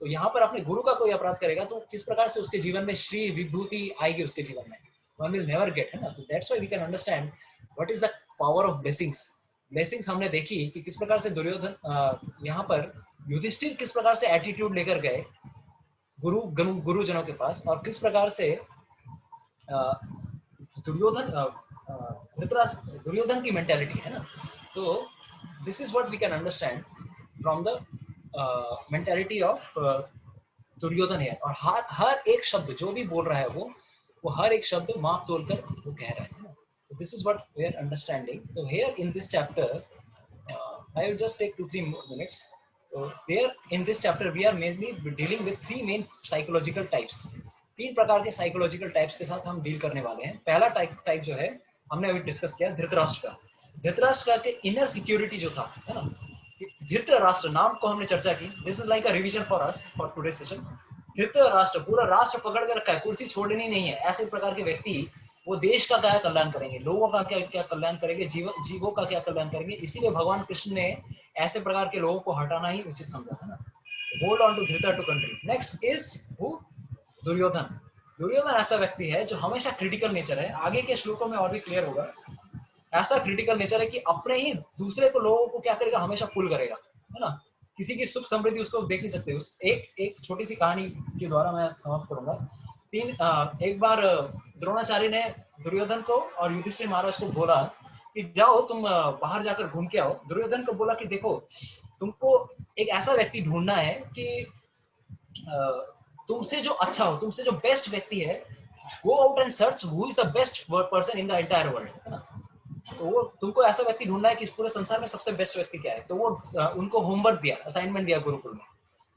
तो यहाँ पर अपने गुरु का कोई अपराध करेगा तो किस प्रकार से उसके जीवन में श्री विभूति आएगी उसके जीवन में, वन विल नेवर गेट, है ना। तो that's why we can understand what is the power of blessings. Blessings हमने देखी कि किस प्रकार से दुर्योधन यहाँ पर युधिष्ठिर किस प्रकार से एटीट्यूड लेकर गए गुरुजनों के पास, और किस प्रकार से दुर्योधन दुर्योधन की मेंटालिटी है ना। तो this is what we can understand from the mentality of Duryodhana है। और हर एक शब्द जो भी बोल रहा है वो हर एक शब्द माप तोल कर वो कह रहा है ना। तो this is what we are understanding. तो here in this chapter I will just take 2-3 minutes. So there in this chapter we are mainly dealing with 3 main psychological types. 3 प्रकार के psychological types के साथ हम डील करने वाले हैं। पहला टाइप जो है हमने अभी डिस्कस किया धृतराष्ट्र का। धृतराष्ट्र का इनर सिक्योरिटी जो था, है ना, धृतराष्ट्र नाम को हमने चर्चा की। This is like a revision for us for today session. Dhritarashtra पूरा राष्ट्र पकड़ के रखा है, कुर्सी छोड़नी नहीं है। ऐसे प्रकार के व्यक्ति वो देश का क्या कल्याण करेंगे, लोगों का क्या कल्याण करेंगे, जीवों का क्या कल्याण करेंगे। इसीलिए भगवान कृष्ण ने ऐसे प्रकार के लोगों को हटाना ही उचित समझा, है ना। होल्ड ऑन टू धृता to country. Next is who? Duryodhana. Duryodhana ऐसा व्यक्ति है जो हमेशा क्रिटिकल नेचर है। आगे के श्लोकों में और भी क्लियर होगा। ऐसा क्रिटिकल नेचर है कि अपने ही दूसरे को लोगों को क्या करेगा, हमेशा पुल करेगा, है ना। किसी की सुख समृद्धि उसको देख नहीं सकते। उस एक छोटी सी कहानी के द्वारा मैं समाप्त करूंगा। एक बार द्रोणाचार्य ने दुर्योधन को और युधिष्ठिर महाराज को बोला कि जाओ तुम बाहर जाकर घूम के आओ। दुर्योधन को बोला कि देखो तुमको एक ऐसा व्यक्ति ढूंढना है कि तुमसे जो अच्छा हो, तुमसे जो बेस्ट व्यक्ति है, go out and search who is the best person in the entire world, है ना। तो वो तुमको ऐसा व्यक्ति ढूंढना है कि इस पूरे संसार में सबसे बेस्ट व्यक्ति क्या है। तो वो उनको होमवर्क दिया, असाइनमेंट दिया गुरुकुल में।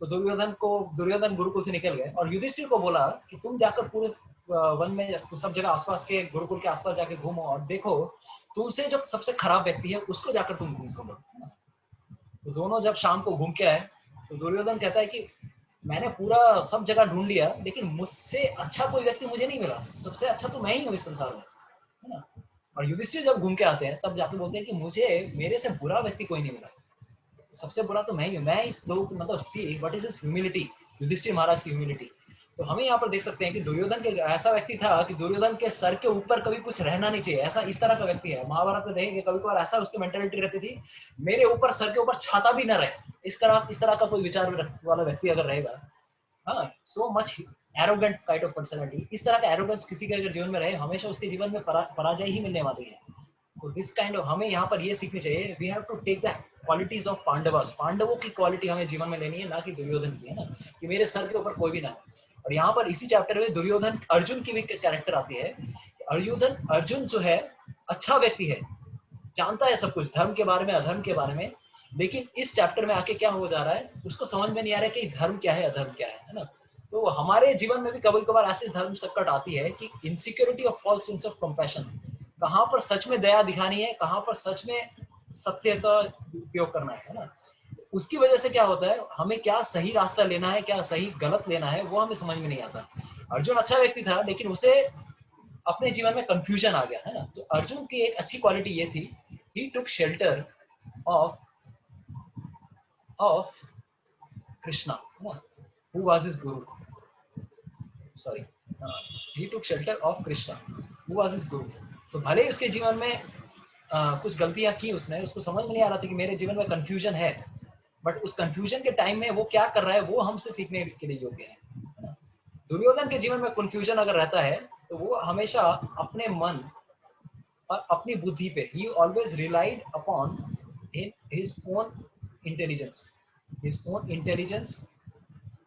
तो दुर्योधन गुरुकुल से निकल गए और युधिष्ठिर को बोला कि तुम जाकर पूरे वन में सब जगह आसपास के गुरुकुल के आसपास जाके घूमो और देखो तुमसे जो सबसे खराब व्यक्ति है उसको जाकर तुम ढूंढो। तो दोनों जब शाम को घूम के आए तो दुर्योधन कहता है कि मैंने पूरा सब जगह ढूंढ लिया लेकिन मुझसे अच्छा कोई व्यक्ति मुझे नहीं मिला। सबसे अच्छा तो मैं ही हूँ इस संसार में, है ना। और युधिष्ठिर जब घूम के आते हैं तब जाके बोलते हैं कि मुझे मेरे से बुरा व्यक्ति कोई नहीं मिला, सबसे बुरा तो मैं ही हूँ। मैं इस लोग मतलब see what is his humility, Yudhishthira Maharaj की ह्यूमिलिटी। तो हमें यहाँ पर देख सकते हैं कि दुर्योधन के ऐसा व्यक्ति था कि दुर्योधन के सर के ऊपर कभी कुछ रहना नहीं चाहिए, ऐसा इस तरह का व्यक्ति है। महाभारत में देखेंगे कभी कभार ऐसा उसकी मेंटालिटी रहती थी, मेरे ऊपर सर के ऊपर छाता भी न रहे, इस तरह का कोई विचार वाला व्यक्ति अगर रहेगा, हाँ, so much arrogant kind of personality, इस तरह का एरोगेंस किसी के अगर जीवन में रहे, हमेशा उसके जीवन में पराजय ही मिलने वाली है। तो दिस काइंड ऑफ हमें यहाँ पर ये सीखनी चाहिए, we have to take the qualities of Pandavas. पांडवों की क्वालिटी हमें जीवन में लेनी है, ना कि दुर्योधन की, है ना, कि मेरे सर के ऊपर कोई भी ना हो। और यहाँ पर इसी चैप्टर में दुर्योधन अर्जुन की भी कैरेक्टर आती है। अर्जुन जो है अच्छा व्यक्ति है, जानता है सब कुछ धर्म के बारे में अधर्म के बारे में, लेकिन इस चैप्टर में आके क्या हो जा रहा है उसको समझ में नहीं आ रहा है कि धर्म क्या है अधर्म क्या है ना। तो हमारे जीवन में भी कभी कभार ऐसी धर्म संकट आती है कि insecurity of false sense of compassion, कहाँ पर सच में दया दिखानी है, कहाँ पर सच में सत्य का उपयोग करना है ना। उसकी वजह से क्या होता है, हमें क्या सही रास्ता लेना है, क्या सही गलत लेना है, वो हमें समझ में नहीं आता। अर्जुन अच्छा व्यक्ति था लेकिन उसे अपने जीवन में कंफ्यूजन आ गया, है ना। तो अर्जुन की एक अच्छी क्वालिटी ये थी, he took shelter of Krishna, who was his guru. Sorry, he took shelter of Krishna, who was his guru. तो भले ही उसके जीवन में कुछ गलतियां की उसने, उसको समझ में नहीं आ रहा था कि मेरे जीवन में कंफ्यूजन है, बट उस कंफ्यूजन के टाइम में वो क्या कर रहा है वो हमसे सीखने के लिए योग्य है। दुर्योधन के जीवन में कंफ्यूजन अगर रहता है तो वो हमेशा अपने मन और अपनी बुद्धि पे, he always relied upon his own intelligence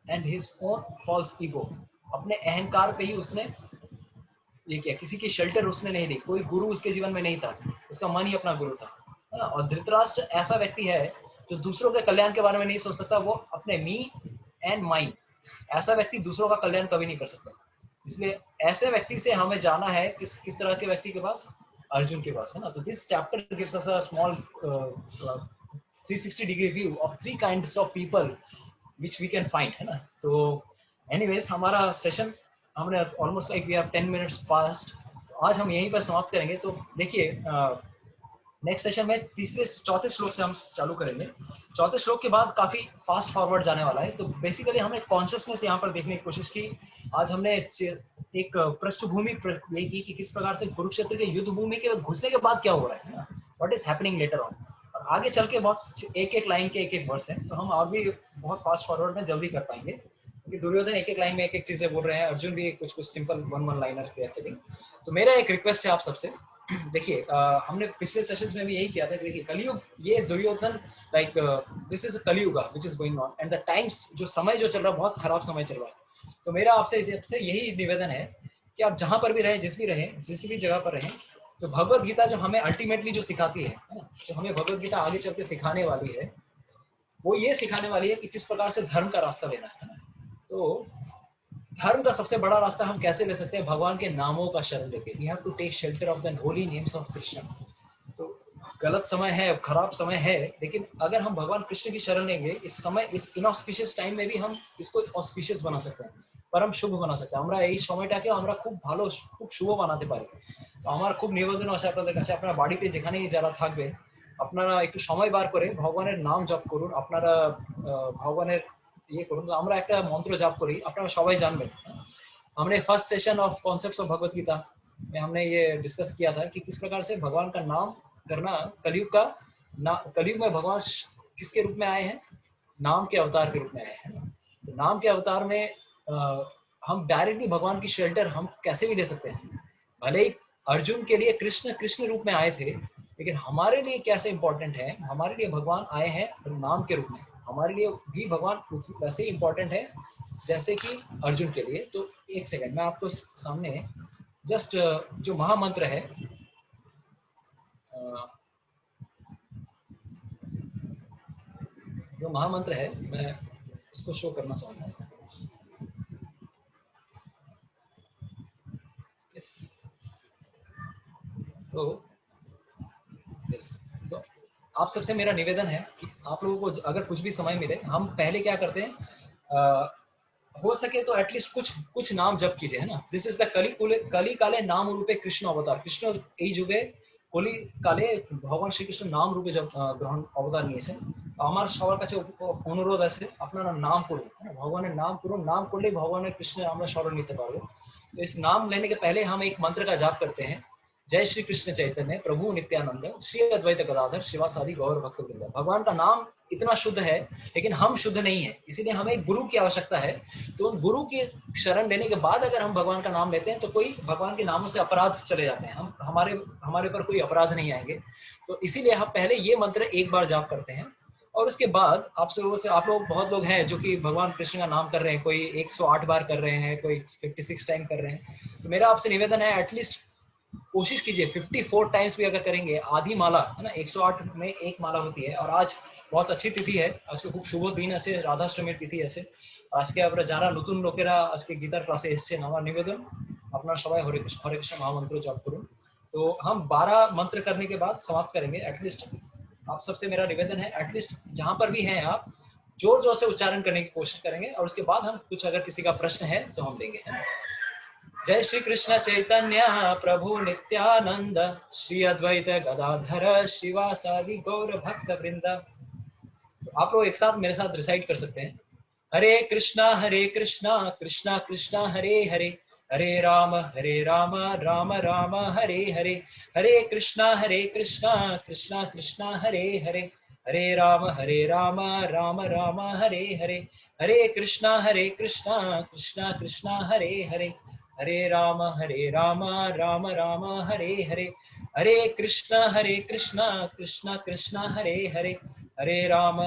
and his own false ego। अपने अहंकार पे ही उसने ये किया, किसी की शेल्टर उसने नहीं दी, कोई गुरु उसके जीवन में नहीं था, उसका मन ही अपना गुरु था। और धृतराष्ट्र ऐसा व्यक्ति है जो दूसरों के कल्याण के बारे में नहीं सोच सकता, वो अपने मी एंड माइंड, ऐसा व्यक्ति दूसरों का कल्याण कभी नहीं कर सकता। इसलिए ऐसे व्यक्ति से हमें जाना है किस तरह के व्यक्ति के पास, अर्जुन के पास, है ना। तो this chapter gives us a small 360 degree view of 3 kinds of people which we can find, है ना। तो एनीवेज हमारा सेशन हमने almost like we have 10 minutes past, आज हम यहीं पर समाप्त करेंगे। तो देखिए नेक्स्ट सेशन में चौथे श्लोक से हम चालू करेंगे। चौथे श्लोक के बाद काफी फास्ट फॉरवर्ड जाने वाला है। तो बेसिकली हमने कॉन्शियसनेस यहाँ पर देखने की कोशिश की। आज हमने एक पृष्ठभूमि ये की कि किस प्रकार से कुरुक्षेत्र के युद्ध भूमि के घुसने के बाद क्या हो रहा है ना, what is happening later on. और आगे चल के बहुत एक एक लाइन के एक एक वर्स है, तो हम और भी बहुत फास्ट फॉरवर्ड में जल्दी कर पाएंगे, क्योंकि दुर्योधन एक एक लाइन में एक एक चीजें बोल रहे हैं, अर्जुन भी कुछ कुछ सिंपल वन लाइनर क्लियर करेंगे। तो मेरा एक रिक्वेस्ट है आप सबसे, देखिए हमने पिछले सेशंस में भी यही किया था कि देखिए कलयुग, ये दुर्योधन लाइक दिस इज कलयुग which is going on and the times, जो समय जो चल रहा है बहुत खराब समय चल रहा है। तो मेरा आपसे यही निवेदन है कि आप जहां पर भी रहें, जिस भी जगह पर रहें, तो भगवत गीता जो हमें अल्टीमेटली जो सिखाती है ना, जो हमें भगवत गीता आगे चल के सिखाने वाली है, वो ये सिखाने वाली है कि किस प्रकार से धर्म का रास्ता लेना है ना। तो धर्म का सबसे बड़ा रास्ता हम कैसे ले सकते हैं? भगवान के नामों का शरण लेके। We have to take shelter of the holy names of Krishna. तो गलत समय है, खराब समय है, लेकिन अगर हम भगवान कृष्ण की शरण लेंगे इस समय, इस इनऑस्पिशियस टाइम में भी हम इसको ऑस्पिशियस बना सकते हैं, परम शुभ बना सकते हैं। আমরা এই সময়টাকে আমরা খুব ভালো, খুব শুভ বানাতে পারি। তো আমার খুব নিবেদন আছে আপনাদের কাছে, আপনারা বাড়িতে যেখানেই যারা থাকবেন, আপনারা একটু সময় বার করে ভগবানের নাম জপ করুন। আপনারা ভগবানের ये করুন। তো আমরা একটা মন্ত্র জাপ করি, আপনারা सबाई जानবেন। हमने first session of concepts of Bhagavad Gita में हमने ये डिस्कस किया था कि किस प्रकार से भगवान का नाम करना, कलयुग का कलयुग में भगवान किसके रूप में आए हैं? नाम के अवतार के रूप में आए हैं। तो नाम के अवतार में हम डायरेक्टली भगवान की शेल्टर हम कैसे भी ले सकते हैं। भले ही अर्जुन के लिए कृष्ण कृष्ण रूप में आए थे, लेकिन हमारे लिए कैसे इंपॉर्टेंट है, हमारे लिए भगवान आए हैं नाम के रूप में। हमारे लिए भी भगवान वैसे ही इंपॉर्टेंट है जैसे कि अर्जुन के लिए। तो एक सेकंड मैं आपको सामने जस्ट जो महामंत्र है, जो महामंत्र है मैं इसको शो करना चाहूंगा। यस, तो यस, तो आप सबसे मेरा निवेदन है कि आप लोगों को अगर कुछ भी समय मिले, हम पहले क्या करते हैं, हो सके तो एटलीस्ट कुछ नाम जप कीजिए, है ना। दिस इज द कली काले नाम रूपे कृष्ण अवतार। कृष्ण এই যুগে কলি কালে ভগবান শ্রীকৃষ্ণ নাম রূপে গ্রহণ অবতার নিয়েছেন। আমার সবার কাছে অনুরোধ আছে, আপনারা নাম করুন, ভগবানের নাম করুন। নাম করলেই ভগবানের কৃষ্ণ আমরা স্মরণ নিতে পারবো। तो इस नाम लेने के पहले हम एक मंत्र का जाप करते हैं, जय श्री कृष्ण चैतन्य प्रभु नित्यानंद श्री अद्वैत गदाधर शिवासादि गौर भक्त वृंद। भगवान का नाम इतना शुद्ध है, लेकिन हम शुद्ध नहीं है, इसीलिए हमें गुरु की आवश्यकता है। तो उन गुरु की शरण लेने के बाद अगर हम भगवान का नाम लेते हैं, तो कोई भगवान के नामों से अपराध चले जाते हैं, हम हमारे पर कोई अपराध नहीं आएंगे। तो इसीलिए हम पहले ये मंत्र एक बार जाप करते हैं, और उसके बाद आप लोग बहुत लोग हैं जो कि भगवान कृष्ण का नाम कर रहे हैं, कोई 108 बार कर रहे हैं, कोई 56 टाइम कर रहे हैं। तो मेरा आपसे निवेदन है, एटलीस्ट कोशिश कीजिए 54 टाइम्स भी अगर करेंगे, आधी माला है ना, 108 में एक माला होती है। और आज बहुत अच्छी तिथि है, आज के खूब शुभ दिन আছে, রাধাষ্টমীর তিথি আছে। আজকে আমরা যারা নতুন লোকেরা আজকে গীতার ক্লাসে এসেছেন, আমার নিবেদন আপনারা সবাই হরে কৃষ্ণ महामंत्र जप करूं। तो हम 12 मंत्र करने के बाद समाप्त करेंगे। एटलीस्ट आप सबसे मेरा निवेदन है, एटलीस्ट जहां पर भी हैं आप जोर जोर से उच्चारण करने की कोशिश करेंगे, और उसके बाद हम कुछ अगर किसी का प्रश्न है तो हम लेंगे, है ना। जय श्री कृष्ण चैतन्य प्रभु नित्यानंद श्री अद्वैत गदाधर शिवासादि गौर भक्त वृंद। तो आप लोग एक साथ मेरे साथ रिसाइट कर सकते हैं, हरे कृष्णा कृष्णा कृष्णा हरे हरे, हरे राम राम राम हरे हरे, हरे कृष्णा कृष्णा कृष्णा हरे हरे, हरे राम राम राम हरे हरे, हरे कृष्णा कृष्णा कृष्णा हरे हरे, हरे राम राम राम हरे हरे, हरे कृष्णा कृष्णा कृष्णा हरे हरे, हरे राम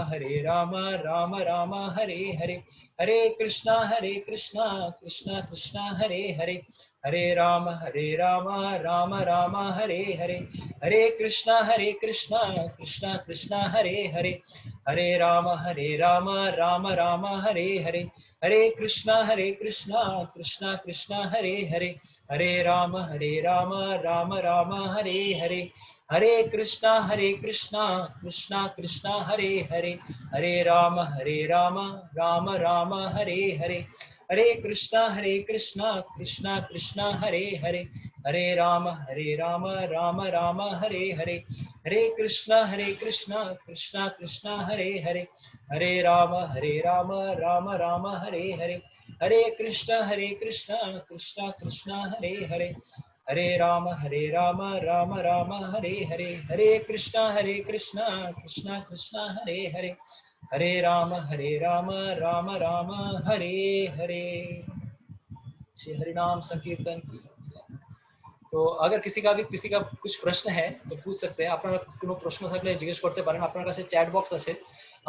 राम राम हरे हरे, हरे कृष्णा कृष्णा कृष्णा हरे हरे, हरे राम राम राम हरे हरे, हरे कृष्णा कृष्णा कृष्णा हरे हरे, हरे राम राम राम हरे हरे, हरे कृष्णा कृष्णा कृष्णा हरे हरे, हरे राम राम राम हरे हरे, हरे कृष्णा कृष्णा कृष्णा हरे हरे, हरे राम राम राम हरे हरे, हरे कृष्णा कृष्णा कृष्णा हरे हरे, हरे राम राम राम हरे हरे, हरे कृष्णा कृष्णा कृष्णा हरे हरे, हरे राम राम राम हरे हरे, हरे कृष्णा कृष्णा कृष्णा हरे हरे, हरे राम राम राम हरे हरे, हरे कृष्णा कृष्णा कृष्णा हरे हरे, हरे राम राम राम हरे हरे। श्री हरिनाम संकीर्तन की। तो अगर किसी का कुछ प्रश्न है तो पूछ सकते हैं। আপনারা কোনো প্রশ্ন থাকলে জিজ্ঞেস করতে পারেন। আপনার কাছে চ্যাট বক্স আছে,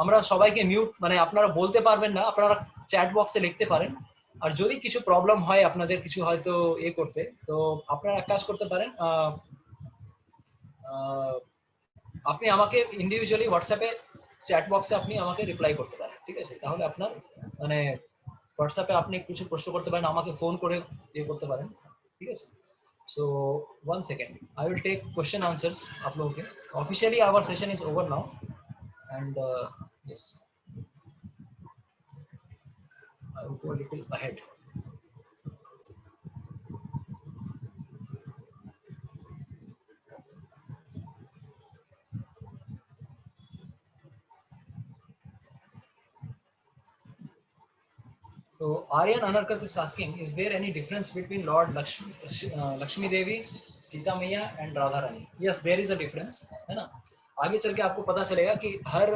আমরা সবাইকে মিউট মানে আপনারা বলতে পারবেন না, আপনারা চ্যাট বক্সে লিখতে পারেন। আর যদি কিছু প্রবলেম হয় আপনাদের কিছু হয়তো করতে, তো আপনারা এক কাজ করতে পারেন, আপনি আমাকে ইন্ডিভিজুয়ালি হোয়াটসঅ্যাপে চ্যাট বক্সে আপনি আমাকে রিপ্লাই করতে পারেন, ঠিক আছে? তাহলে আপনার মানে হোয়াটসঅ্যাপে আপনি কিছু প্রশ্ন করতে পারেন, আমাকে ফোন করে করতে পারেন, ঠিক আছে? So 1 second, I will take question answers आप लोगों के। Officially our session is over now and yes, I will go a little ahead. So Aryan Anarkat is asking, is there any difference between Lord Lakshmi Devi, Sita Maiya and Radha Rani? Yes, there is a difference, है ना? आगे चल के आपको पता चलेगा कि हर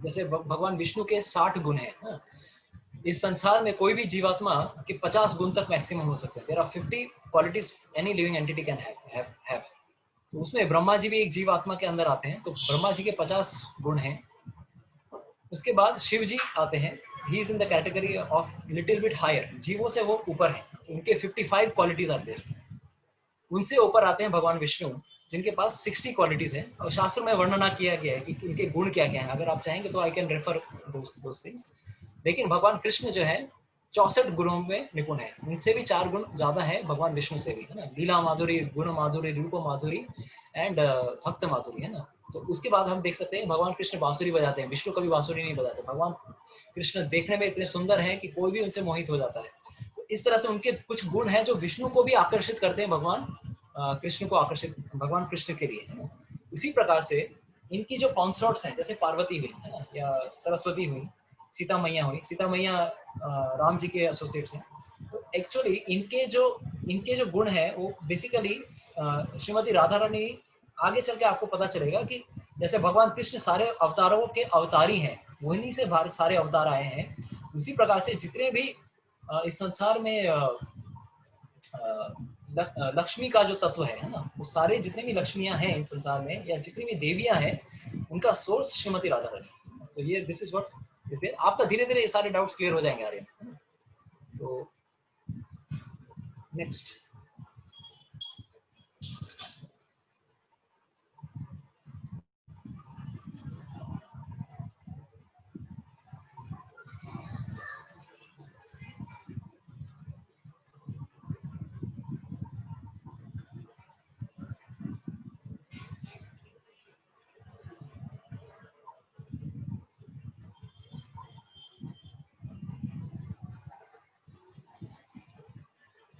जैसे भगवान विष्णु के 60 गुण हैं, इस संसार में कोई भी जीवात्मा के 50 गुण तक मैक्सिमम हो सकते हैं। There are 50 qualities any living entity can have. तो उसमें ब्रह्मा जी भी एक जीवात्मा के अंदर आते हैं, तो ब्रह्मा जी के 50 गुण हैं। उसके बाद शिव जी आते हैं, he is in the category of little bit higher, जीवों से वो ऊपर है, उनके 55 क्वालिटीज आते हैं। उनसे ऊपर आते हैं भगवान विष्णु, जिनके पास 60 क्वालिटीज हैं, और शास्त्र में वर्णना किया गया है कि इनके गुण क्या क्या हैं। अगर आप चाहेंगे तो I can refer those things. लेकिन भगवान कृष्ण जो है 64 गुणों में निपुण है, उनसे भी 4 गुण ज्यादा है भगवान विष्णु से भी, है ना? लीला माधुरी, गुण माधुरी, रूप माधुरी एंड भक्त माधुरी, है ना? तो उसके बाद हम देख सकते हैं भगवान कृष्ण बांसुरी बजाते हैं, विष्णु कभी बांसुरी नहीं बजाते। भगवान कृष्ण देखने में इतने सुंदर हैं कि कोई भी उनसे मोहित हो जाता है। तो इस तरह से उनके कुछ गुण हैं जो विष्णु को भी आकर्षित करते हैं, भगवान कृष्ण को आकर्षित, भगवान कृष्ण के लिए, है ना? उसी प्रकार से इनकी जो कॉन्सोर्ट्स हैं, जैसे पार्वती हुई, है ना, या सरस्वती हुई, सीता मैया हुई, सीता मैया राम जी के एसोसिएट्स हैं। तो एक्चुअली इनके जो गुण हैं वो बेसिकली श्रीमती राधा रानी, आगे चल के आपको पता चलेगा कि जैसे भगवान कृष्ण सारे अवतारों के अवतारी हैं, वहीं से सारे अवतार आए हैं, उसी प्रकार से जितने भी इस संसार में लक्ष्मी का जो तत्व है ना, वो सारे जितने भी लक्ष्मियां हैं इस संसार में, या जितनी भी देवियां हैं, उनका सोर्स श्रीमती राधा रानी। तो ये this is what is there. आपका धीरे धीरे ये सारे डाउट्स क्लियर हो जाएंगे आर्यन। तो next,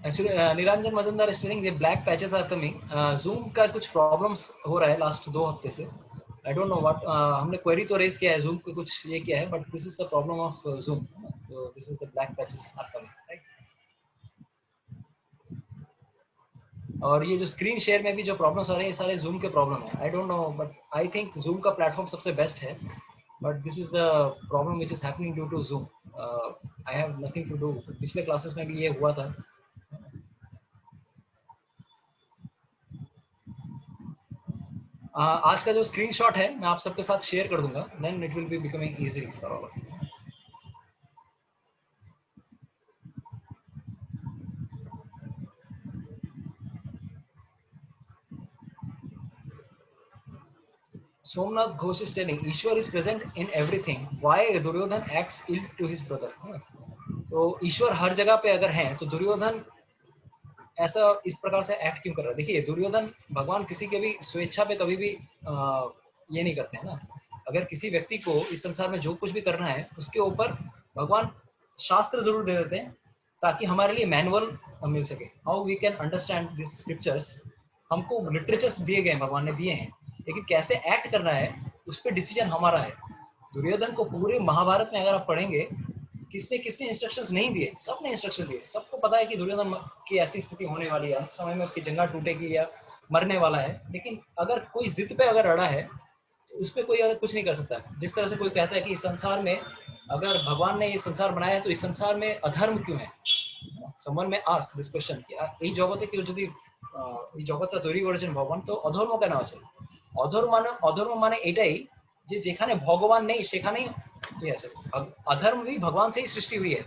actually Niranjan Majumdar is telling the black patches are coming. Zoom का कुछ प्रॉब्लम्स हो रहा है लास्ट 2 हफ्ते से। आई डोंट नो व्हाट, हमने क्वेरी तो रेज किया है, जूम पे कुछ ये किया है, but this is the problem of Zoom. तो this is the black patches are coming, right? और ये जो स्क्रीन शेयर में भी जो प्रॉब्लम्स आ रहे हैं, ये सारे जूम के प्रॉब्लम है। I don't know, but I think Zoom का प्लेटफॉर्म सबसे बेस्ट है, but this is the problem which is happening due to Zoom. I have nothing to do. पिछले क्लासेस में भी ये हुआ था। आज का जो स्क्रीनशॉट है मैं आप सबके साथ शेयर कर दूंगा, then it will be becoming easy for all of you. Somnath Ghosh is telling Ishwar is present in everything. Why Duryodhan acts ill to his brother? तो ईश्वर हर जगह पे अगर है तो दुर्योधन ऐसा इस प्रकार से एक्ट क्यों कर रहा है? देखिए, दुर्योधन भगवान किसी के भी स्वेच्छा पे कभी भी ये नहीं करते हैं ना। अगर किसी व्यक्ति को इस संसार में जो कुछ भी करना है, उसके ऊपर भगवान शास्त्र जरूर दे देते हैं ताकि हमारे लिए मैनुअल मिल सके, how we can understand this scriptures. हमको लिटरेचर्स दिए गए हैं, भगवान ने दिए हैं, लेकिन कैसे एक्ट करना है उस पर डिसीजन हमारा है। दुर्योधन को पूरे महाभारत में अगर आप पढ़ेंगे, किसने किसने इंस्ट्रक्शंस नहीं दिए, सबने इंस्ट्रक्शन दिए। सबको पता है कि दुर्योधन की ऐसी स्थिति होने वाली है, समय में उसकी जंगा टूटेगी या मरने वाला है, लेकिन अगर कोई जिद पे अगर अड़ा है तो उस पर कोई अगर कुछ नहीं कर सकता। जिस तरह से कोई कहता है कि इस संसार में अगर भगवान ने ये संसार बनाया है तो इस संसार में अधर्म क्यों है। Someone may ask this question कि এই জগতে কেউ যদি এই জগৎটা তৈরি করেছেন ভগবান, তো অধর্ম কেন আছে? অধর্ম মানে এটাই যে যেখানে ভগবাन नहीं সেখানেই ये আছে। अधर्म भी भगवान से ही सृष्टि हुई है,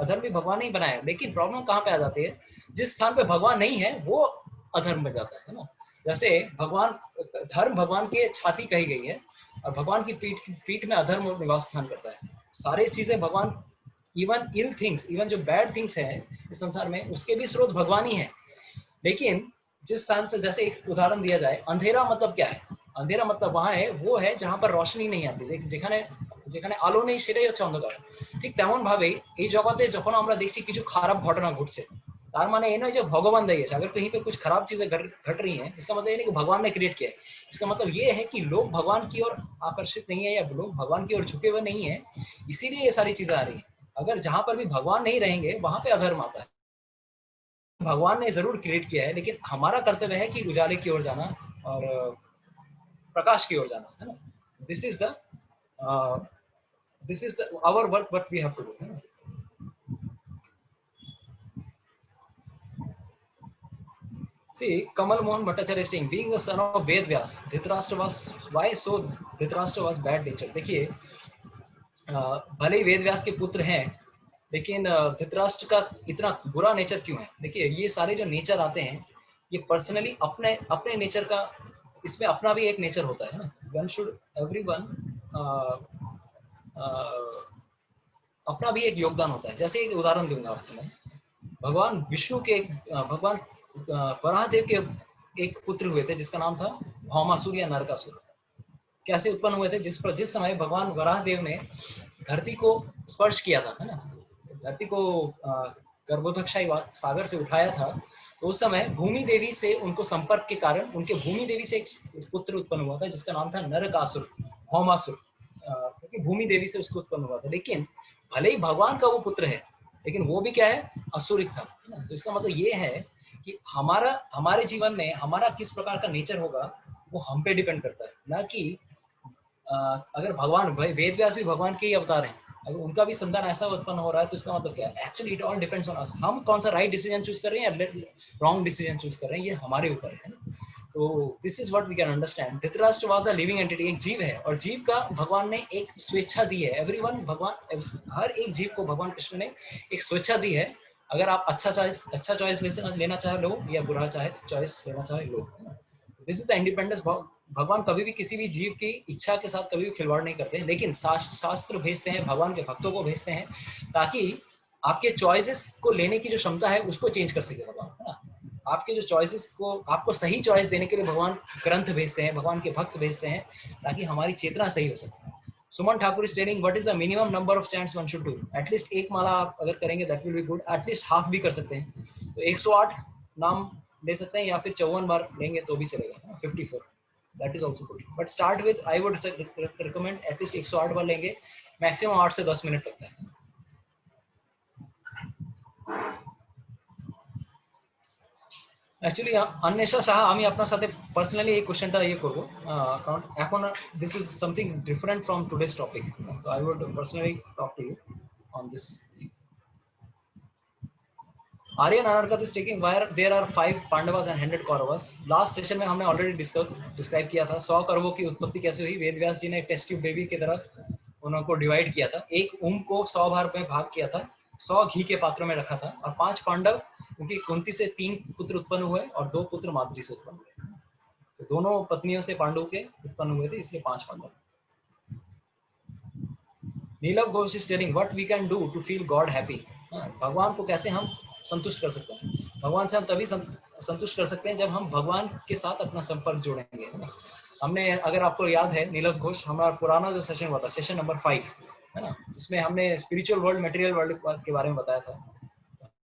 अधर्म भी भगवान ने ही बनाया है, लेकिन प्रॉब्लम कहाँ पे आ जाती है, जिस स्थान पे भगवान नहीं है वो अधर्म में जाता है ना। जैसे भगवान, धर्म भगवान के छाती कही गई है और भगवान की पीठ में अधर्म निवास स्थान करता है। सारी चीजें भगवान, इवन इल थिंग्स, इवन जो बैड थिंग्स है इस संसार में, उसके भी स्रोत भगवान ही है। लेकिन जिस स्थान से, जैसे एक उदाहरण दिया जाए, अंधेरा मतलब क्या है? अंधेरा मतलब वहां है, वो है जहां पर रोशनी नहीं आती, যেখানে যেখানে আলো নেই সেটাই হচ্ছে অন্ধকার। ঠিক তেমন ভাবেই এই জগতে যখন আমরা দেখছি কিছু খারাপ ঘটনা ঘটছে, तार माने ये नहीं जो भगवान दई है। अगर कहीं पे कुछ खराब चीजें घट रही हैं, इसका मतलब ये नहीं कि भगवान ने क्रिएट किया है। इसका मतलब ये है कि लोग भगवान की ओर आकर्षित नहीं है या लोग भगवान की ओर झुके हुए नहीं है, इसीलिए ये सारी चीजें आ रही है। अगर जहां पर भी भगवान नहीं रहेंगे वहां पे अधर्म आता है। भगवान ने जरूर क्रिएट किया है, लेकिन हमारा कर्तव्य है कि उजाले की ओर जाना और प्रकाश की ओर जाना, है ना। This is the our work what we have to do, है ना। See, Kamal Mohan Bhattacharya is saying, being the son of Ved Vyas, Dhritarashtra was, why so Dhritarashtra was bad nature? देखिए, भले ही वेद व्यास के पुत्र हैं, लेकिन धृतराष्ट्र का इतना बुरा नेचर क्यों है? देखिए, ये सारे जो नेचर आते हैं, ये पर्सनली अपने अपने नेचर का, इसमें अपना भी एक नेचर होता है ना। वन शुड एवरीवन अपना भी एक योगदान होता है। जैसे एक उदाहरण दूंगा आपको मैं, भगवान विष्णु के, भगवान वराहदेव के एक पुत्र हुए थे जिसका नाम था भौमासुर या नरकासुर। कैसे उत्पन्न हुए थे? जिस समय भगवान वराहदेव ने धरती को स्पर्श किया था, है ना, धरती को गर्भोदक्षाई सागर से उठाया था, तो उस समय भूमि देवी से उनको संपर्क के कारण उनके भूमि देवी से एक पुत्र उत्पन्न हुआ था जिसका नाम था नरकासुर, भौमासुर, क्योंकि भूमि देवी से उसको उत्पन्न हुआ था। लेकिन भले ही भगवान का वो पुत्र है, लेकिन वो भी क्या है? असुरिक था, है ना। तो इसका मतलब ये है कि हमारे जीवन में हमारा किस प्रकार का नेचर होगा वो हम पे डिपेंड करता है, ना कि अगर भगवान, वेद व्यास भी भगवान के ही अवतार हैं, अगर उनका भी संतान ऐसा उत्पन्न हो रहा है तो इसका मतलब क्या है? Actually it all depends on us. हम कौन सा राइट डिसीजन चूज कर रहे हैं या रॉन्ग डिसीजन चूज कर रहे हैं, ये हमारे ऊपर है ना। तो this is what we can understand. Dhritarashtra was a living entity, एक जीव है, और जीव का भगवान ने एक स्वेच्छा दी है। एवरीवन, भगवान हर एक जीव को भगवान कृष्ण ने एक स्वेच्छा दी है। अगर आप अच्छा चॉइस लेना चाहे लो, या बुरा चॉइस लेना चाहे लो। This is the independence. भगवान कभी भी किसी भी जीव की इच्छा के साथ कभी भी खिलवाड़ नहीं करते, लेकिन शास्त्र भेजते हैं, भगवान के भक्तों को भेजते हैं, ताकि आपके चॉइसेस को लेने की जो क्षमता है उसको चेंज कर सके भगवान, है ना। आपके जो चॉइसेस को, आपको सही चॉइस देने के लिए भगवान ग्रंथ भेजते हैं, भगवान के भक्त भेजते हैं, ताकि हमारी चेतना सही हो सके। Suman Thakur is telling, what is the minimum number of chants one should do? At least एक माला आप अगर करेंगे that will be good. At least half भी कर सकते हैं, तो 108 नाम ले सकते हैं, या फिर 54 बार लेंगे तो भी चलेगा, 54, that is also good, but start with, I would recommend at least 108 बार लेंगे, मैक्सिमम 8 से 10 मिनट लगता है। एक्चुअली अन्वेषा शाह, আমি আপনার সাথে পার্সোনালি এই কোশ্চেনটা করব, কারণ এখন this is something different from today's topic, so I would personally talk to you on this. Aryan Anarkath is taking, where there are 5 Pandavas and 100 Kauravas. Last session में हमने ऑलरेडी डिस्क्राइब किया था 100 कौरवों की उत्पत्ति कैसे हुई। वेद व्यास जी ने टेस्ट ट्यूब बेबी की तरह उनको डिवाइड किया था, एक को 100 बार में भाग किया था, 100 घी के पात्रों में रखा था, और 5 पांडव, उनकी कुंती से 3 पुत्र उत्पन्न हुए और 2 पुत्र माद्री से उत्पन्न हुए, तो दोनों पत्नियों से पांडव के उत्पन्न हुए थे, इसलिए 5 Pandava. Nilav Ghosh is telling, what we can do to feel God happy? भगवान को कैसे हम संतुष्ट कर सकते हैं? भगवान से हम तभी संतुष्ट कर सकते हैं जब हम भगवान के साथ अपना संपर्क जोड़ेंगे। हमने, अगर आपको याद है नीलव घोष, हमारा पुराना जो सेशन हुआ था, सेशन नंबर 5, है ना, जिसमें हमने स्पिरिचुअल वर्ल्ड, मटेरियल वर्ल्ड के बारे में बताया था।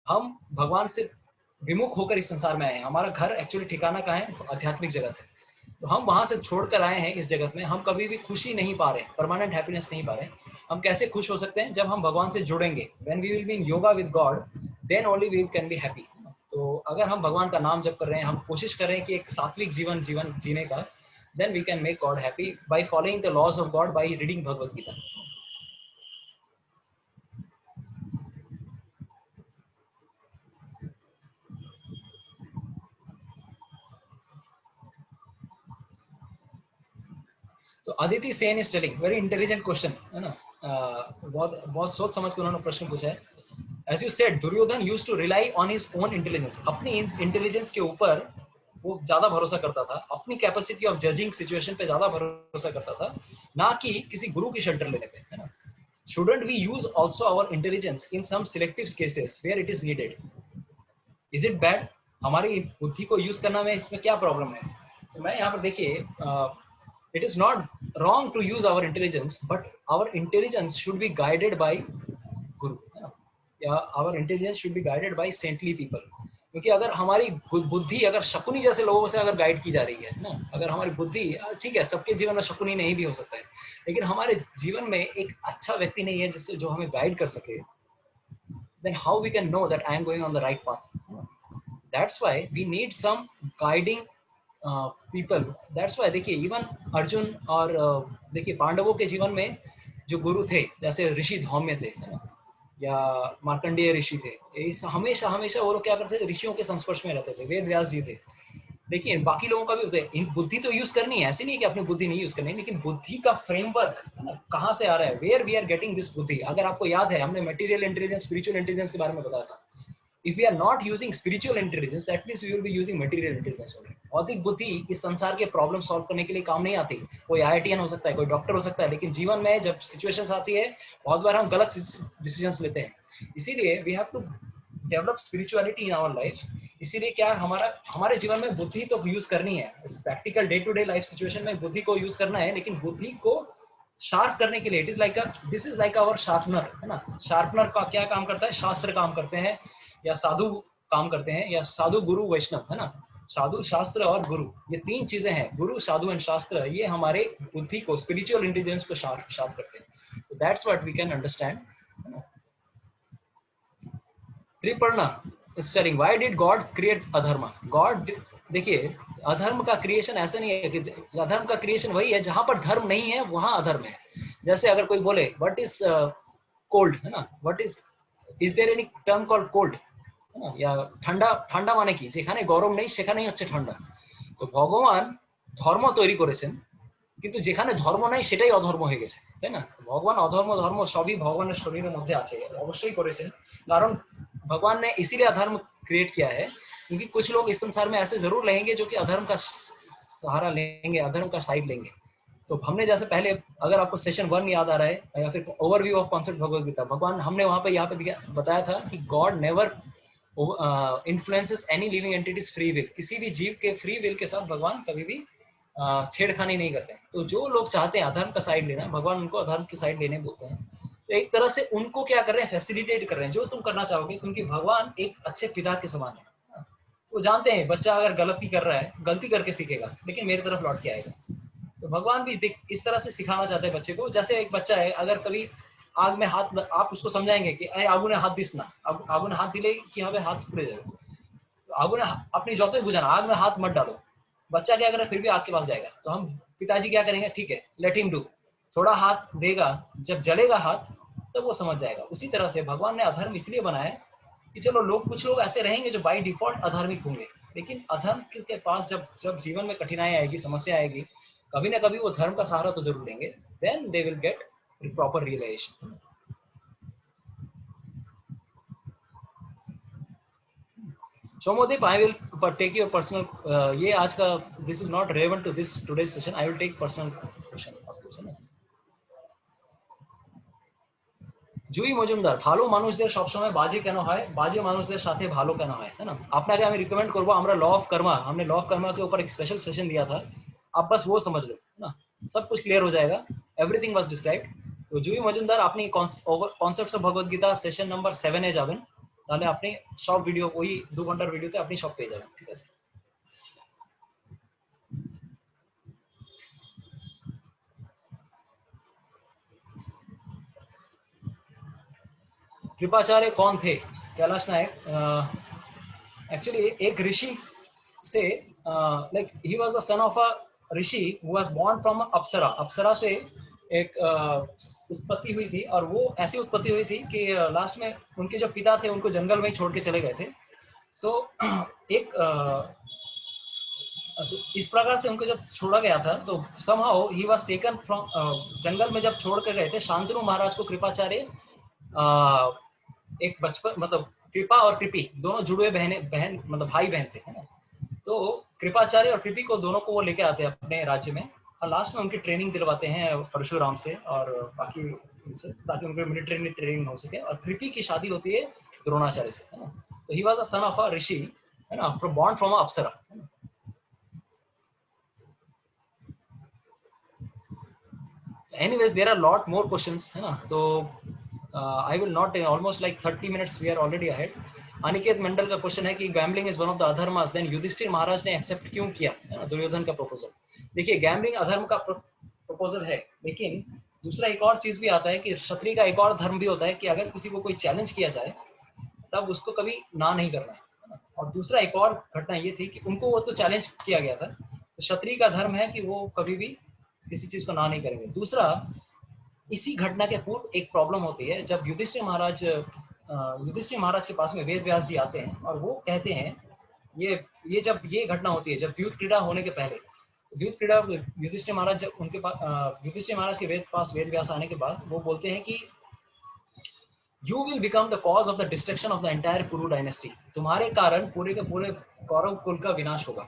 हम भगवान से विमुख होकर इस संसार में आए हैं। हमारा घर एक्चुअली ठिकाना कहाँ है? आध्यात्मिक जगत है। तो हम वहां से छोड़कर आए हैं इस जगत में। हम कभी भी खुशी नहीं पा रहे, परमानेंट हैप्पीनेस नहीं पा रहे। हम कैसे खुश हो सकते हैं? जब हम भगवान से जुड़ेंगे। When we will be in yoga with God, then only we can be happy. तो अगर हम भगवान का नाम जप कर रहे हैं, हम कोशिश कर रहे हैं कि एक सात्विक जीवन जीने का, then we can make God happy by following the laws of God, by reading Bhagavad Gita. तो Aditi Sen is telling, very intelligent question है ना, बहुत बहुत सोच समझ के उन्होंने प्रश्न पूछा है। As you said, Duryodhana used to rely on his own intelligence. अपनी इंटेलिजेंस के ऊपर वो ज्यादा भरोसा करता था, अपनी कैपेसिटी ऑफ जजिंग सिचुएशन पे ज्यादा भरोसा करता था, ना कि किसी गुरु की शेल्टर लेने पे, है ना। Shouldn't we use also our intelligence in some selective cases where it is needed? Is it bad? हमारी बुद्धि को यूज करना में इसमें क्या प्रॉब्लम है? तो मैं यहाँ पर देखिए, it is not wrong to use our intelligence, but our intelligence should be guided by guru, या our intelligence should be guided by saintly people. क्योंकि अगर हमारी बुद्धि अगर शकुनी जैसे लोगों से अगर गाइड की जा रही है ना, अगर हमारी बुद्धि, ठीक है सबके जीवन में शकुनी नहीं भी हो सकता है, लेकिन हमारे जीवन में एक अच्छा व्यक्ति नहीं है जिससे जो हमें गाइड कर सके, then how we can know that I am going on the right path? That's why we need some guiding people. That's why देखिए इवन अर्जुन और देखिए पांडवों के जीवन में जो गुरु थे, जैसे ऋषि धौम्य थे, है ना, या मार्कंडेय ऋषि थे, हमेशा हमेशा वो लोग क्या करते थे? ऋषियों के संस्पर्श में रहते थे। वेद व्यास जी थे। देखिए बाकी लोगों का भी होता है, बुद्धि तो यूज करनी है, ऐसे नहीं कि अपनी बुद्धि नहीं यूज करनी, लेकिन बुद्धि का फ्रेमवर्क कहाँ से आ रहा है? Where we are getting this बुद्धि। अगर आपको याद है, हमने मटेरियल इंटेलिजेंस, स्पिरिचुअल इंटेलिजेंस के बारे में बताया था। If we are not using spiritual intelligence, that means we will be using material intelligence only. भौतिक बुद्धि इस संसार के प्रॉब्लम सॉल्व करने के लिए काम नहीं आती। कोई IITian हो सकता है, कोई डॉक्टर हो सकता है, लेकिन जीवन में जब सिचुएशंस आती है, बहुत बार हम गलत डिसीजंस लेते हैं। इसीलिए we have to develop spirituality in our life. इसीलिए क्या हमारे जीवन में बुद्धि तो यूज करनी है, practical day to day life situation में बुद्धि को यूज करना है, लेकिन बुद्धि को शार्प करने के लिए it is like this is like our sharpener, है ना। शार्पनर का क्या काम करता है? शास्त्र काम करते हैं, या साधु काम करते हैं, या साधु गुरु वैष्णव, है ना। साधु, शास्त्र और गुरु, ये तीन चीजें हैं, गुरु, साधु एंड शास्त्र। ये हमारे बुद्धि को, स्पिरिचुअल इंटेलिजेंस को शार्प करते हैं। That's what we can understand. Triparna is telling, why did God create अधर्म? God, देखिए अधर्म का क्रिएशन ऐसा नहीं है कि अधर्म का क्रिएशन वही है जहां पर धर्म नहीं है वहां अधर्म है। जैसे अगर कोई बोले व्हाट इज कोल्ड, है ना, what is there any term called cold, है ना, या ঠান্ডা, ঠান্ডা মানে কি? যেখানে গরম নেই সেখানেই হচ্ছে ঠান্ডা। তো ভগবান ধর্ম তৈরি করেছেন, কিন্তু যেখানে ধর্ম নাই সেটাই অধর্ম হয়ে গেছে, তাই না। ভগবান অধর্ম ধর্ম সবই ভগবানের শরীরের মধ্যে আছে, অবশ্যই করেছেন, কারণ भगवान ने इसीलिए अधर्म क्रिएट किया है, क्योंकि कुछ लोग इस संसार में ऐसे जरूर रहेंगे जो कि अधर्म का सहारा लेंगे, अधर्म का साइड लेंगे। तो हमने जैसे पहले, अगर आपको सेशन 1 याद आ रहा है, या फिर overview of concept Bhagavad Gita, भगवान हमने वहां पे यहाँ पे बताया था कि God never influences any living entities free will. किसी भी जीव के फ्री विल के साथ भगवान कभी भी छेड़खानी नहीं करते हैं। तो जो लोग चाहते हैं अधर्म का साइड लेना, भगवान उनको अधर्म की साइड लेने बोलते हैं। तो एक तरह से उनको क्या कर रहे हैं? फैसिलिटेट कर रहे हैं, जो तुम करना चाहोगे, क्योंकि भगवान एक अच्छे पिता के समान है। वो जानते हैं बच्चा अगर गलती कर रहा है, गलती करके सीखेगा, लेकिन मेरी तरफ लौट के आएगा। तो भगवान भी इस तरह से सिखाना चाहते हैं बच्चे को। जैसे एक बच्चा है, अगर कभी आग में हाथ, आप उसको समझाएंगे कि अरे आगू ने हाथ दिसना, आगू ने हाथ दिले कि हमें हाथ पुड़े जाए, तो आगू ने अपनी जोते बुझाना, आग में हाथ मत डालो। बच्चा क्या करे? फिर भी आग के पास जाएगा। तो हम पिताजी क्या करेंगे? ठीक है, लेट हिम डू, थोड़ा हाथ देगा, जब जलेगा हाथ तब वो समझ जाएगा। उसी तरह से भगवान ने अधर्म इसलिए बनाया कि चलो कुछ लोग ऐसे रहेंगे जो बाय डिफॉल्ट अधार्मिक होंगे, लेकिन अधर्म के पास जब जीवन में कठिनाई आएगी, समस्या आएगी, कभी ना कभी वो धर्म का सहारा तो जरूर लेंगे। Then they will get proper realization. Somodeep, I will take your personal, ये आज का, this is not relevant to this today's session. I will take personal question of yours, है ना। জুই মজুমদার, ভালো মানুষদের সবসময় বাজে কেন হয়? বাজে মানুষদের সাথে ভালো কেন হয়, है ना। আপনাকে আমি রিকমেন্ড করবো, আমরা लॉ ऑफ कर्मा, हमने लॉ ऑफ कर्मा के ऊपर एक स्पेशल सेशन दिया था, आप बस वो समझ लो, है ना, सब कुछ क्लियर हो जाएगा। Everything was described. তো জুই মজুমদার আপনি concepts of Bhagavad Gita session number 7 এ যাবেন, তাহলে আপনি সব ভিডিও ওই 2 ঘন্টার ভিডিওতে আপনি সব পেয়ে যাবেন, ঠিক আছে। कृपाचार्य कौन थे? कैलाश नायक एक्चुअली एक ऋषि से, like he was the son of a rishi who was born from apsara. अप्सरा से एक उत्पत्ति हुई थी, और वो ऐसी उत्पत्ति हुई थी कि लास्ट में उनके जो पिता थे उनको जंगल में ही छोड़ के चले गए थे। तो एक इस प्रकार से उनको जब छोड़ा गया था तो somehow he was taken from जंगल में जब छोड़ कर गए थे, शांतनु महाराज को कृपाचार्य एक बचपन मतलब कृपा और कृपी दोनों जुड़े बहन मतलब भाई बहन थे, है ना। तो कृपाचार्य और कृपी को दोनों को वो लेके आते हैं अपने राज्य में, और लास्ट में उनकी ट्रेनिंग दिलवाते हैं परशुराम से और बाकी इनसे, ताकि उनको मिलिट्री ट्रेनिंग हो सके। और कृपी की शादी होती है द्रोणाचार्य से, है ना। तो he was a sun of a ऋषि, है ना, from born from Apsara. Anyways, there are a lot more questions, है ना। तो I will not almost like 30 minutes we are already ahead. Aniket मंडल का क्वेश्चन है कि gambling is one of the adharmas, then Yudhishthira Maharaj ने accept क्यों किया, है ना, दुर्योधन का प्रपोजल। देखिए गैम्बलिंग अधर्म का प्रपोजल है, लेकिन दूसरा एक और चीज भी आता है कि क्षत्रिय का एक और धर्म भी होता है कि अगर किसी को कोई चैलेंज किया जाए तब उसको कभी ना नहीं करना है। और दूसरा एक और घटना ये थी कि उनको वो तो चैलेंज किया गया था, तो क्षत्रिय का धर्म है कि वो कभी भी किसी चीज को ना नहीं करेंगे। दूसरा, इसी घटना के पूर्व एक प्रॉब्लम होती है, जब युधिष्ठिर महाराज के पास में वेद व्यास जी आते हैं और वो कहते हैं, ये जब ये घटना होती है, जब युद्ध क्रीड़ा होने के पहले, युद्ध क्रीड़ा युधिष्ठिर महाराज जब उनके पास युधिष्ठिर महाराज के वेद व्यास आने के बाद वो बोलते हैं कि You will become the cause of the destruction of the entire Kuru dynasty. तुम्हारे कारण पूरे के पूरे कौरव कुल का विनाश होगा।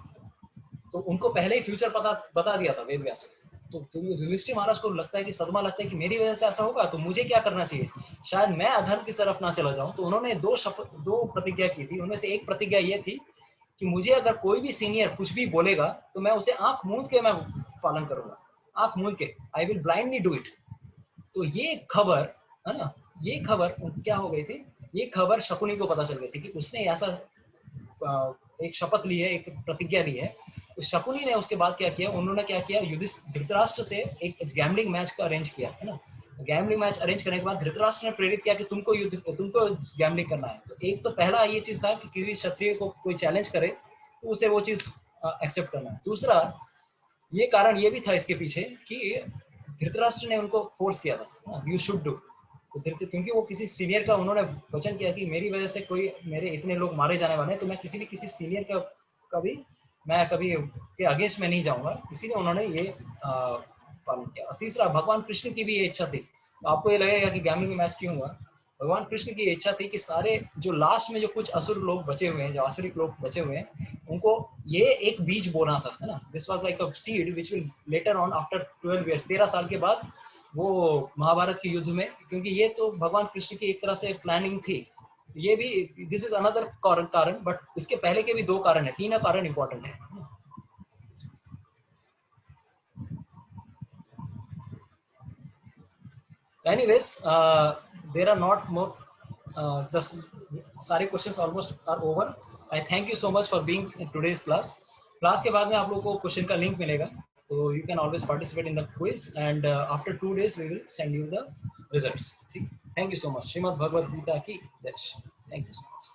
तो उनको पहले ही फ्यूचर बता दिया था वेद व्यास। तो युधिष्ठिर महाराज को लगता है कि सदमा लगता है कि मेरी वजह से ऐसा होगा, तो मुझे क्या करना चाहिए, शायद मैं अधर्म की तरफ ना चला जाऊं। तो उन्होंने दो प्रतिज्ञा की थी। उनमें से एक प्रतिज्ञा ये थी कि मुझे अगर कोई भी सीनियर कुछ भी बोलेगा तो मैं उसे आंख मूंद के मैं पालन करूंगा, आंख मूंद के, I will blindly do it. तो ये खबर, है ना, ये खबर क्या हो गई थी, ये खबर शकुनी को पता चल गई थी कि उसने ऐसा एक शपथ ली है, एक प्रतिज्ञा ली है। उस शकुनी ने उसके बाद क्या किया, उन्होंने क्या किया, धृतराष्ट्र से एक गैम्बलिंग मैच का अरेंज किया, है ना। गैम्बलिंग मैच अरेंज करने के बाद धृतराष्ट्र ने प्रेरित किया कि तुमको गैम्बलिंग करना है। तो एक तो पहला ये चीज था कि किसी क्षत्रिय को कोई चैलेंज करे तो उसे वो चीज एक्सेप्ट करना है। दूसरा ये कारण ये भी था इसके पीछे कि धृतराष्ट्र ने उनको फोर्स किया था, यू शुड डू। क्योंकि वो किसी सीनियर का उन्होंने वचन किया कि मेरी वजह से कोई मेरे इतने लोग मारे जाने वाले हैं, तो मैं किसी सीनियर का कभी के अगेंस्ट में नहीं जाऊंगा, इसीलिए उन्होंने ये पालन किया। तीसरा, भगवान कृष्ण की भी ये इच्छा थी। तो आपको ये लगेगा कि गैम्बलिंग मैच क्यों हुआ, भगवान कृष्ण की इच्छा थी कि सारे जो लास्ट में जो कुछ असुर लोग बचे हुए हैं, जो आसुरिक लोग बचे हुए हैं, उनको ये एक बीज बोना था, है ना। This was like a seed which will later on after 12 years, 13 साल के बाद वो महाभारत के युद्ध में, क्योंकि ये तो भगवान कृष्ण की एक तरह से प्लानिंग थी। ये भी दिस इज अनदर कारण, बट इसके पहले के भी 2 कारण है, 3 कारण इंपॉर्टेंट है। Anyways, there are not more, the सारे questions almost are over. I thank you so much for being in today's class. Class के बाद में आप लोगों को क्वेश्चन का लिंक मिलेगा, तो you can always participate in the quiz, and after 2 days we will send you the results. ठीक, thank you so much. Shrimad Bhagavad Gita की जय। Thank you so much.